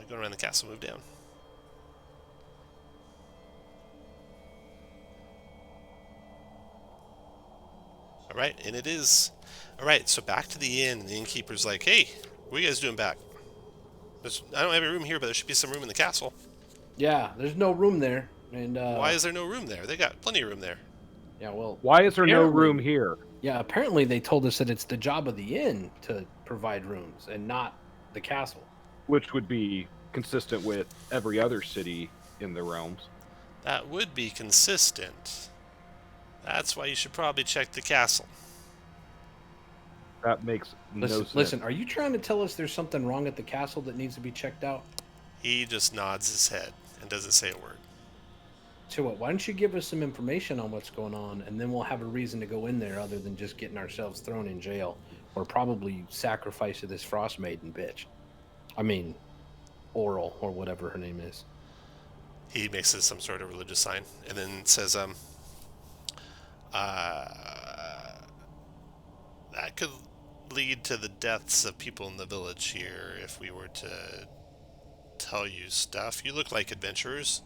going around the castle, move down. All right, and it is. All right, so back to the inn, and the innkeeper's like, "Hey, what are you guys doing back? I don't have a room here, but there should be some room in the castle. Yeah, there's no room there. And Why is there no room there? They got plenty of room there." Yeah, well, Why is there no Apparently- room here? yeah. Apparently, they told us that it's the job of the inn to provide rooms and not the castle. Which would be consistent with every other city in the realms. That would be consistent. That's why you should probably check the castle. That makes no sense. Listen, are you trying to tell us there's something wrong at the castle that needs to be checked out? He just nods his head and doesn't say a word. So what? Why don't you give us some information on what's going on, and then we'll have a reason to go in there other than just getting ourselves thrown in jail or probably sacrifice to this Frostmaiden bitch. I mean, Oral or whatever her name is. He makes it some sort of religious sign and then says, that could lead to the deaths of people in the village here if we were to tell you stuff. You look like adventurers.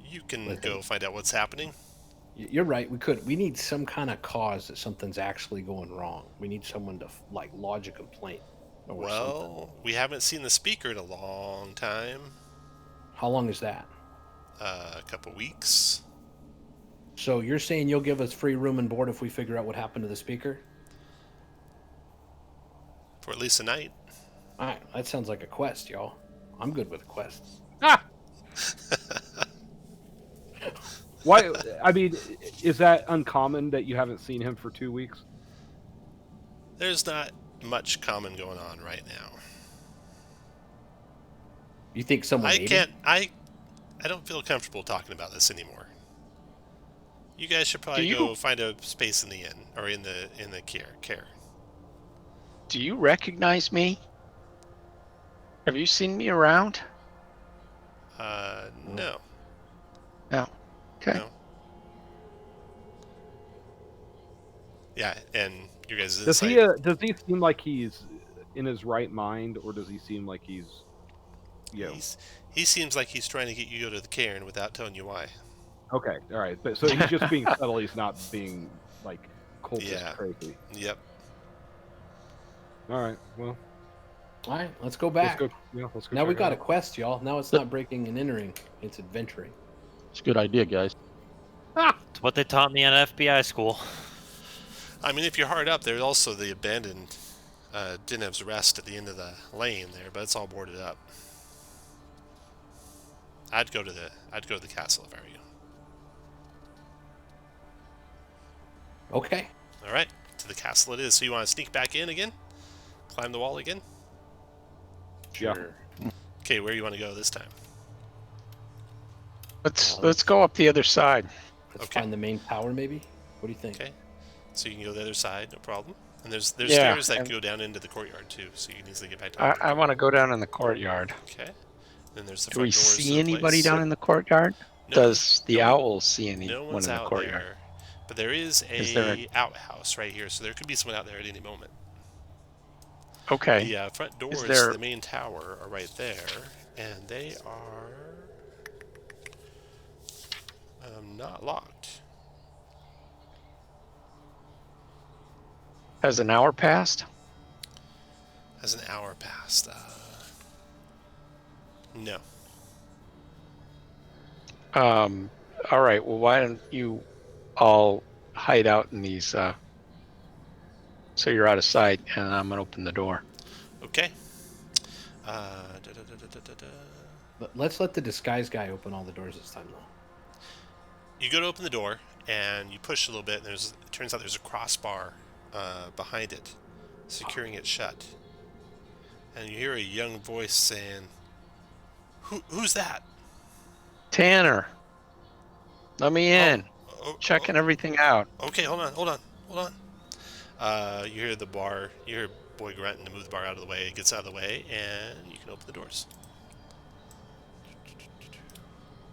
You can go find out what's happening. You're right. We need some kind of cause that something's actually going wrong. We need someone to like lodge a complaint. Or something. Well, we haven't seen the speaker in a long time. How long is that? A couple weeks. So you're saying you'll give us free room and board if we figure out what happened to the speaker? For at least a night. All right, that sounds like a quest, y'all. I'm good with a quest. Ah! Why? I mean, is that uncommon that you haven't seen him for 2 weeks? There's not much common going on right now. You think someone ate him? I don't feel comfortable talking about this anymore. You guys should probably go find a space in the inn or in the Caer. Do you recognize me? Have you seen me around? No. No. Okay. No. Yeah, and you guys' Does insight. he seem like he's in his right mind, or does he seem like he's, He seems like he's trying to get you to go to the cairn without telling you why. Okay, all right. But so he's just being subtle. He's not being like cultist Yeah. crazy. Yep. All right. Well, All right, let's go back. let's go. Yeah, let's go. Now we check it got a out. quest, y'all. Now it's not breaking and entering; it's adventuring. It's a good idea, guys. It's what they taught me at FBI school. I mean, if you're hard up, there's also the abandoned Dinev's Rest at the end of the lane there, but it's all boarded up. I'd go to the castle if I were you. Okay. All right, to the castle it is. So you want to sneak back in again? Climb the wall again? Yeah. Sure. Okay, where do you want to go this time? Let's go up the other side. Let's Okay. find the main tower, maybe. What do you think? Okay. So you can go the other side, no problem. And there's Yeah, stairs that and- go down into the courtyard too, so you can easily get back to I want to go down in the courtyard. Okay. Then there's the Do front we doors to see the anybody place. down in the courtyard? No, Does the no, owl see No anyone one's in the out courtyard? there. But there is Is there a outhouse right here, so there could be someone out there at any moment. Okay. The front doors there- to the main tower are right there, and they are not locked. Has an hour passed? Has an hour passed? No. All right. Well, why don't you all hide out in these, so you're out of sight, and I'm gonna open the door. Okay. Let's let the disguise guy open all the doors this time, though. You go to open the door, and you push a little bit, and it turns out there's a crossbar behind it, securing it shut. And you hear a young voice saying, "Who's that?" Tanner, let me in. Checking everything out. Okay, hold on. You hear you hear a boy grunting to move the bar out of the way. It gets out of the way, and you can open the doors.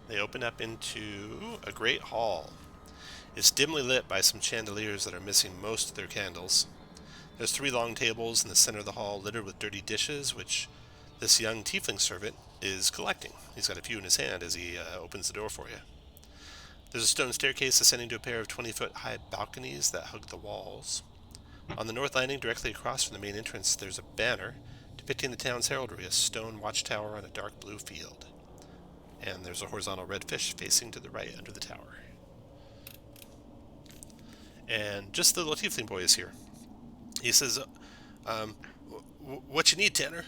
They open up into a great hall. It's dimly lit by some chandeliers that are missing most of their candles. There's 3 long tables in the center of the hall littered with dirty dishes, which this young tiefling servant is collecting. He's got a few in his hand as he opens the door for you. There's a stone staircase ascending to a pair of 20-foot-high balconies that hug the walls. On the north landing, directly across from the main entrance, there's a banner depicting the town's heraldry, a stone watchtower on a dark blue field. And there's a horizontal red fish facing to the right under the tower. And just the little tiefling boy is here. He says, what you need, Tanner?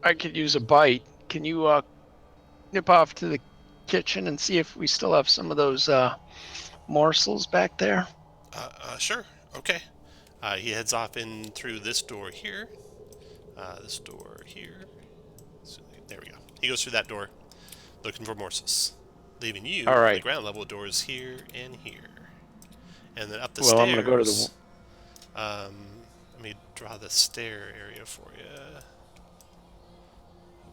I could use a bite. Can you nip off to the kitchen and see if we still have some of those morsels back there? Sure. Okay. He heads off in through this door here. This door here. So, there we go. He goes through that door, looking for morsels, leaving you All right. on the ground level doors here and here. And then up the Well, stairs. I'm going to go to the... Let me draw the stair area for you.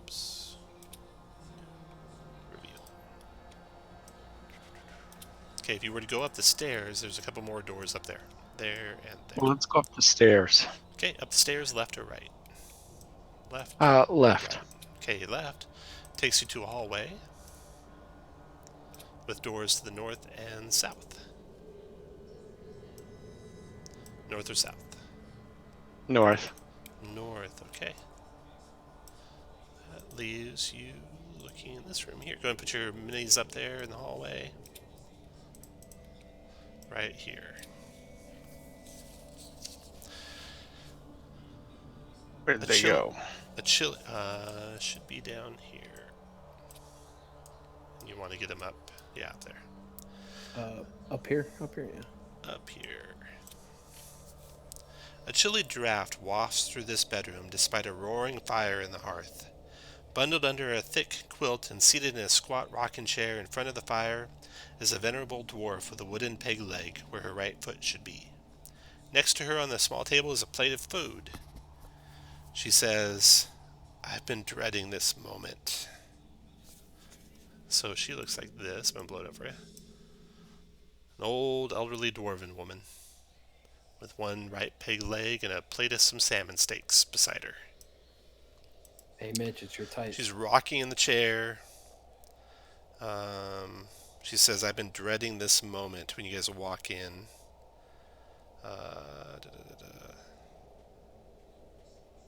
Oops. Reveal. Okay, if you were to go up the stairs, there's a couple more doors up there. There and there. Well, let's go up the stairs. Okay, up the stairs, left or right? Left. Left. Right. Okay, left. Takes you to a hallway with doors to the north and south. North or south? North. North, okay. That leaves you looking in this room here. Go and put your minis up there in the hallway. Right here. Where did they go? The chili should be down here. And you want to get them up? Yeah, up there. Up here, yeah. Up here. A chilly draft wafts through this bedroom despite a roaring fire in the hearth. Bundled under a thick quilt and seated in a squat rocking chair in front of the fire is a venerable dwarf with a wooden peg leg where her right foot should be. Next to her on the small table is a plate of food. She says, "I've been dreading this moment." So she looks like this. I'm going to blow it up for you. An old, elderly dwarven woman with one right peg leg and a plate of some salmon steaks beside her. Hey, Mitch, it's your type. She's rocking in the chair. She says, "I've been dreading this moment," when you guys walk in.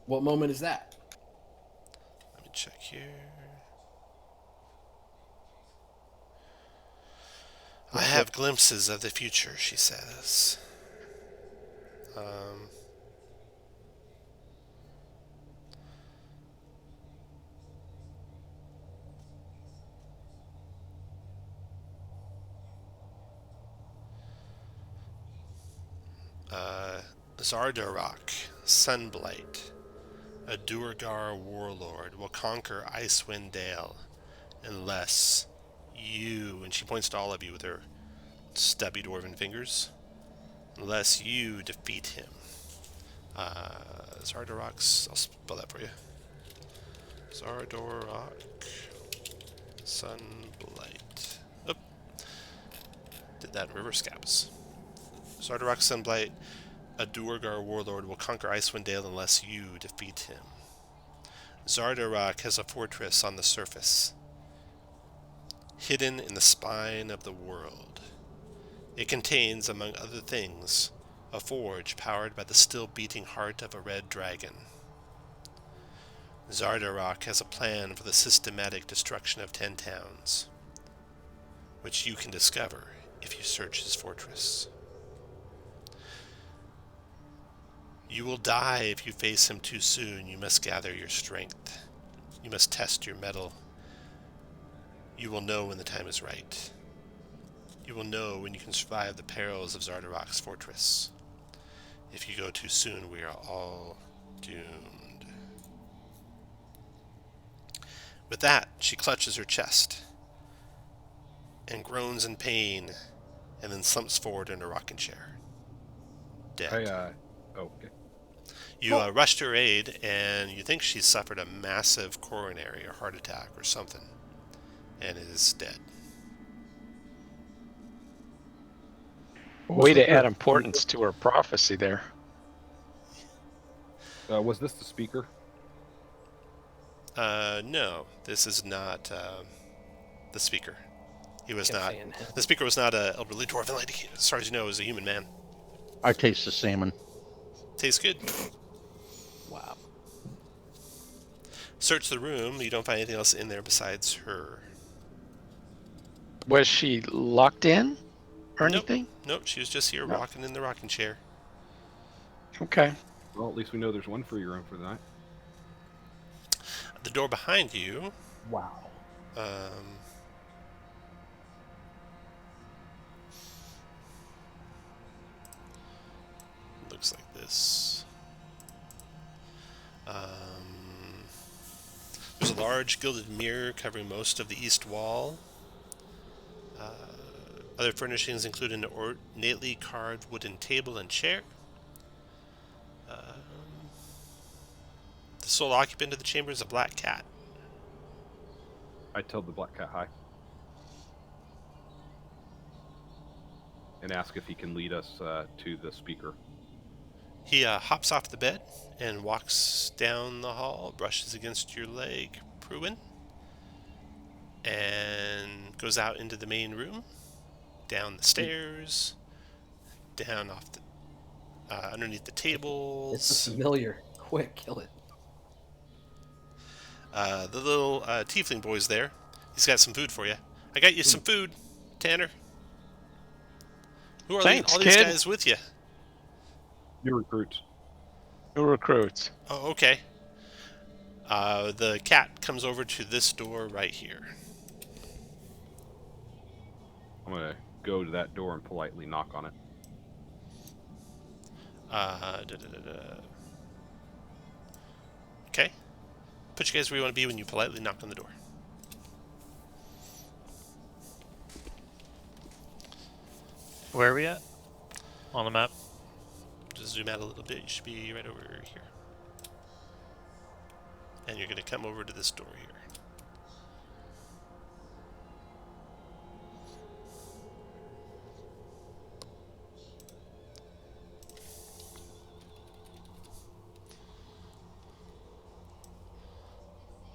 What moment is that? Let me check here. "I have glimpses of the future," she says. Zardarok, Sunblight, a Duergar warlord, will conquer Icewind Dale unless you, and she points to all of you with her stubby dwarven fingers, unless you defeat him. Zardarok's, I'll spell that for you. Zardarok, Sunblight. Oop. Did that in reverse caps. Zardarok, Sunblight, a Duergar warlord, will conquer Icewind Dale unless you defeat him. Zardarok has a fortress on the surface, hidden in the spine of the world. It contains, among other things, a forge powered by the still beating heart of a red dragon. Zardarok has a plan for the systematic destruction of 10 towns, which you can discover if you search his fortress. You will die if you face him too soon. You must gather your strength. You must test your mettle. You will know when the time is right. You will know when you can survive the perils of Zardarok's fortress. If you go too soon, we are all doomed. With that, she clutches her chest and groans in pain, and then slumps forward in a rocking chair. Dead. Okay. You rush to her aid, and you think she's suffered a massive coronary or heart attack or something, and is dead. Way to add importance to her prophecy there. Was this the speaker? No, this is not the speaker. He was Kept not. saying him. The speaker was not an elderly dwarven lady. As far as you know, he was a human man. I taste the salmon. Tastes good. Wow. Search the room. You don't find anything else in there besides her. Was she locked in or Nope. anything? Nope, she was just here No. rocking in the rocking chair. Okay. Well, at least we know there's one free room for the night. The door behind you. Wow. Looks like this. There's a large gilded mirror covering most of the east wall. Other furnishings include an ornately carved wooden table and chair. The sole occupant of the chamber is a black cat. I tell the black cat hi. And ask if he can lead us to the speaker. He hops off the bed and walks down the hall, brushes against your leg, Pruitt, and goes out into the main room, down the stairs, down off the underneath the It's a tables. familiar. Quick, kill it. The little tiefling boy's there. He's got some food for you. I got you some food, Tanner. Who are Thanks, all these kid. guys with you? New recruits. New recruits. Oh, okay. The cat comes over to this door right here. I'm going to go to that door and politely knock on it. Okay. Put you guys where you want to be when you politely knock on the door. Where are we at? On the map? Just zoom out a little bit. You should be right over here. And you're going to come over to this door here.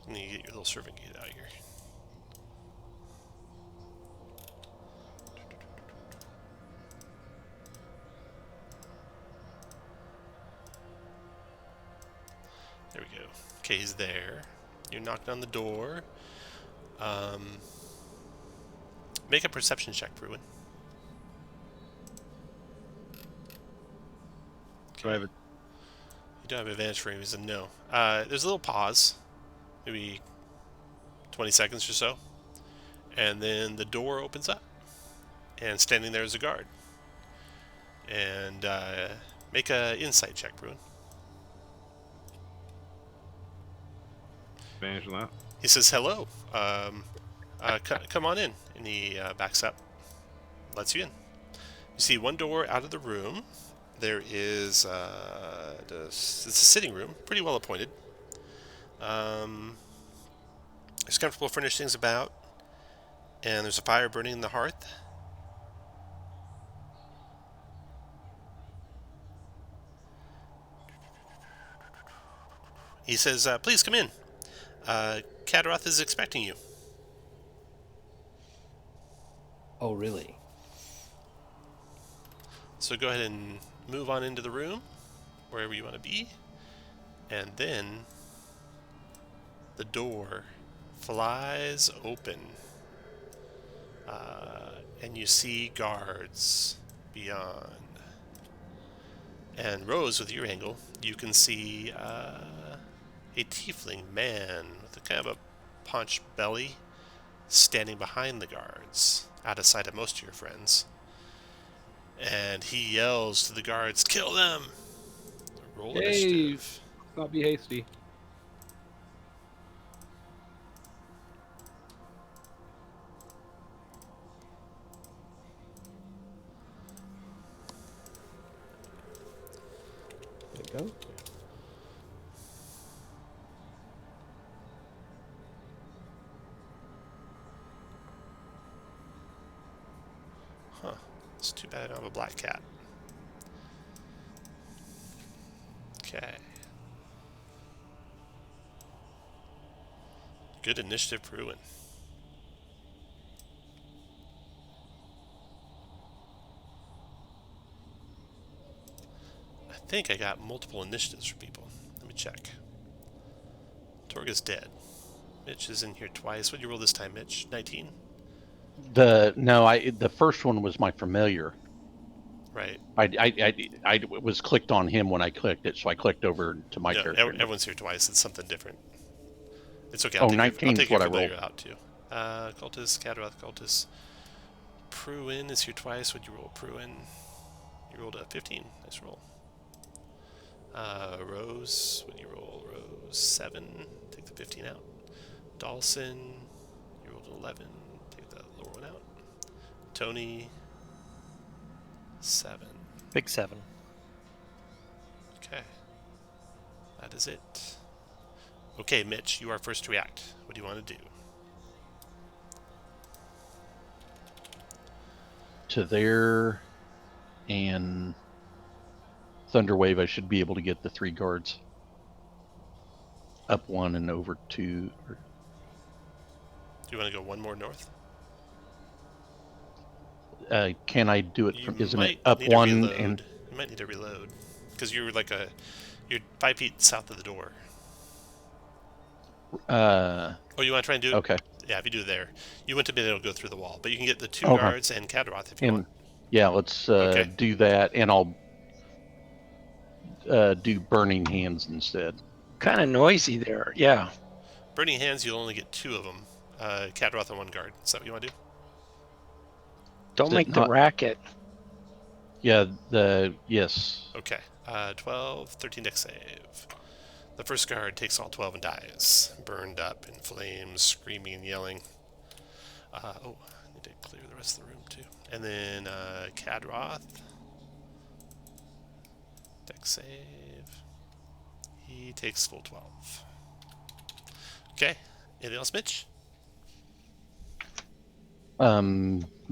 And you get your little servant gate out here. There we go. Okay, he's there. You're knocking on the door. Make a perception check, Pruitt. Do I have a... You don't have advantage for him. He's a no. There's a little pause. Maybe 20 seconds or so. And then the door opens up. And standing there is a guard. And make a insight check, Pruitt. advantage on that? He says, hello. Come on in. And he backs up. Lets you in. You see one door out of the room. There is... it's a sitting room. Pretty well appointed. There's comfortable furnishings about. And there's a fire burning in the hearth. He says, please come in. Caer-Dineval is expecting you. Oh, really? So go ahead and move on into the room, wherever you want to be. And then the door flies open. And you see guards beyond. And Rose, with your angle, you can see a tiefling man with a kind of a paunch belly standing behind the guards, out of sight of most of your friends. And he yells to the guards, "Kill them!" Roll initiative. Let's not be hasty. There you go. Huh. It's too bad I don't have a black cat. Okay. Good initiative, Pruitt. I think I got multiple initiatives for people. Let me check. Torga's dead. Mitch is in here twice. What did you roll this time, Mitch? 19? The first one was my familiar. Right. I was clicked on him when I clicked it, so I clicked over to my No, character. everyone's here twice. It's something different. It's okay. Oh, I'll 19 take is what I your familiar rolled. out too. Cultist, Caer-Dineval cultist. Pruitt is here twice. What'd you roll, Pruitt? You rolled a 15. Nice roll. Rose, what'd you roll? Rose, 7. Take the 15 out. Dawson, you rolled an 11. Take the lower one out. Tony, 7. Big 7. Okay. That is it. Okay, Mitch, you are first to react. What do you want to do? To there and Thunderwave, I should be able to get the 3 guards. Up 1 and over 2. Do you want to go one more north? Can I do it You from? Isn't might it up need to 1 reload. and? You might need to reload because you're like you're 5 feet south of the door. Oh, you want to try and do it? Okay. Yeah, if you do it there, you wouldn't have been able to go through the wall, but you can get the 2 Okay. guards and Caer-Dineval if you And want. yeah, let's Okay. do that, and I'll do Burning Hands instead. Kind of noisy there. Yeah. Burning Hands, you'll only get 2 of them. Caer-Dineval and 1 guard. Is that what you want to do? Don't Is it make the not- racket. Yeah. Yes. Okay. 12, 13 dex save. The first guard takes all 12 and dies. Burned up in flames, screaming and yelling. I need to clear the rest of the room too. And then Caer-Dineval. Dex save. He takes full 12. Okay. Anything else, Mitch?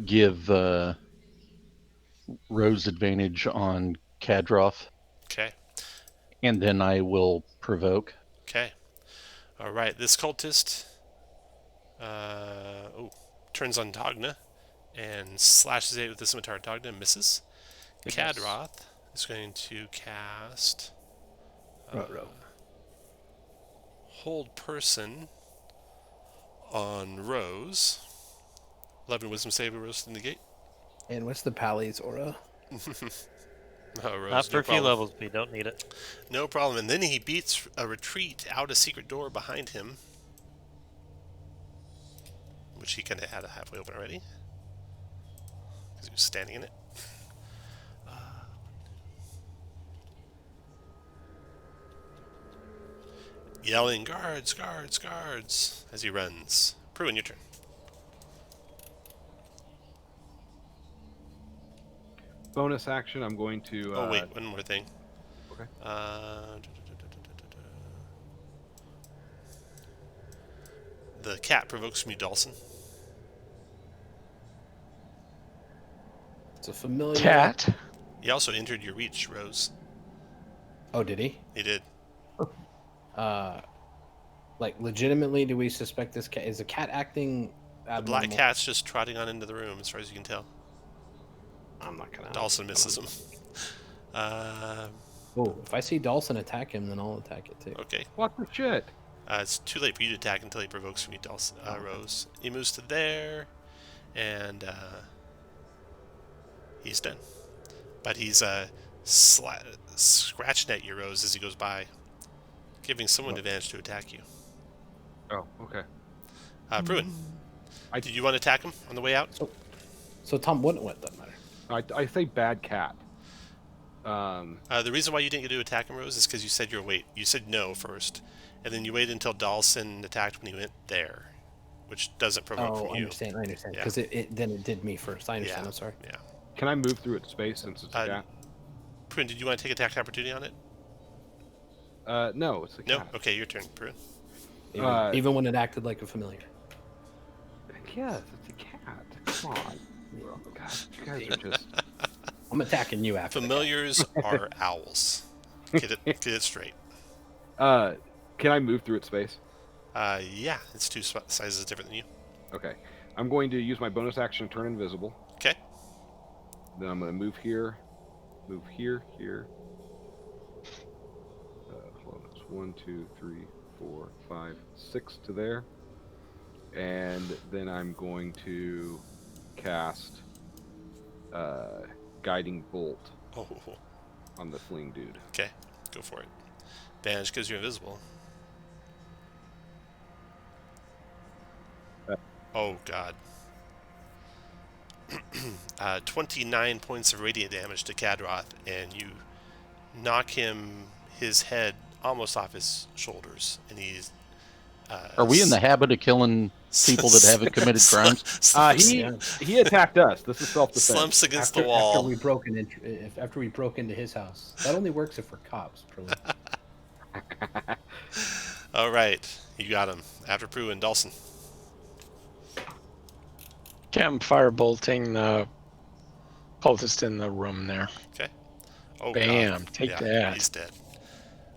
Give Rose advantage on Caer-Dineval, Okay. and then I will provoke. Okay. All right. This cultist turns on Dogna and slashes it with the scimitar. Dogna misses. Caer-Dineval is going to cast Hold Person on Rose. 11 wisdom save Rose to negate. And what's the Pally's aura? Oh, Rose, Not for no a few problem. levels, but you don't need it. No problem. And then he beats a retreat out a secret door behind him, which he kind of had halfway open already, because he was standing in it. Yelling, "Guards, guards, guards," as he runs. Pruitt, your turn. Bonus action, I'm going to... Oh, wait, one more thing. Okay. The cat provokes from you, Dawson. It's a familiar Cat. He also entered your reach, Rose. Oh, did he? He did. Like, legitimately, do we suspect this cat? Is the cat acting The abnormal? black cat's just trotting on into the room, as far as you can tell. I'm not gonna. Dawson misses him. Oh, if I see Dawson attack him, then I'll attack it too. Okay. What the shit? It's too late for you to attack until he provokes from you, Dawson, Rose. He moves to there, and he's done. But he's scratching at you, Rose, as he goes by, giving someone advantage to attack you. Oh, okay. Pruitt, did you want to attack him on the way out? So Tom, what doesn't matter. I say bad cat. The reason why you didn't get to attack him, Rose, is because you said you said no first, and then you waited until Dawson attacked when he went there, which doesn't provoke from you. I understand. Yeah. Because it did me first. I understand. Yeah. I'm sorry. Yeah. Can I move through its space since it's a cat? Pruitt, did you want to take attack opportunity on it? No, it's a cat. No? Okay, your turn, Pruitt. Even when it acted like a familiar. Yes, it's a cat. Come on. God, you guys are just... I'm attacking you after. Familiars are owls. Get it straight. Can I move through its space? Yeah, it's two sizes different than you. Okay. I'm going to use my bonus action to turn invisible. Okay. Then I'm going to move here, here. Hold on. It's 1, 2, 3, 4, 5, 6 to there. And then I'm going to cast Guiding Bolt on the fleeing dude. Okay, go for it. Advantage because you're invisible. Oh, God. 29 points of radiant damage to Caer-Dineval, and you knock his head almost off his shoulders, and he's... Are we in the habit of killing people that haven't committed crimes? He attacked us. This is self-defense. Slumps against the wall. After we broke into his house. That only works if we're cops, Pruitt. All right, you got him. After Pruitt and Dawson. Okay, I'm firebolting the cultist in the room there. Okay. Oh, Bam! God. Take that. He's dead.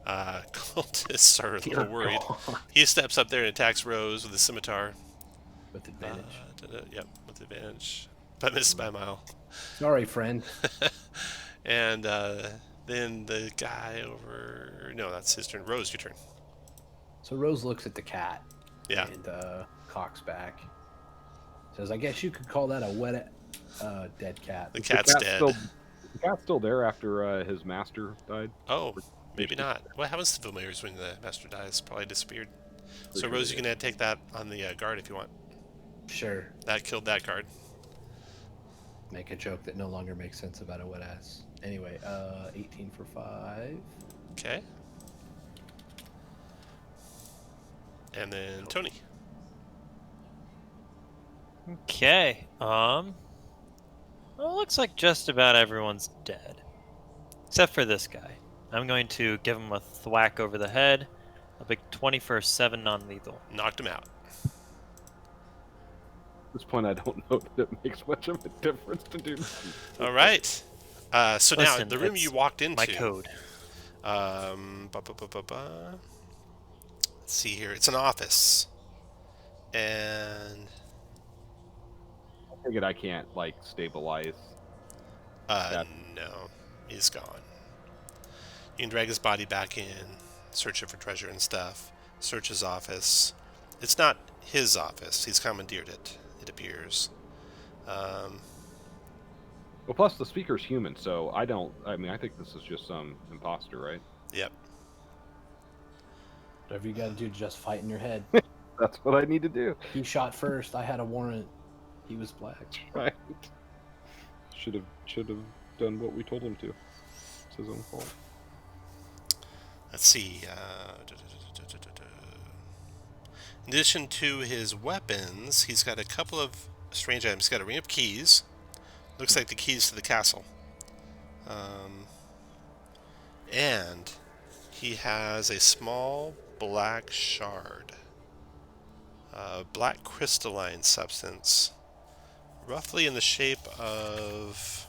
Cultists are a little worried. He steps up there and attacks Rose with a scimitar. With advantage. Yep, with advantage. But misses by a mile. Sorry, friend. And then the guy over... No, that's his turn. Rose, your turn. So Rose looks at the cat. Yeah. And cocks back. Says, I guess you could call that a wet, dead cat. The cat's dead. The cat's still there after his master died. Oh, maybe not. What happens to familiars when the master dies? Probably disappeared. So Rose, you can take that on the guard if you want. Sure. That killed that guard. Make a joke that no longer makes sense about a wet ass. Anyway, 18 for 5. Okay. And then Tony. Okay. Well, it looks like just about everyone's dead. Except for this guy. I'm going to give him a thwack over the head. A big 20 for 7 non-lethal. Knocked him out. At this point, I don't know that it makes much of a difference to do. All right. So now, Listen, the room you walked into... My code. Let's see here. It's an office. And... I figured I can't, like, stabilize. No. He's gone. You can drag his body back in, search it for treasure and stuff, search his office. It's not his office. He's commandeered it, it appears. Well, plus the speaker's human, so I think this is just some imposter, right? Yep. Whatever you gotta do to just fight in your head. That's what I need to do. He shot first. I had a warrant. He was black. Right. Should have done what we told him to. It's his own fault. Let's see. In addition to his weapons, he's got a couple of strange items. He's got a ring of keys. Looks like the keys to the castle. And he has a small black shard. Black crystalline substance. Roughly in the shape of...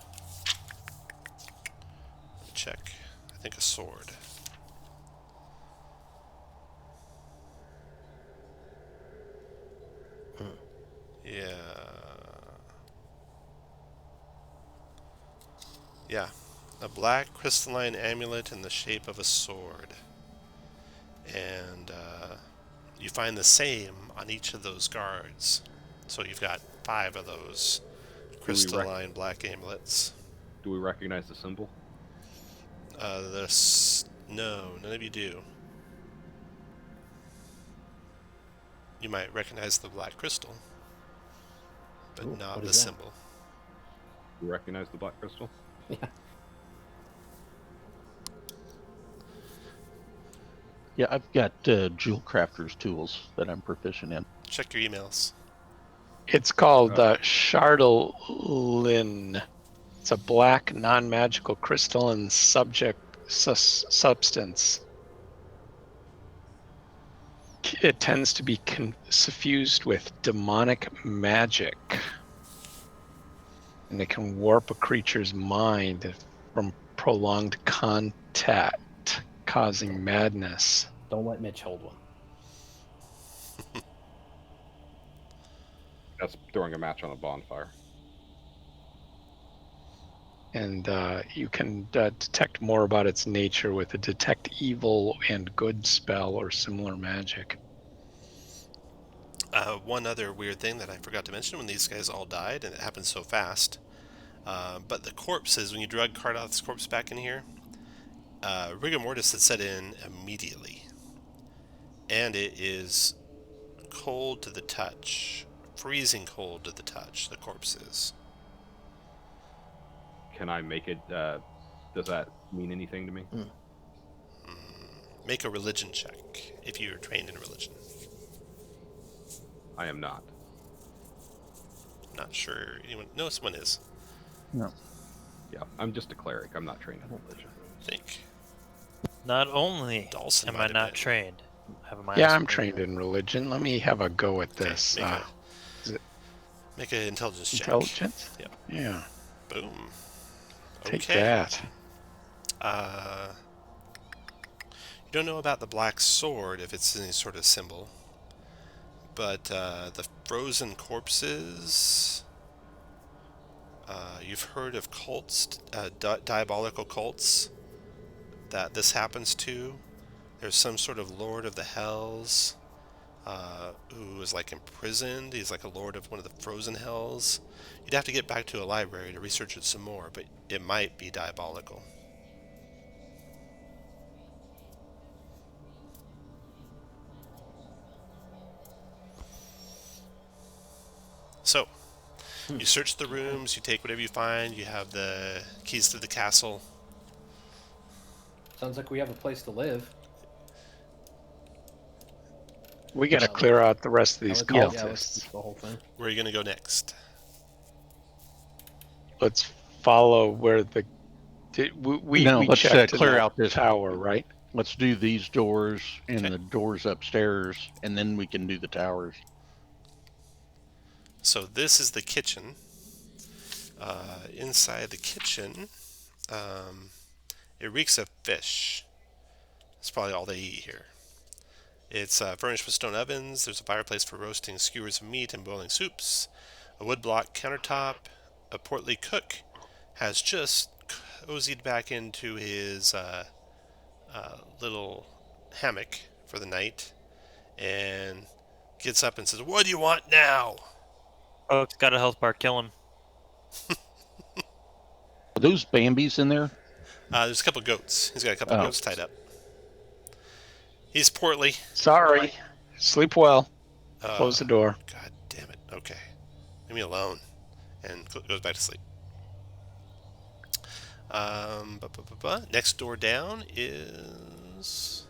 check. I think a sword. Yeah. Yeah. A black crystalline amulet in the shape of a sword. And you find the same on each of those guards. So you've got 5 of those crystalline black amulets. Do we recognize the symbol? No, none of you do. You might recognize the black crystal, but Ooh, not what the is that? symbol. Do we recognize the black crystal? Yeah. Yeah, I've got jewel crafter's tools that I'm proficient in. Check your emails. It's called Chardolin. It's a black, non-magical crystalline substance. It tends to be suffused with demonic magic, and it can warp a creature's mind from prolonged contact, causing madness. Don't let Mitch hold one. That's throwing a match on a bonfire. And you can detect more about its nature with a detect evil and good spell or similar magic. One other weird thing that I forgot to mention when these guys all died, and it happened so fast, but the corpses, when you drug Cardoth's corpse back in here, rigor mortis had set in immediately. And it is cold to the touch. Freezing cold to the touch, the corpse is. Can I make it? Does that mean anything to me? Make a religion check if you're trained in religion. I am not. Not sure anyone. No, someone is. No. Yeah, I'm just a cleric. I'm not trained in religion. I think. Not only Dawson am might I have not been. trained, I'm I'm trained in religion. Let me have a go at Okay, this. make an intelligence check. Intelligence? Yep. Yeah. Boom. Take Okay. that. You don't know about the black sword, if it's any sort of symbol. But the frozen corpses... you've heard of cults, diabolical cults, that this happens to. There's some sort of lord of the hells who is like imprisoned. He's like a lord of one of the frozen hells. You'd have to get back to a library to research it some more, but it might be diabolical. So, you search the rooms, you take whatever you find, you have the keys to the castle. Sounds like we have a place to live. We got to clear out the rest of these Yeah, let's cultists. keep the whole thing. Where are you going to go next? Let's follow where the... We let's checked clear the out this tower, right? Let's do these doors and Okay. the doors upstairs, and then we can do the towers. So this is the kitchen. Inside the kitchen, it reeks of fish. That's probably all they eat here. It's furnished with stone ovens. There's a fireplace for roasting skewers of meat and boiling soups. A woodblock countertop. A portly cook has just cozied back into his little hammock for the night and gets up and says, "What do you want now?" Folks, got a health bar, kill him. Are those Bambis in there? There's a couple goats. He's got a couple goats tied up. He's portly. Sorry. Sleep well. Close the door. God damn it. Okay. Leave me alone. And goes back to sleep. Next door down is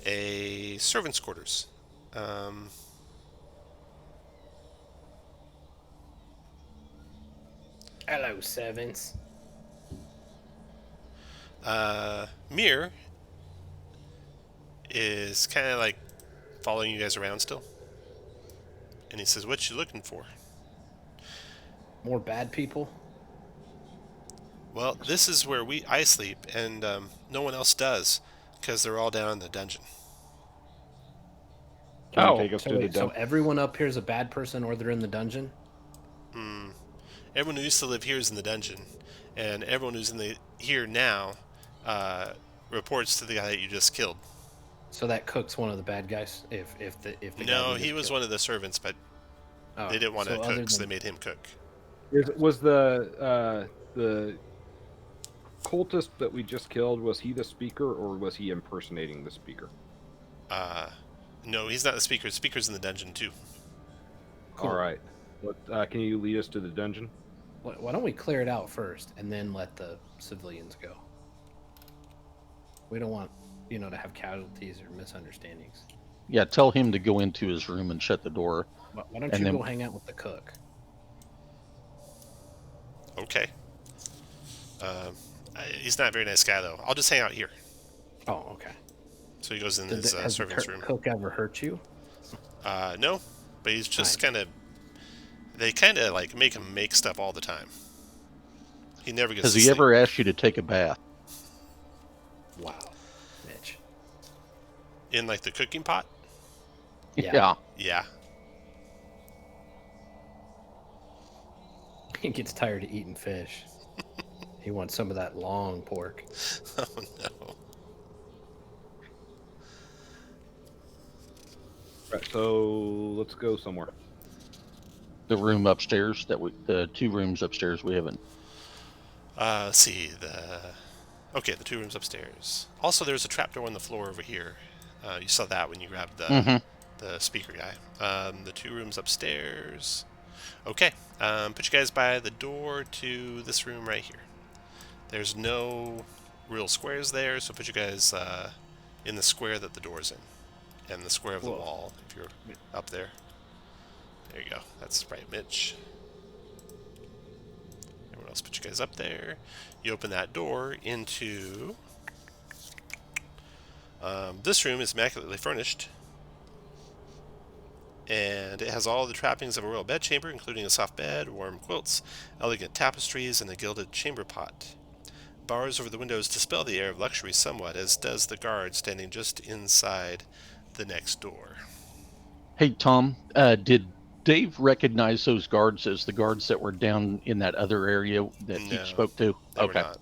a servant's quarters. Hello, servants. Mir is kind of like following you guys around still. And he says, "What you looking for?" More bad people? Well, this is where I sleep, and no one else does, because they're all down in the dungeon. Can you take us So to the wait, so dungeon? everyone up here is a bad person or they're in the dungeon? Everyone who used to live here is in the dungeon, and everyone who's here now reports to the guy that you just killed. So that cook's one of the bad guys. If the guy No, we he just was killed. one of the servants, but Oh, they didn't want to so other cook, so they than- made him cook. Was the cultist that we just killed, was he the speaker, or was he impersonating the speaker? No, he's not the speaker. The speaker's in the dungeon too. Cool. All right. Can you lead us to the dungeon? Why don't we clear it out first and then let the civilians go? We don't want, to have casualties or misunderstandings. Yeah, tell him to go into his room and shut the door. Why don't And you then- go hang out with the cook? Okay. He's not a very nice guy though. I'll just hang out here. Oh, okay. So he goes in Has his the servant's room. cook ever hurt you? No, but he's just Nice. They kind of like make him make stuff all the time. He never gets. Has to he sleep. ever asked you to take a bath? Wow, Mitch. In like the cooking pot? Yeah. Yeah. He gets tired of eating fish. He wants some of that long pork. Oh no. Right, so let's go somewhere. The room upstairs the 2 rooms upstairs we haven't. Let's see the 2 rooms upstairs. Also, there's a trapdoor on the floor over here. You saw that when you grabbed the speaker guy. The 2 rooms upstairs. Okay. Put you guys by the door to this room right here. There's no real squares there, so put you guys in the square that the door's in. And the square of the wall, if you're up there. There you go. That's right, Mitch. Everyone else, put you guys up there. You open that door into... this room is immaculately furnished. And it has all the trappings of a royal bedchamber, including a soft bed, warm quilts, elegant tapestries, and a gilded chamber pot. Bars over the windows dispel the air of luxury somewhat, as does the guard standing just inside the next door. Hey, Tom, did Dave recognize those guards as the guards that were down in that other area that he No, spoke to? They were not.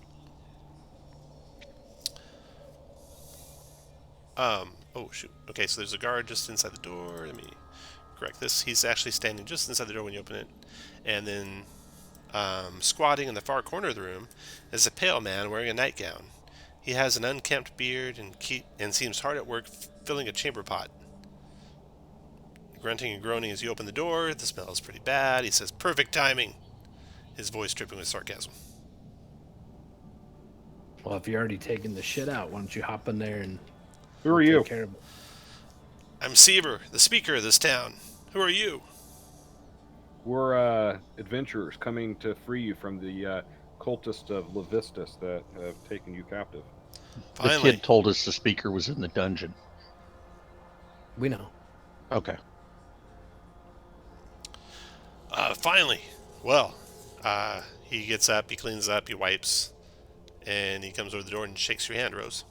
Oh, shoot. Okay, so there's a guard just inside the door. Let me correct this. He's actually standing just inside the door when you open it. And then squatting in the far corner of the room is a pale man wearing a nightgown. He has an unkempt beard and seems hard at work filling a chamber pot. Grunting and groaning as you open the door. The smell is pretty bad. He says, "Perfect timing." His voice dripping with sarcasm. Well, if you're already taking the shit out, why don't you hop in there and Who are take you? care of it? I'm Seaver, the speaker of this town. Who are you? We're adventurers coming to free you from the cultists of Levistus that have taken you captive. The Finally. kid told us the speaker was in the dungeon. We know. Okay. Finally. Well, he gets up, he cleans up, he wipes, and he comes over the door and shakes your hand, Rose.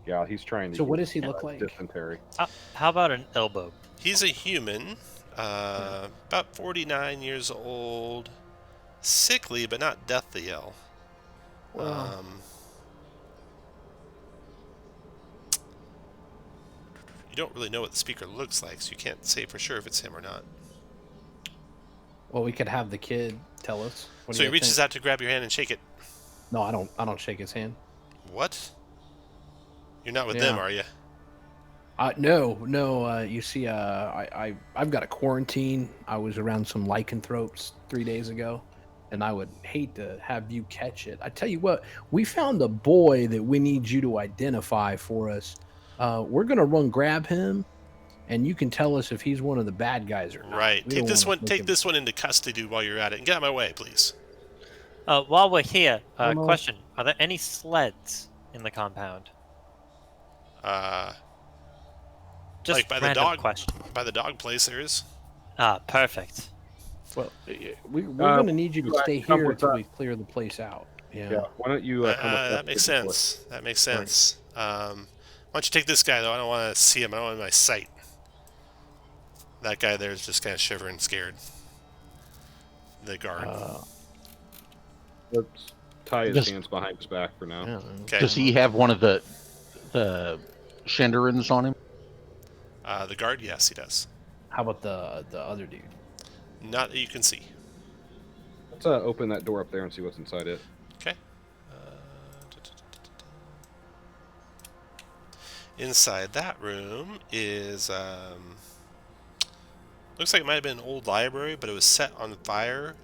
Yeah, he's trying to. So what does he look like? Dysentery. How about an elbow? He's a human, about 49 years old, sickly but not deathly ill. Well, You don't really know what the speaker looks like, so you can't say for sure if it's him or not. well, we could have the kid tell us. What do So he you reaches think? out to grab your hand and shake it. No, I don't shake his hand. What? You're not with Yeah. them, are you? No. You see, I've got a quarantine. I was around some lycanthropes 3 days ago, and I would hate to have you catch it. I tell you what, we found a boy that we need you to identify for us. We're gonna run grab him, and you can tell us if he's one of the bad guys or not. Right. We Take don't this wanna one. make Take him- this one into custody while you're at it, and get out of my way, please. While we're here, Oh, no. question: are there any sleds in the compound? Just Like by the random dog, question. by the dog place, there is. Perfect. Well, we're gonna need you to you stay come here with until us. we clear the place out. Yeah. Why don't you come with us That makes to the sense. That makes sense. Why don't you take this guy though? I don't want to see him. I don't want him in my sight. That guy there is just kind of shivering, scared. The guard. Let's tie his Just- hands behind his back for now. Yeah, Okay. Does he have one of the Shenderins on him? The guard, yes, he does. How about the other dude? Not that you can see. Let's open that door up there and see what's inside it. Okay. Inside that room is looks like it might have been an old library, but it was set on fire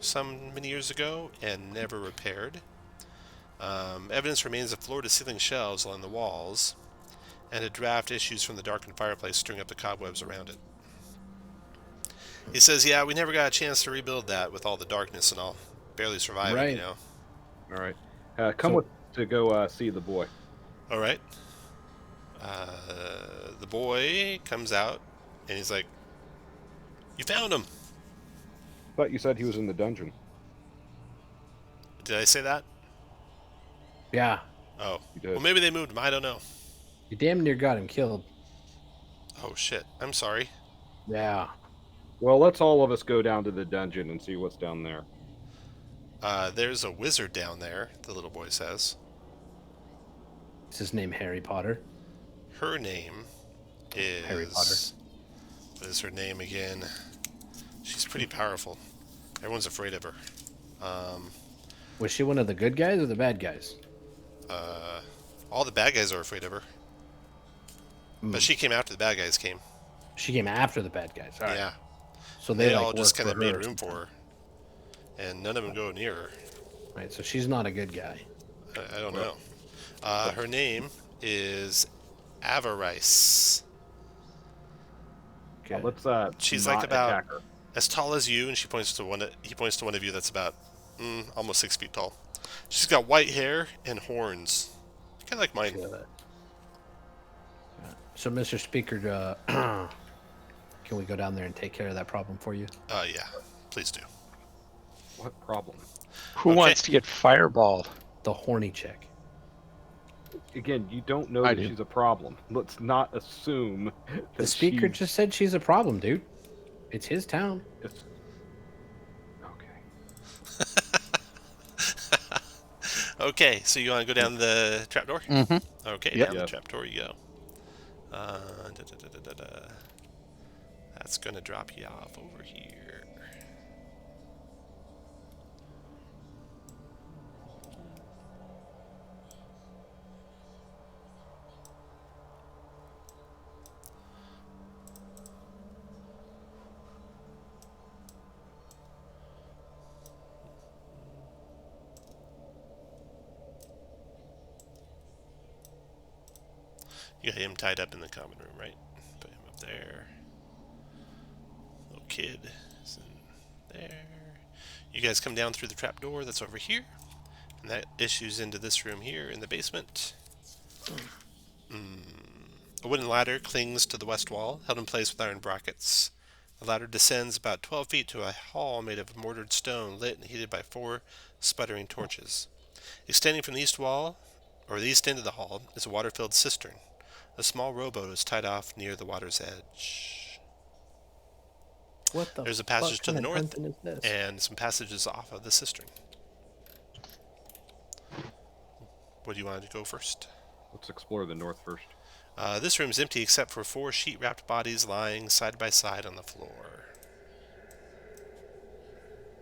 many years ago and never repaired. Evidence remains of floor-to-ceiling shelves along the walls, and a draft issues from the darkened fireplace stirring up the cobwebs around it. He says, "Yeah, we never got a chance to rebuild that with all the darkness and all. Barely survived, Right. you know." All right. Come So- with to go see the boy. All right. The boy comes out, and he's like, "You found him." Thought you said he was in the dungeon. Did I say that? Yeah, Oh. You did. Well, maybe they moved him. I don't know. you damn near got him killed. Oh, shit. I'm sorry. Yeah. Well, let's all of us go down to the dungeon and see what's down there. There's a wizard down there, the little boy says. Is his name Harry Potter? Her name is... Harry Potter. What is her name again? She's pretty powerful. Everyone's afraid of her. Was she one of the good guys or the bad guys? All the bad guys are afraid of her. But she came after the bad guys came. She came after the bad guys. All right. Yeah. So They they all like just work kind of for made her. room for her. And none of them go near her. Right. So she's not a good guy. I don't know. Her name is Avarice. Okay. Let's She's not like about attack her. as tall as you, and he points to one of you that's about almost 6 feet tall. She's got white hair and horns, kind of like mine. So, Mr. Speaker, can we go down there and take care of that problem for you? Yeah, please do. What problem? Who Okay. wants to get fireballed? The horny chick. Again, you don't know I that do. she's a problem. Let's not assume that The speaker she's... just said she's a problem, dude. It's his town. It's... Okay. Okay, so you want to go down the trapdoor? Mm-hmm. Okay, Yep. down the Yep. trapdoor you go. That's gonna drop you off over here. You got him tied up in the common room, right? Put him up there. Little kid is in there. You guys come down through the trapdoor that's over here, and that issues into this room here in the basement. A wooden ladder clings to the west wall, held in place with iron brackets. The ladder descends about 12 feet to a hall made of mortared stone, lit and heated by 4 sputtering torches. Extending from the east wall, or the east end of the hall, is a water-filled cistern. A small rowboat is tied off near the water's edge. What the There's a passage fuck to the kind of north, hunting is this? and some passages off of the cistern. What do you want to go first? Let's explore the north first. This room is empty except for 4 sheet-wrapped bodies lying side by side on the floor.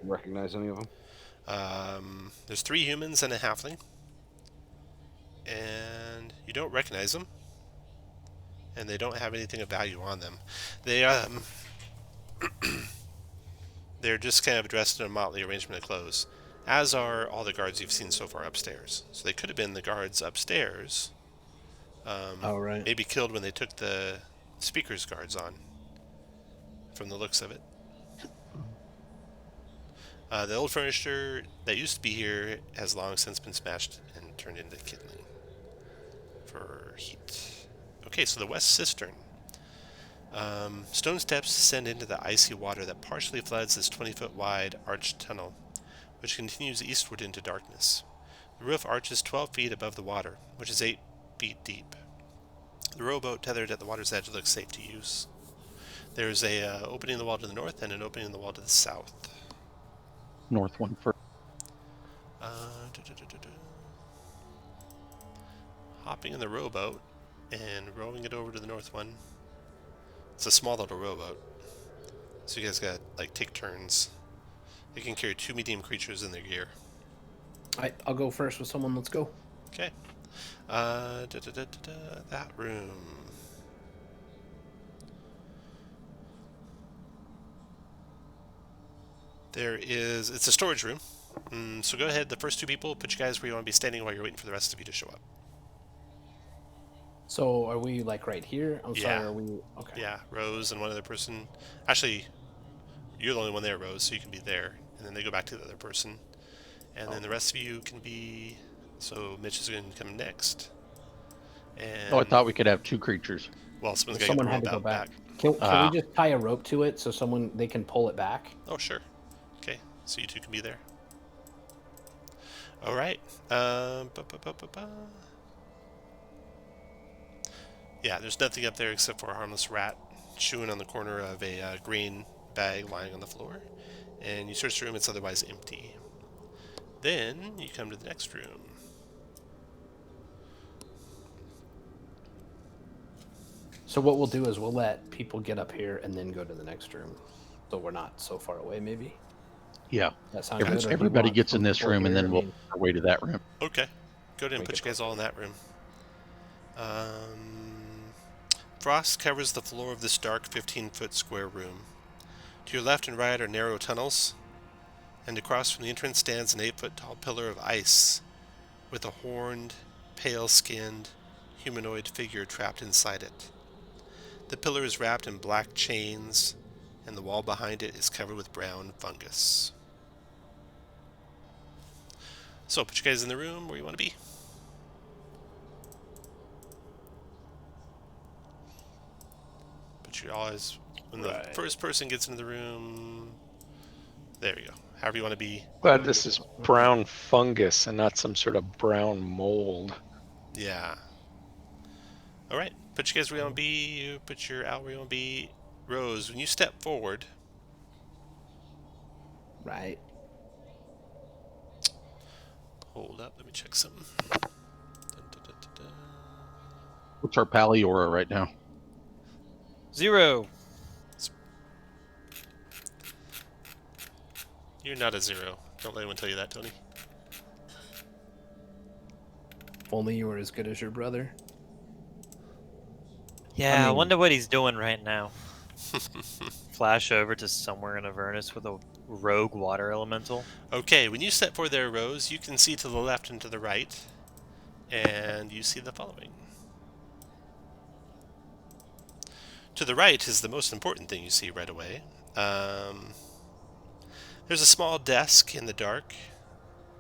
Recognize any of them? There's 3 humans and a halfling. And you don't recognize them. And they don't have anything of value on them. They, they're just kind of dressed in a motley arrangement of clothes, as are all the guards you've seen so far upstairs. So they could have been the guards upstairs. Oh, right. Maybe killed when they took the speaker's guards on, from the looks of it. The old furniture that used to be here has long since been smashed and turned into kindling for heat. Okay, so the west cistern. Stone steps descend into the icy water that partially floods this 20-foot wide arched tunnel, which continues eastward into darkness. The roof arches 12 feet above the water, which is 8 feet deep. The rowboat tethered at the water's edge looks safe to use. There's a opening in the wall to the north and an opening in the wall to the south. North one first. Hopping in the rowboat and rowing it over to the north one. It's a small little rowboat, so you guys got like take turns. They can carry 2 medium creatures in their gear. I'll go first with someone. Let's go. Okay. That room. It's a storage room. So go ahead, the first 2 people, put you guys where you want to be standing while you're waiting for the rest of you to show up. So are we like right here? I'm Yeah. sorry. Are we? Okay. Yeah, Rose and one other person. Actually, you're the only one there, Rose, so you can be there. And then they go back to the other person. And then the rest of you can be... So Mitch is going to come next. And... Oh, I thought we could have 2 creatures. Well, someone's got Someone to had get to the go rope back. back. Can we just tie a rope to it so they can pull it back? Oh, sure. Okay, so you 2 can be there. All right. Yeah, there's nothing up there except for a harmless rat chewing on the corner of a green bag lying on the floor. And you search the room, it's otherwise empty. Then you come to the next room. So what we'll do is we'll let people get up here and then go to the next room, so we're not so far away. Maybe. Yeah. That sounds good. Or do you Everybody want gets in this people room, and here? then we'll make our way to that room. Okay. Go ahead and Make put it you guys all in that room. Frost covers the floor of this dark 15-foot square room. To your left and right are narrow tunnels, and across from the entrance stands an 8-foot tall pillar of ice with a horned, pale-skinned, humanoid figure trapped inside it. The pillar is wrapped in black chains, and the wall behind it is covered with brown fungus. So, put you guys in the room where you want to be. Put you always... When the first person gets into the room... There you go. However you want to be. Glad this is brown fungus and not some sort of brown mold. Yeah. Alright. Put you guys where you want to be. You put your out where you want to be. Rose, when you step forward... Right. Hold up. Let me check something. What's our pally aura right now? 0. You're not a 0. Don't let anyone tell you that, Tony. If only you were as good as your brother. Yeah, I mean- wonder what he's doing right now. Flash over to somewhere in Avernus with a rogue water elemental. Okay, when you step forward there, Rose, you can see to the left and to the right, and you see the following. To the right is the most important thing you see right away. There's a small desk in the dark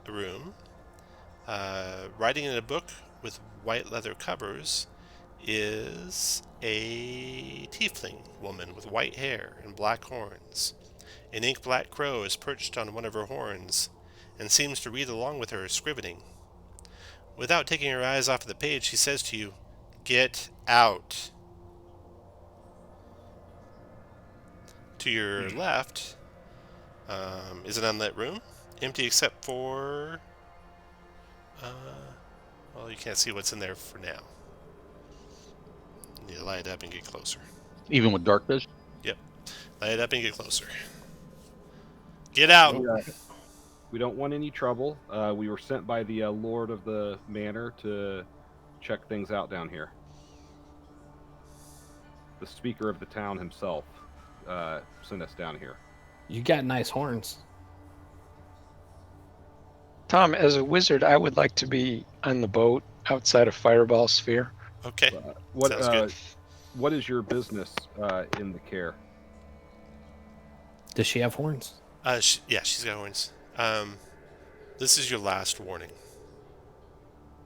room. Writing in a book with white leather covers is a tiefling woman with white hair and black horns. An ink-black crow is perched on one of her horns and seems to read along with her scrivening. Without taking her eyes off of the page, she says to you, "Get out." To your left is an unlit room, empty except for... well, you can't see what's in there for now. You need to light it up and get closer. Even with dark vision? Yep. Light it up and get closer. Get out! We don't want any trouble. We were sent by the Lord of the Manor to check things out down here. The Speaker of the town himself sent us down here. You got nice horns. Tom, as a wizard, I would like to be on the boat outside of Fireball Sphere. Okay. What Sounds good. What is your business in the Caer? Does she have horns? Yeah, she's got horns. This is your last warning.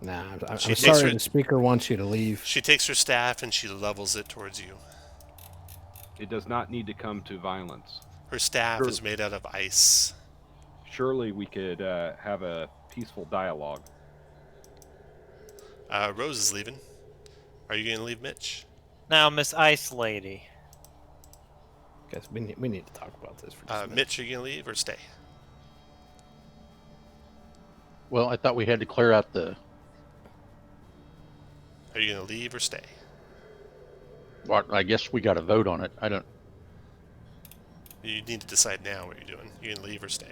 Nah, I'm She takes sorry. her- The speaker wants you to leave. She takes her staff and she levels it towards you. It does not need to come to violence. Her staff Sure. is made out of ice. Surely we could have a peaceful dialogue. Rose is leaving. Are you going to leave, Mitch? Now, Miss Ice Lady, Guys, we need to talk about this for just a minute. Mitch, are you going to leave or stay? Well, I thought we had to clear out the. Are you going to leave or stay? Well, I guess we got to vote on it. I don't. You need to decide now what you're doing. You're going to leave or stay.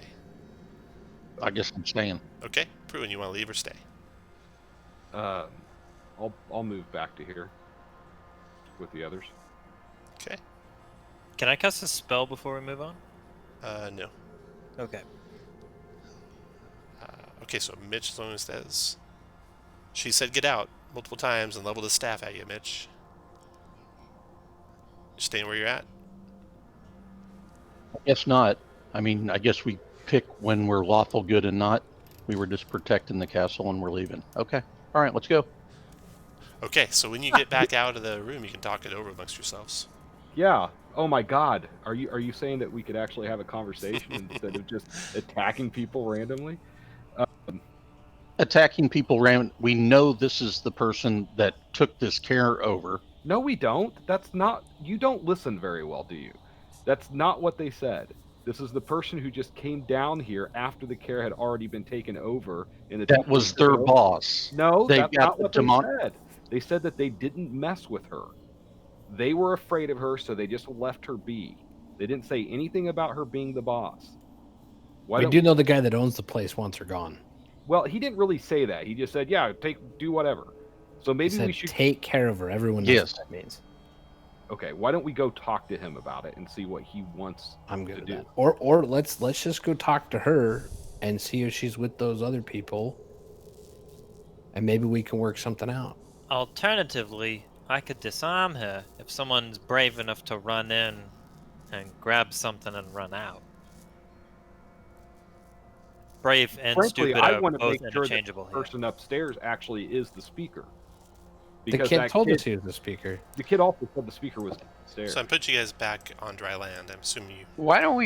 I guess I'm staying. Okay. Pruitt, you want to leave or stay? I'll move back to here with the others. Okay. Can I cast a spell before we move on? No. Okay. Okay, so Mitch is the one who says. She said get out multiple times and leveled his staff at you, Mitch. You staying where you're at? I guess not. I mean, I guess we pick when we're lawful good and not. We were just protecting the castle and we're leaving. Okay. All right, let's go. Okay, so when you get back out of the room, you can talk it over amongst yourselves. Yeah. Oh my God. Are you saying that we could actually have a conversation instead of just attacking people randomly? Attacking people random. We know this is the person that took this care over. No, we don't. That's not. You don't listen very well, do you? That's not what they said. This is the person who just came down here after the care had already been taken over. That was their boss. No, They that's got not what the they said. They said that they didn't mess with her. They were afraid of her, so they just left her be. They didn't say anything about her being the boss. We do know the guy that owns the place wants her gone. Well, he didn't really say that. He just said, "Yeah, do whatever." So maybe we should take care of her. Everyone knows what that means. Okay, why don't we go talk to him about it and see what he wants I'm good to at do? that. Or let's just go talk to her and see if she's with those other people, and maybe we can work something out. Alternatively, I could disarm her if someone's brave enough to run in and grab something and run out. Brave and Frankly, stupid I are want to both make sure that the interchangeable here. person upstairs actually is the speaker. The kid told us he was the speaker. The kid also said the speaker was upstairs. So I'm putting you guys back on dry land. I'm assuming you. Why don't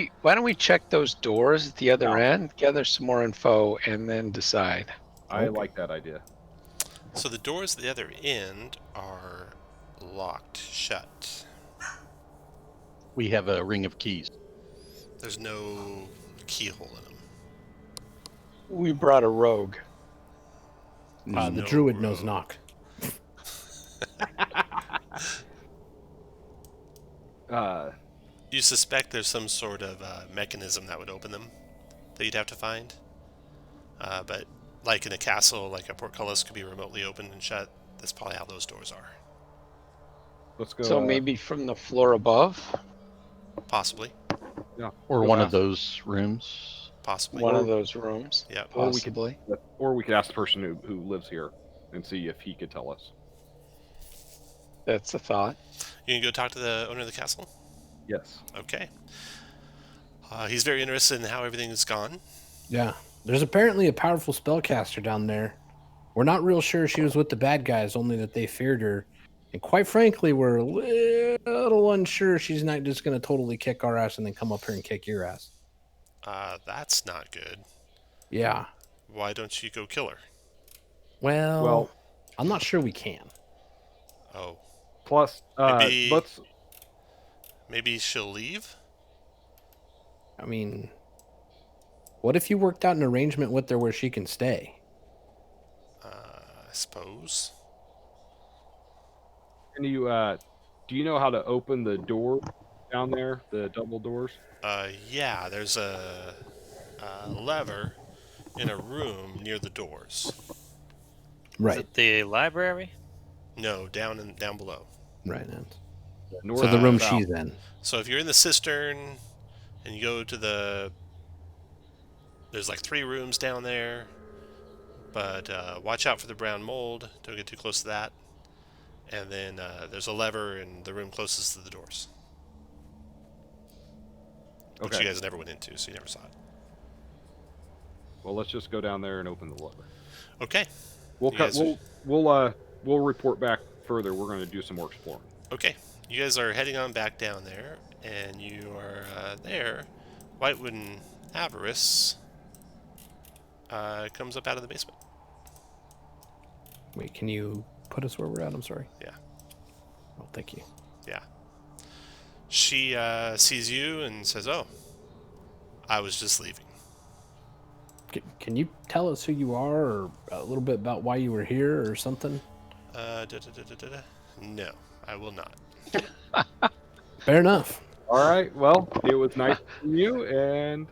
we check those doors at the other end, gather some more info, and then decide? I like that idea. So the doors at the other end are locked shut. We have a ring of keys. There's no keyhole in them. We brought a rogue. The druid knows knock. You suspect there's some sort of mechanism that would open them that you'd have to find. But like in a castle, like a portcullis could be remotely opened and shut. That's probably how those doors are. Let's go. So maybe from the floor above? Possibly. Yeah. Or one of those rooms. Possibly. One of those rooms? Yeah. Possibly. Or we could ask the person who lives here and see if he could tell us. That's a thought. You can go talk to the owner of the castle? Yes. Okay. He's very interested in how everything's gone. Yeah. There's apparently a powerful spellcaster down there. We're not real sure she was with the bad guys, only that they feared her. And quite frankly, we're a little unsure she's not just going to totally kick our ass and then come up here and kick your ass. That's not good. Yeah. Why don't you go kill her? Well, I'm not sure we can. Oh. Plus, maybe she'll leave? I mean, what if you worked out an arrangement with her where she can stay? I suppose. Can you, do you know how to open the door down there, the double doors? Yeah, there's a lever in a room near the doors. Right. Is it the library? No, down below. Right. North So the room south. she's in. So if you're in the cistern and you go to there's like 3 rooms down there, but watch out for the brown mold. Don't get too close to that. And then there's a lever in the room closest to the doors. Which you guys never went into, so you never saw it. Well, let's just go down there and open the lever. Okay. We'll report back further. We're going to do some more exploring. Okay. You guys are heading on back down there, and you are there. Whitewood and Avarice comes up out of the basement. Wait, can you put us where we're at? I'm sorry. Yeah. Oh, thank you. Yeah. She sees you and says, "Oh, I was just leaving." Can you tell us who you are, or a little bit about why you were here, or something? No, I will not. Fair enough. All right. Well, it was nice to meet you, and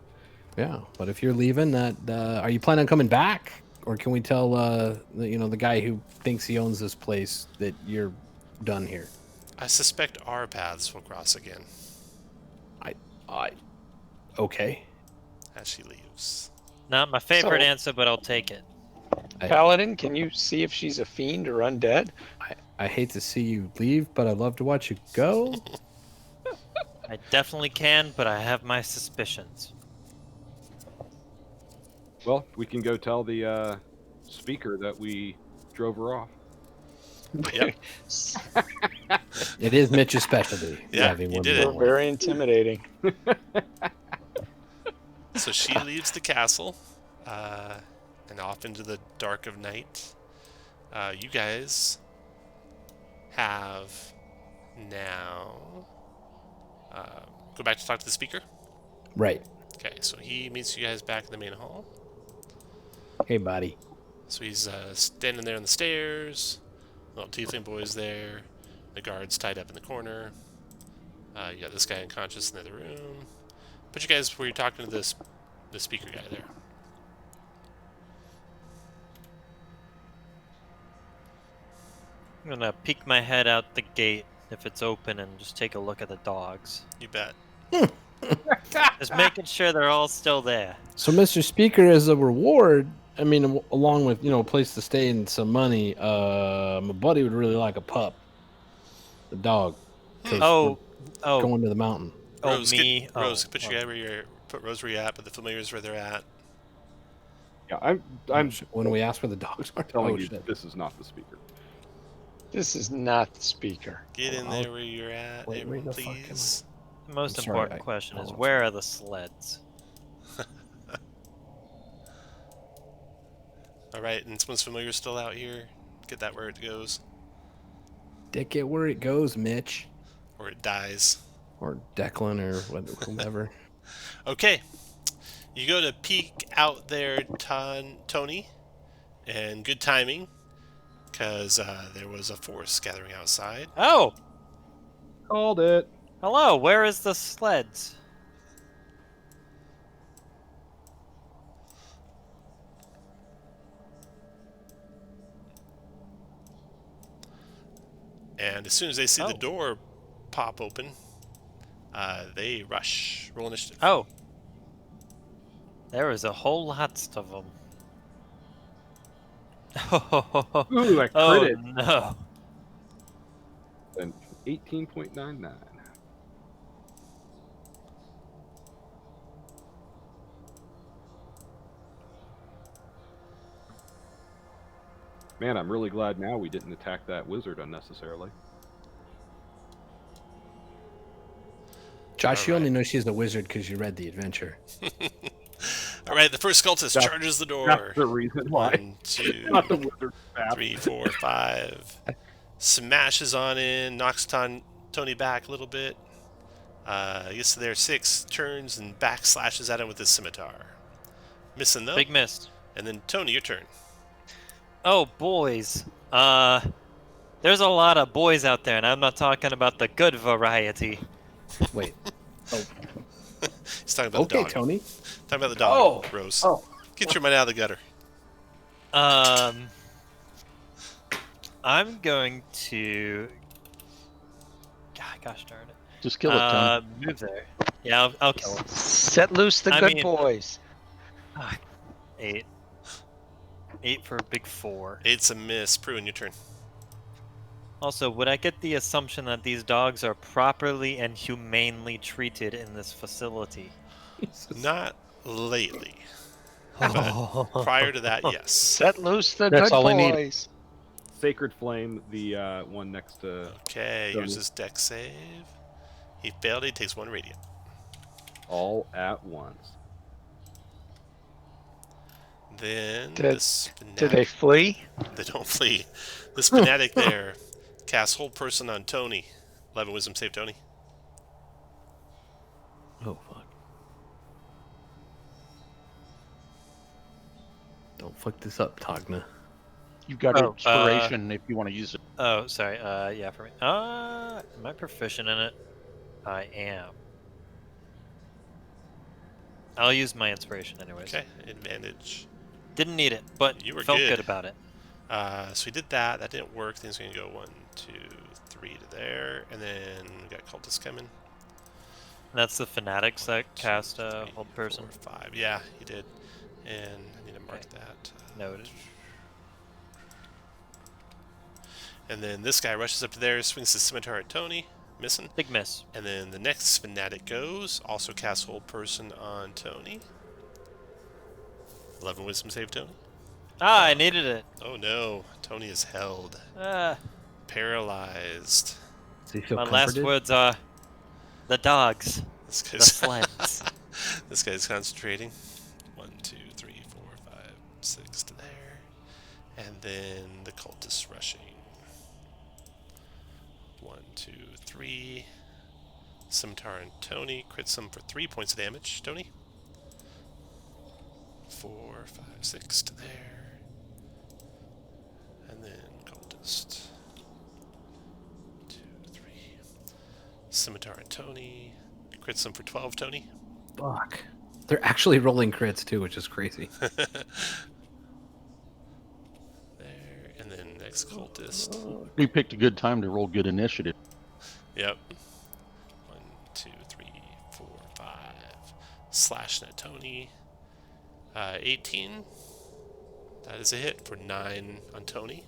Yeah, but if you're leaving, are you planning on coming back, or can we tell the guy who thinks he owns this place that you're done here? I suspect our paths will cross again. Okay. As she leaves. Not my favorite So- answer, but I'll take it. Paladin, can you see if she's a fiend or undead? I hate to see you leave, but I'd love to watch you go. I definitely can, but I have my suspicions. well, we can go tell the speaker that we drove her off. Yep. It is Mitch's specialty. Yeah, having you one did it. more. Very intimidating. So she leaves the castle and off into the dark of night. You guys have now go back to talk to the speaker. Right. Okay, so he meets you guys back in the main hall. Hey, buddy. So he's standing there on the stairs. Little tiefling boy's there. The guard's tied up in the corner. You got this guy unconscious in the other room. Put you guys where you're talking to the speaker guy there. I'm gonna peek my head out the gate if it's open and just take a look at the dogs. You bet. Just making sure they're all still there. So, Mr. Speaker, as a reward, I mean, along with a place to stay and some money, my buddy would really like a pup, a dog. 'cause Oh, we're going to the mountain. Rose, me. Rose, put Rose where you're at, but the familiars where they're at. Yeah, I'm When we ask where the dogs are, telling oh, you shit. this is not the speaker. This is not the speaker. Get in I'll- there where you're at, wait, where everyone, the fuck am I? please. The most I'm sorry, important question is hold on. where are the sleds? All right, and someone's familiar still out here. Get that where it goes, Dick it where it goes, Mitch. or it dies. Or Declan, or whomever. Okay, you go to peek out there, Tony, and good timing, because there was a force gathering outside. Oh, Called it. hello. Where is the sleds? And as soon as they see the Oh. door pop open, they rush. Roll initiative. Oh, there is a whole lot of them. Ooh, I Oh critted. no! An 18.99. Man, I'm really glad now we didn't attack that wizard unnecessarily. Josh, you Alright. only know she's a wizard because you read the adventure. All right, the first cultist That's- charges the door. That's the reason why. 1, 2, Not the wizard staff. 3, 4, 5. Smashes on in, knocks Tony back a little bit. Gets to there 6, turns and back slashes at him with his scimitar. Missing though. Big miss. And then Tony, your turn. Oh boys. There's a lot of boys out there, and I'm not talking about the good variety. Wait. He's talking about the Okay, dog. Tony. Talking about the dog, Oh. Rose. Oh. Get your money out of the gutter. I'm going to. Gosh darn it. Just kill it, Tom. Move there. Yeah, I'll kill him. Set loose the I good mean- boys. 8. 8 for a big 4. It's a miss. Pruitt, your turn. Also, would I get the assumption that these dogs are properly and humanely treated in this facility? Not lately. But prior to that, yes. Set loose the That's good all I need. boys. Sacred Flame, the one next to Okay, Tony. here's his deck save. He failed. He takes 1 radiant. all at once. Then Did- this Do they flee? They don't flee. This fanatic there casts hold person on Tony. 11 wisdom save, Tony. Oh, fuck. Don't fuck this up, Togna. You've got Oh, inspiration if you want to use it. Oh, sorry. Yeah, for me. Am I proficient in it? I am. I'll use my inspiration anyways. Okay, advantage. Didn't need it, but You were felt good. good about it. So we did that. That didn't work. Then it's going to go 1, 2, 3 to there. And then we got cultists coming. That's the fanatics that 2, cast 3, hold person. 4, 5. Yeah, he did. And I need to mark that. Noted. And then this guy rushes up to there, swings his scimitar at Tony, missing. Big miss. And then the next fanatic goes, also casts hold person on Tony. 11 wisdom save, Tony. Ah, I needed it. Oh no, Tony is held. Ah, Paralyzed. Does he feel my comforted? last words are the dogs, This the guy's, sleds. this guy's concentrating. 1, 2, 3, 4, 5, 6 to there. And then the cultists rushing. 1, 2, 3. Scimitar and Tony. Crits him for 3 points of damage. Tony. 4, 5, 6 to there. And then cultist. 2, 3. Scimitar and Tony. Crits him for 12, Tony. Fuck. They're actually rolling crits too, which is crazy. There. And then next cultist. You picked a good time to roll good initiative. Yep. 1, 2, 3, 4, 5. Slashing at Tony. 18. That is a hit for 9 on Tony.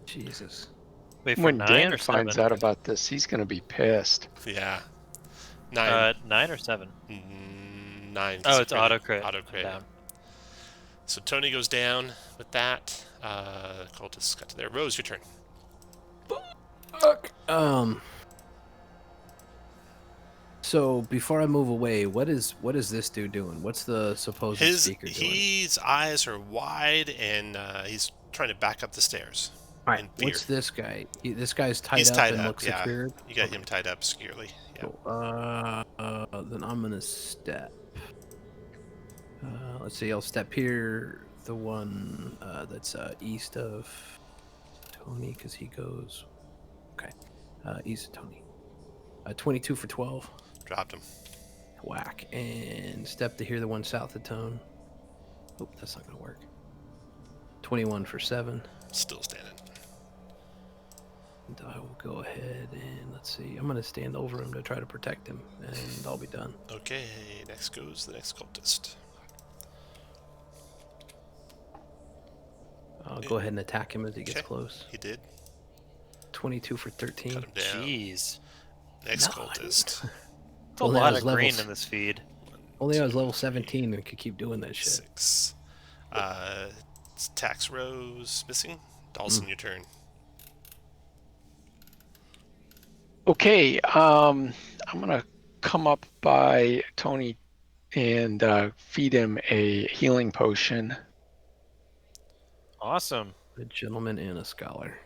Jesus. Wait, for When 9 Dan or finds 7? out about this, he's going to be pissed. Yeah. 9. 9 or 7? 9. Oh, it's auto crit. Auto crit. Down. So Tony goes down with that. Cultists got to there. Rose, your turn. Fuck. So before I move away, what is this dude doing? What's the supposed speaker doing? His eyes are wide and he's trying to back up the stairs. All right, in fear. what's this guy? This guy's tied He's up tied and up, looks yeah. secured. You got him tied up securely. Yeah. Cool. Then I'm gonna step. Let's see. I'll step here. The one that's east of Tony, because he goes. Okay. East of Tony. 22 for 12. Dropped him. Whack. And step to here, the one south of Tone. Oh, that's not gonna work. 21 for 7. Still standing. And I will go ahead and let's see. I'm gonna stand over him to try to protect him, and I'll be done. Okay, next goes the next cultist. I'll go ahead and attack him as he gets Okay. close. He did. 22 for 13. Cut him down. Jeez. Next No. cultist. It's a Only I lot was of level green s- in this feed. Only I was level 17 and could keep doing that shit. 6. Tax Rose missing. Dawson, your turn. Okay, I'm going to come up by Tony and feed him a healing potion. Awesome. A gentleman and a scholar.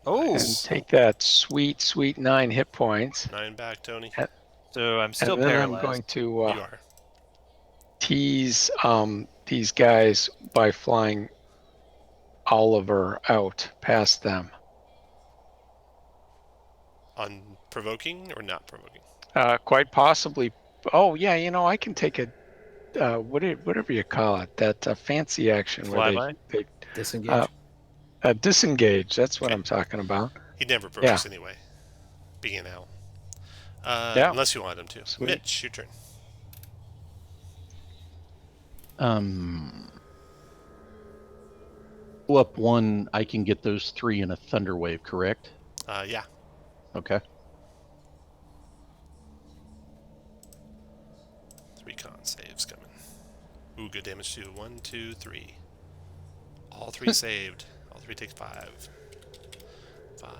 Oh, And take that sweet 9 hit points. 9 back, Tony. so I'm still And then paralyzed. I'm going to You are. tease these guys by flying Oliver out past them. On provoking or not provoking? Quite possibly. Oh yeah, I can take a whatever you call it, that fancy action where Flyby? they Disengage. disengage. That's what Okay. I'm talking about. He never provokes anyway. Being an owl. Yeah. Unless you want him to. Sweet. Mitch, your turn. Go up 1, I can get those 3 in a thunder wave, correct? Yeah. Okay. 3 con saves coming. Ooh, good damage too. 1, 2, 3. All 3 saved. All 3 take 5. 5.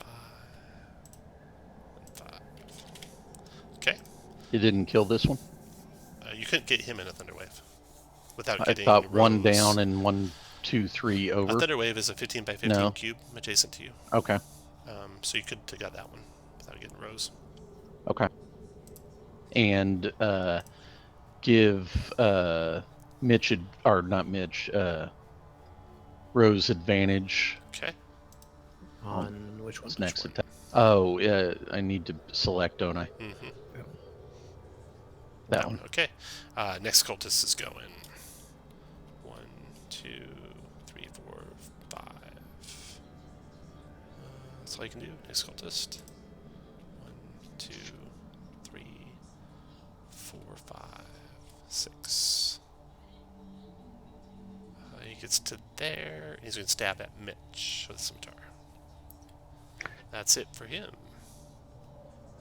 5. And 5. Okay. It didn't kill this one? You couldn't get him in a thunder wave without I getting thought 1 Rose. down and 1, 2, 3 A over. thunder wave is a 15 by 15 No. cube adjacent to you. Okay. So you could have got that one without getting Rose. Okay. And give Mitch or not Mitch, Rose advantage. Okay. On which one? What's next attack? Oh, I need to select, don't I? Mm-hmm. That one. Okay. Next cultist is going. 1, 2, 3, 4, 5. That's all you can do. Next cultist. 1, 2, 3, 4, 5, 6. He gets to there. He's going to stab at Mitch with a scimitar. That's it for him.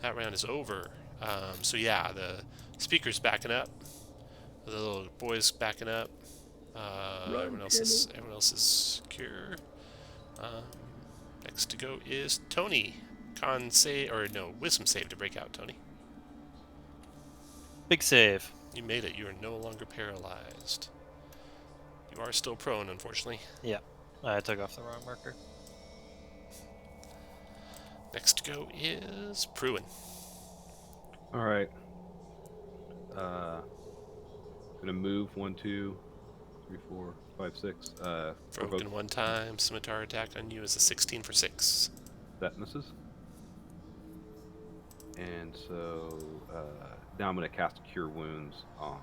That round is over. So yeah, the speaker's backing up. The little boy's backing up. Everyone else is secure. Next to go is Tony. Wisdom save to break out, Tony. Big save. You made it. You are no longer paralyzed. You are still prone, unfortunately. Yeah, I took off the wrong marker. Next to go is Pruitt. All right. Gonna move 1, 2, 3, 4, 5, 6. Broken one time. Scimitar attack on you is a 16 for 6. That misses. And so now I'm gonna cast Cure Wounds on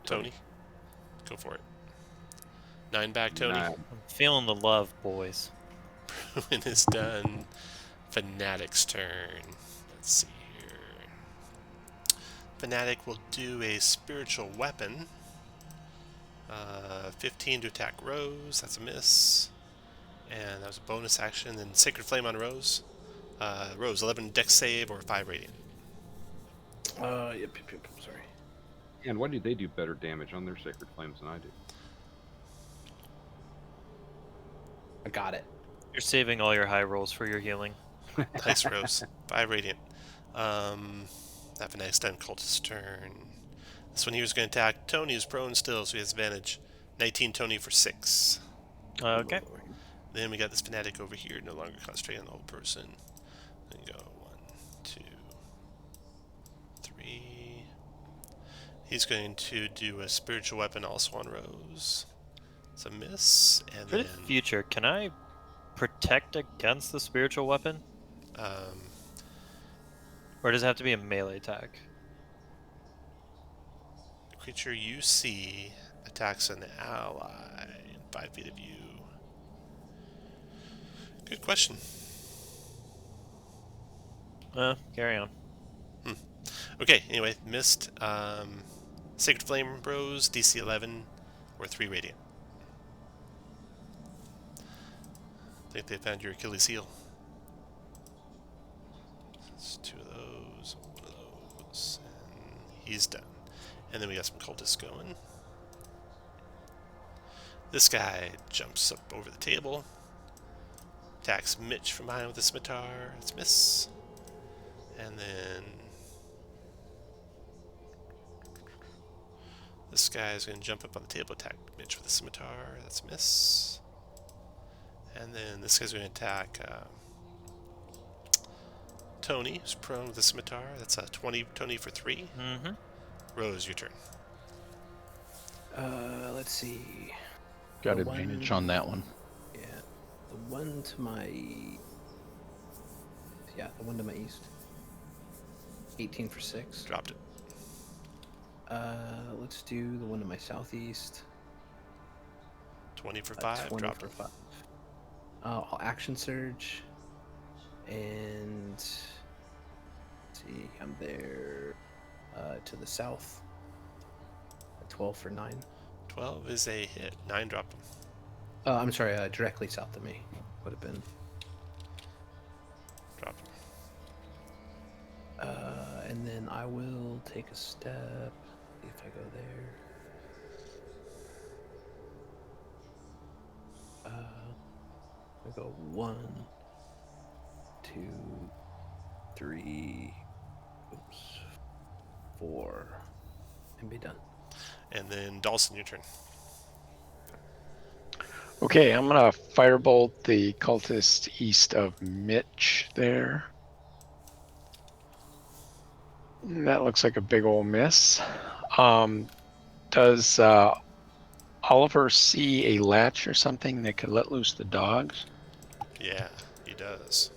Tony. Go for it. 9 back, Tony. 9. I'm feeling the love, boys. Pruitt is done. Fanatic's turn. Let's see here. Fanatic will do a spiritual weapon. 15 to attack Rose. That's a miss. And that was a bonus action. Then Sacred Flame on Rose. Rose, 11 dex save or 5 radiant. Yep, sorry. And why do they do better damage on their Sacred Flames than I do? I got it. You're saving all your high rolls for your healing. Nice, Rose. 5 radiant. That Fanatic's done. Cultist's turn. This one he was going to attack Tony, who's prone still, so he has advantage. 19 Tony for 6. Okay. Then we got this Fanatic over here, no longer concentrating on the whole person. Then you go 1, 2, 3. He's going to do a spiritual weapon also on Rose. It's a miss. And For the then future, can I protect against the spiritual weapon? Or does it have to be a melee attack? the creature you see attacks an ally in 5 feet of you. Good question. Carry on. Okay, anyway, missed. Sacred Flame Rose, DC 11, or 3 radiant. I think they found your Achilles heel. That's 2 of those, 1 of those, and he's done. And then we got some cultists going. This guy jumps up over the table, attacks Mitch from behind with a scimitar. That's miss. And then this guy is going to jump up on the table, attack Mitch with a scimitar. That's miss. And then this guy's going to attack Tony, who's prone with a scimitar. That's a 20 Tony for 3. Mm-hmm. Rose, your turn. Let's see. Got The advantage one- on that one. Yeah, the one to my east. 18 for 6. Dropped it. Let's do the one to my southeast. 20 for 5. 20 Dropped for it. 5. I'll action surge, and let's see, I'm there to the south. 12 for 9. 12 is a hit. 9 dropped him. I'm sorry, directly south of me would have been. Dropped him. And then I will take a step. If I go there. I go 1, 2, 3, 4, and be done. And then Dawson, your turn. Okay, I'm gonna firebolt the cultist east of Mitch there. That looks like a big old miss. Does Oliver see a latch or something that could let loose the dogs? Yeah, he does.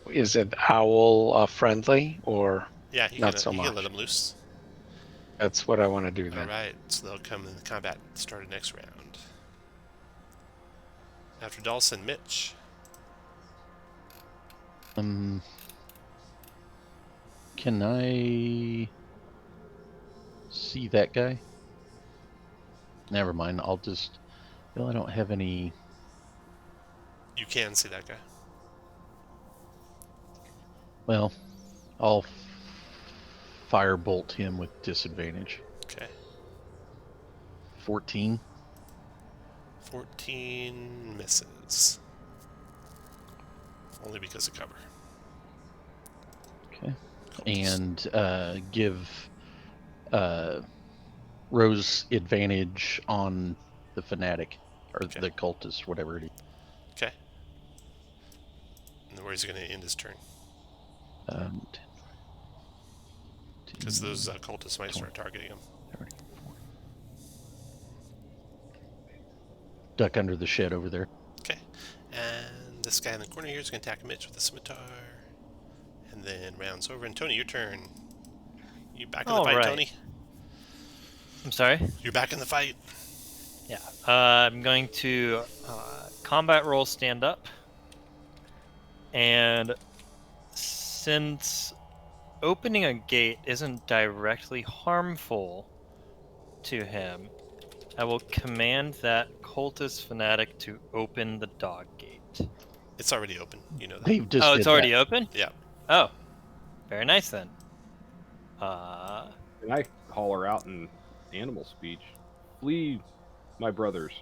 Is it owl friendly or Yeah, he not can, so he can much? let him loose. That's what I want to do All then. right, so they'll come in the combat started next round. After Dawson, Mitch. Can I see that guy? Never mind. I'll just. Well, I don't have any. You can see that guy. Well, I'll firebolt him with disadvantage. Okay. 14. 14 misses. Only because of cover. Okay. Cultist. And give Rose advantage on the fanatic or Okay. the cultist, whatever it is. Okay. And then where's he going to end his turn? 10, Because those cultists might start targeting him. 30, 40. Duck under the shed over there. Okay. And this guy in the corner here is going to attack Mitch with a scimitar. And then rounds over. And Tony, your turn. You back in the fight, Alright. Tony? I'm sorry? You're back in the fight. Yeah. I'm going to combat roll stand up. And since opening a gate isn't directly harmful to him, I will command that cultist fanatic to open the dog gate. It's already open. You know that. Dave just Oh, did it's already that. open? Yeah. Oh, very nice then. And I holler out in animal speech, "Flee, my brothers!"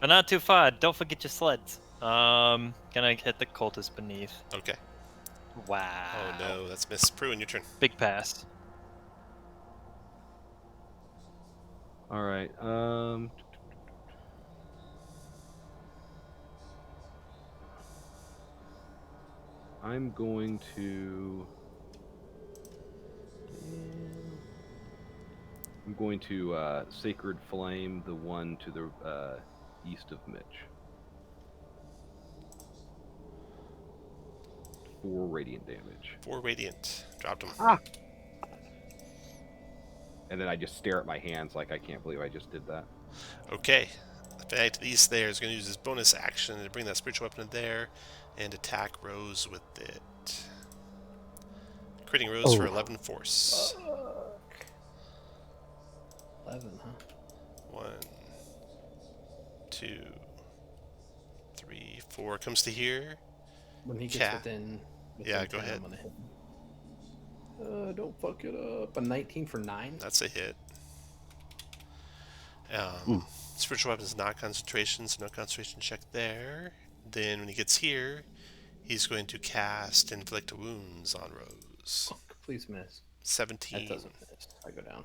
But not too far. Don't forget your sleds. Gonna hit the cultist beneath. Okay. Wow. Oh no, that's Miss Pruitt. Your turn. Big pass. All right. I'm going to. I'm going to Sacred Flame the one to the east of Mitch. 4 radiant damage. 4 radiant. Dropped him. And then I just stare at my hands like I can't believe I just did that. Okay. The fanatic to the east there is going to use his bonus action to bring that spiritual weapon in there and attack Rose with it. Critting Rose for 11 force. 11, huh? 1, 2, 3, 4. Comes to here. When he gets Cat. within Yeah, 10, go ahead. I'm gonna hit him. Don't fuck it up. A 19 for 9. That's a hit. Spiritual weapon is not concentration, so no concentration check there. Then when he gets here, he's going to cast Inflict Wounds on Rose. Fuck, please miss. 17. That doesn't miss. I go down.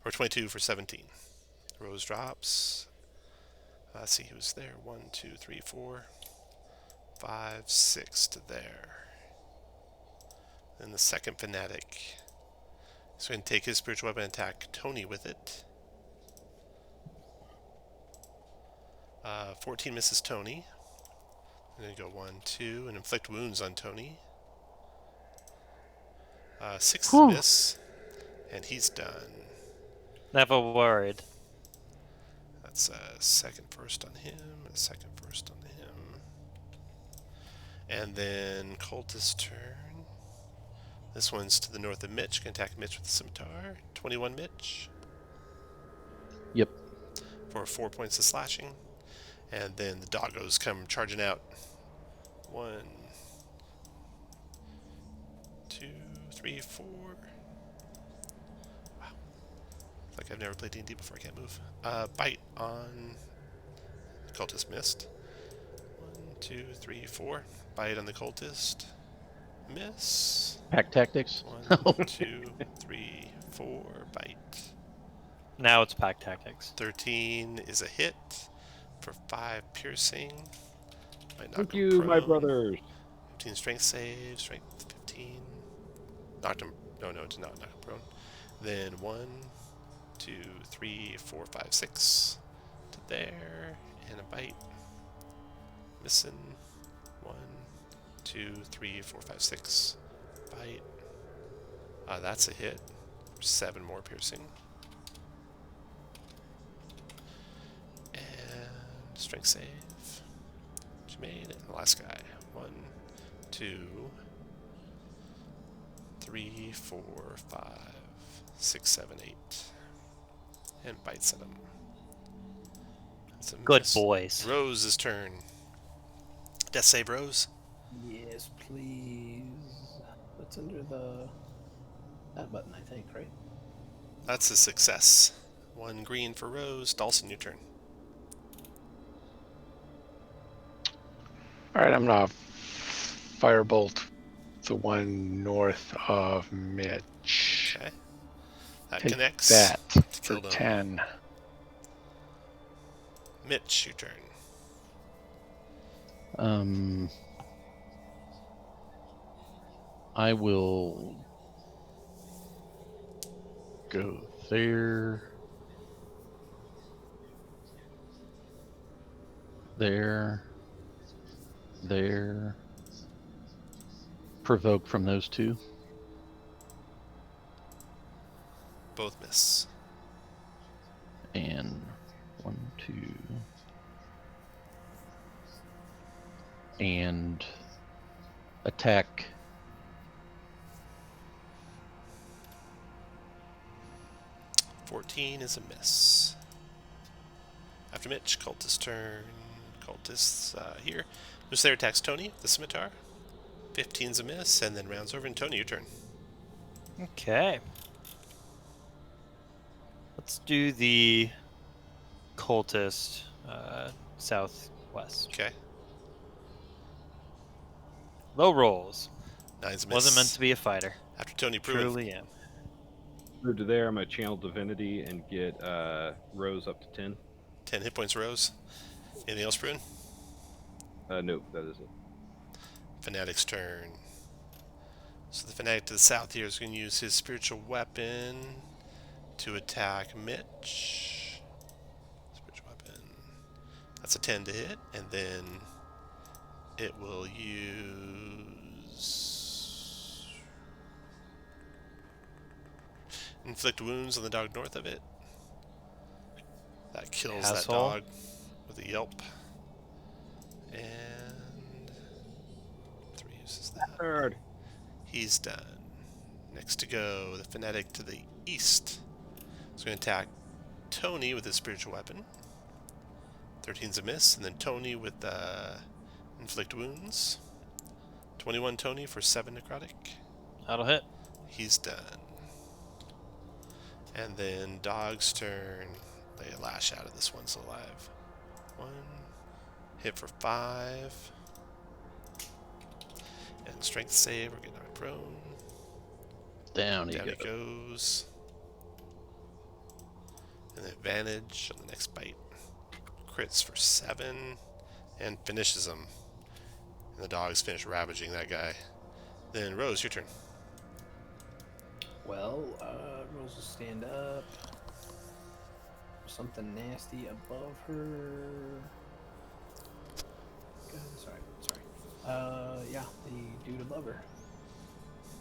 Or 22 for 17. Rose drops. Let's see who's there. 1, 2, 3, 4, 5, 6 to there. Then the second fanatic. He's going to take his spiritual weapon and attack Tony with it. 14 misses Tony. I'm going to go 1, 2, and inflict wounds on Tony. 6 miss, and he's done. Never worried. That's a second first on him, a second first on him. And then Cultist turn. This one's to the north of Mitch. Can attack Mitch with the scimitar. 21 Mitch. Yep. For 4 points of slashing. And then the doggos come charging out. 1, 2, 3, 4. Wow. It's like I've never played D&D before. I can't move. Bite on the cultist missed. 1, 2, 3, 4. Bite on the cultist. Miss. Pack tactics. 1, 2, 3, 4. Bite. Now it's pack tactics. 13 is a hit for 5 piercing. Might knock Thank him you, my prone. brothers. 15 strength save, strength 15. Knocked him No, it did not knock him prone. Then 1, 2, 3, 4, 5, 6 to there, and a bite. Missing. 1, 2, 3, 4, 5, 6. Bite. That's a hit. 7 more piercing. And strength save. Which made it. The last guy. 1, 2, 3, 4, 5, 6, 7, 8. And bites at him. That's a Good miss. boys. Rose's turn. Death save, Rose. Yes, please. What's under that button, I think, right? That's a success. 1 green for Rose. Dawson, your turn. All right, I'm gonna firebolt the one north of Mitch. Okay. That Take connects. that for Killed him. 10. Mitch, your turn. I will go there. There. Provoke from those two. Both miss. And 1, 2. And attack. $14 is a miss. After Mitch, Cultist turn. Cultist here. Moves there, attacks Tony, the scimitar. 15's a miss, and then rounds over, and Tony, your turn. Okay. Let's do the cultist southwest. Okay. Low rolls. 9's a miss. Wasn't meant to be a fighter. After Tony, Pruitt. Truly am. Move to there. I'm gonna channel divinity and get Rose up to 10. 10 hit points, Rose. Anything else, Pruitt? Nope, that is it. Fanatic's turn. So the Fanatic to the south here is going to use his spiritual weapon to attack Mitch. Spiritual weapon. That's a 10 to hit, and then it will use inflict wounds on the dog north of it. That kills that Asshole. dog with a yelp. And 3 uses that. Third. He's done. Next to go, the Fanatic to the east. He's going to attack Tony with his spiritual weapon. 13's a miss, and then Tony with inflict wounds. 21 Tony for 7 necrotic. That'll hit. He's done. And then Dog's turn. They lash out of this one's alive. 1 hit for 5. And strength save. We're getting knocked prone. Down he Down he goes. goes. And advantage on the next bite. Crits for 7. And finishes him. And the dogs finish ravaging that guy. Then Rose, your turn. Well, Rose will stand up. Something nasty above her. Sorry. Yeah, the dude above her.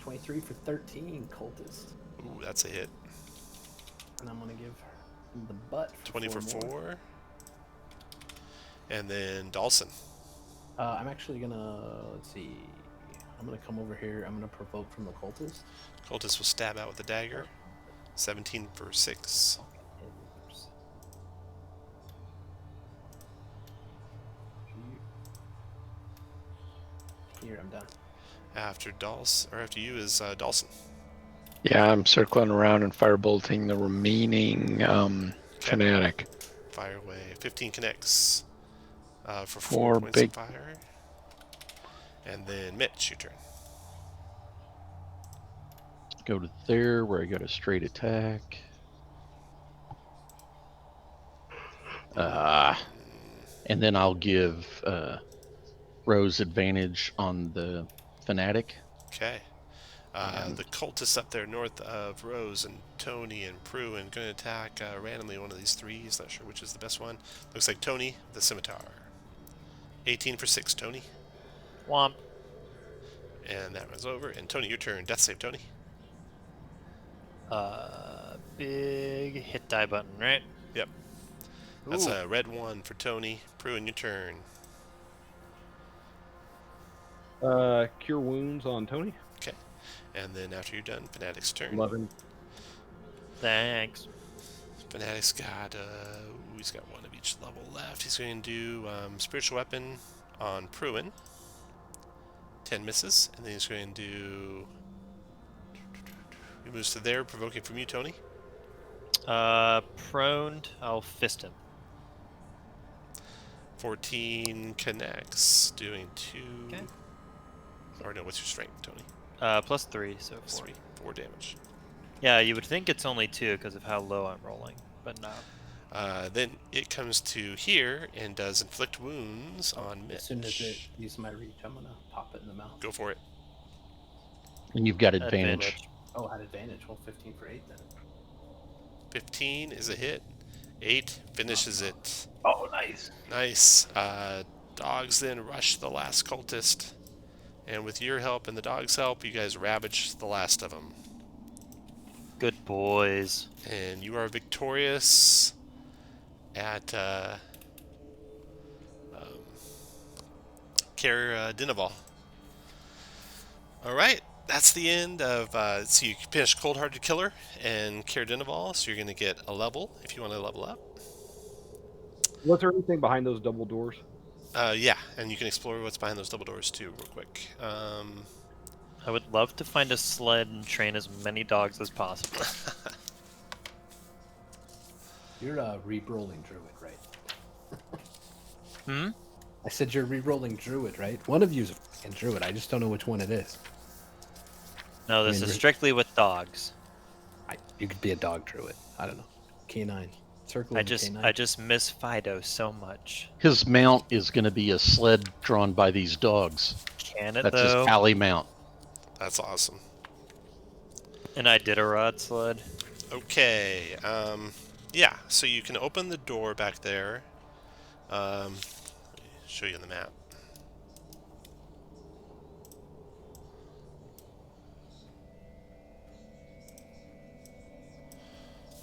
23 for 13, cultist. Ooh, that's a hit. And I'm gonna give her the butt for 20 for 4 more. 4. And then Dawson. I'm actually gonna, let's see. I'm gonna come over here. I'm gonna provoke from the cultist. Cultist will stab out with the dagger. 17 for 6. Here, I'm done. After you is Dawson. Yeah, I'm circling around and firebolting the remaining fanatic. Fire away. 15 connects for 4 Four points big- of fire. And then Mitch, your turn. Go to there where I got a straight attack. And then I'll give Rose advantage on the Fanatic. Okay. The cultists up there north of Rose and Tony and Pruitt going to attack randomly one of these three. He's not sure which is the best one. Looks like Tony, the scimitar. 18 for 6, Tony. Womp. And that runs over. And Tony, your turn. Death save, Tony. Big hit die button, right? Yep. That's a red 1 for Tony. Pruitt, your turn. Cure wounds on Tony. Okay. And then after you're done, Fanatic's turn. 11. Thanks. Fanatic's got, he's got one of each level left. He's going to do Spiritual Weapon on Pruitt. 10 misses. And then he's going to do... He moves to there, provoking from you, Tony. Proned. I'll fist him. 14 connects, doing 2... Okay. Or no, what's your strength, Tony? Plus 3, so Plus 4. 4 damage. Yeah, you would think it's only 2 because of how low I'm rolling, but no. Then it comes to here and does inflict wounds on Mitch. As soon as it uses my reach, I'm gonna pop it in the mouth. Go for it. And you've got advantage. Oh, I had advantage. Well, 15 for 8 then. 15 is a hit. 8 finishes it. Oh, nice. Nice. Dogs then rush the last cultist. And with your help and the dog's help, you guys ravage the last of them. Good boys. And you are victorious at Caer-Dineval. Alright, that's the end of, so you finished Cold Hearted Killer and Caer-Dineval, so you're going to get a level if you want to level up. Was there anything behind those double doors? Yeah, and you can explore what's behind those double doors too, real quick. I would love to find a sled and train as many dogs as possible. You're re-rolling Druid, right? Hmm? I said you're re-rolling Druid, right? One of you's a fucking Druid. I just don't know which one it is. No, this is strictly with dogs. You could be a dog Druid. I don't know. K9. Circle I of just K9. miss Fido so much. His mount is going to be a sled drawn by these dogs. Can it That's though? his alley mount. That's awesome. And I did a rod sled. Okay, yeah, so you can open the door back there. Show you on the map.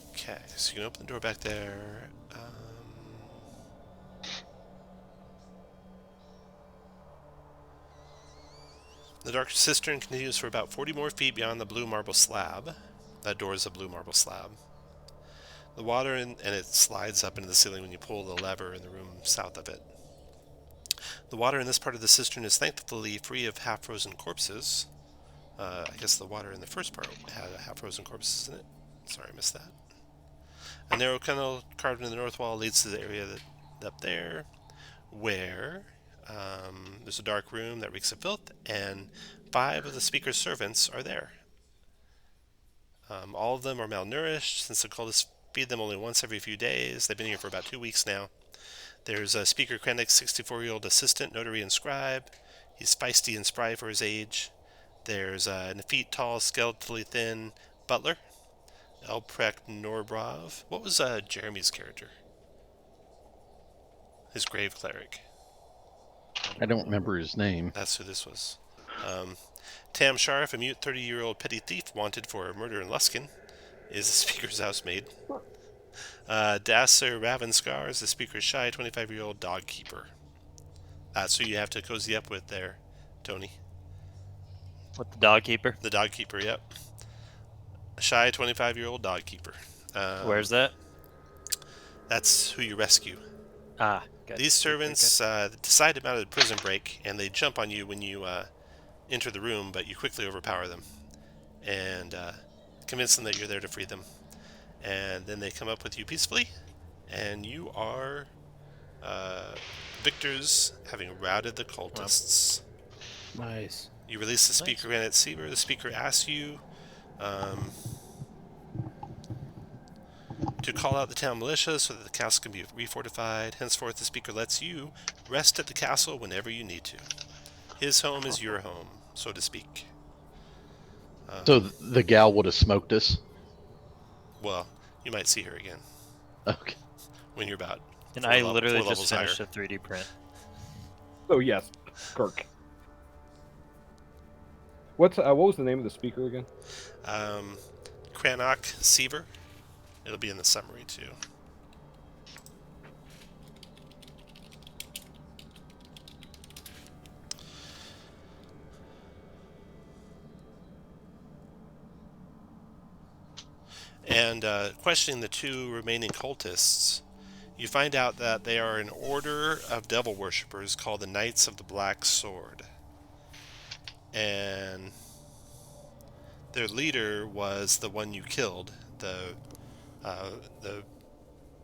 Okay, so you can open the door back there. The Dark Cistern continues for about 40 more feet beyond the blue marble slab. That door is a blue marble slab. The water, and it slides up into the ceiling when you pull the lever in the room south of it. The water in this part of the cistern is thankfully free of half-frozen corpses. I guess the water in the first part had half-frozen corpses in it. Sorry, I missed that. A narrow tunnel carved in the north wall leads to the area up there, where there's a dark room that reeks of filth, and 5 of the speaker's servants are there. All of them are malnourished, since the cultists feed them only once every few days. They've been here for about 2 weeks now. There's a Speaker Krennic's 64-year-old assistant, notary, and scribe. He's feisty and spry for his age. There's a feet tall, skeletally thin butler, Elprecht Norbrov. What was Jeremy's character? His grave cleric. I don't remember his name. That's who this was. Tam Sharif, a mute 30-year-old petty thief wanted for murder in Leskin, is the speaker's housemaid. Dasser Ravenskar is the speaker's shy 25-year-old dog keeper. That's who you have to cozy up with there, Tony. With the dog keeper? The dog keeper, yep. A shy 25-year-old dog keeper. Where's that? That's who you rescue. Ah, good. These servants decide to mount a prison break, and they jump on you when you enter the room, but you quickly overpower them and convince them that you're there to free them. And then they come up with you peacefully, and you are victors, having routed the cultists. Nice. You release the speaker Granite Seaver. The speaker asks you to call out the town militia so that the castle can be refortified. Henceforth, the speaker lets you rest at the castle whenever you need to. His home is your home, so to speak. So the gal would have smoked us. Well, you might see her again Okay. when you're about And four I level- literally four just levels finished higher. a 3D print. So yes, Kirk. What was the name of the speaker again? Cranach Seaver. It'll be in the summary too. And questioning the two remaining cultists, you find out that they are an order of devil worshippers called the Knights of the Black Sword. And their leader was the one you killed, the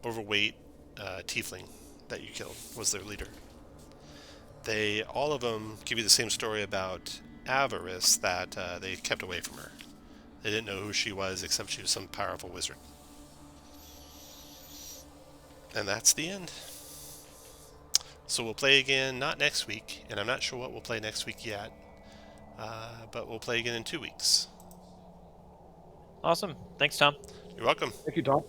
overweight tiefling that you killed was their leader. They, all of them, give you the same story about Avarice, that they kept away from her. They didn't know who she was, except she was some powerful wizard. And that's the end. So we'll play again, not next week, and I'm not sure what we'll play next week yet, but we'll play again in 2 weeks. Awesome. Thanks, Tom. You're welcome. Thank you, Tom.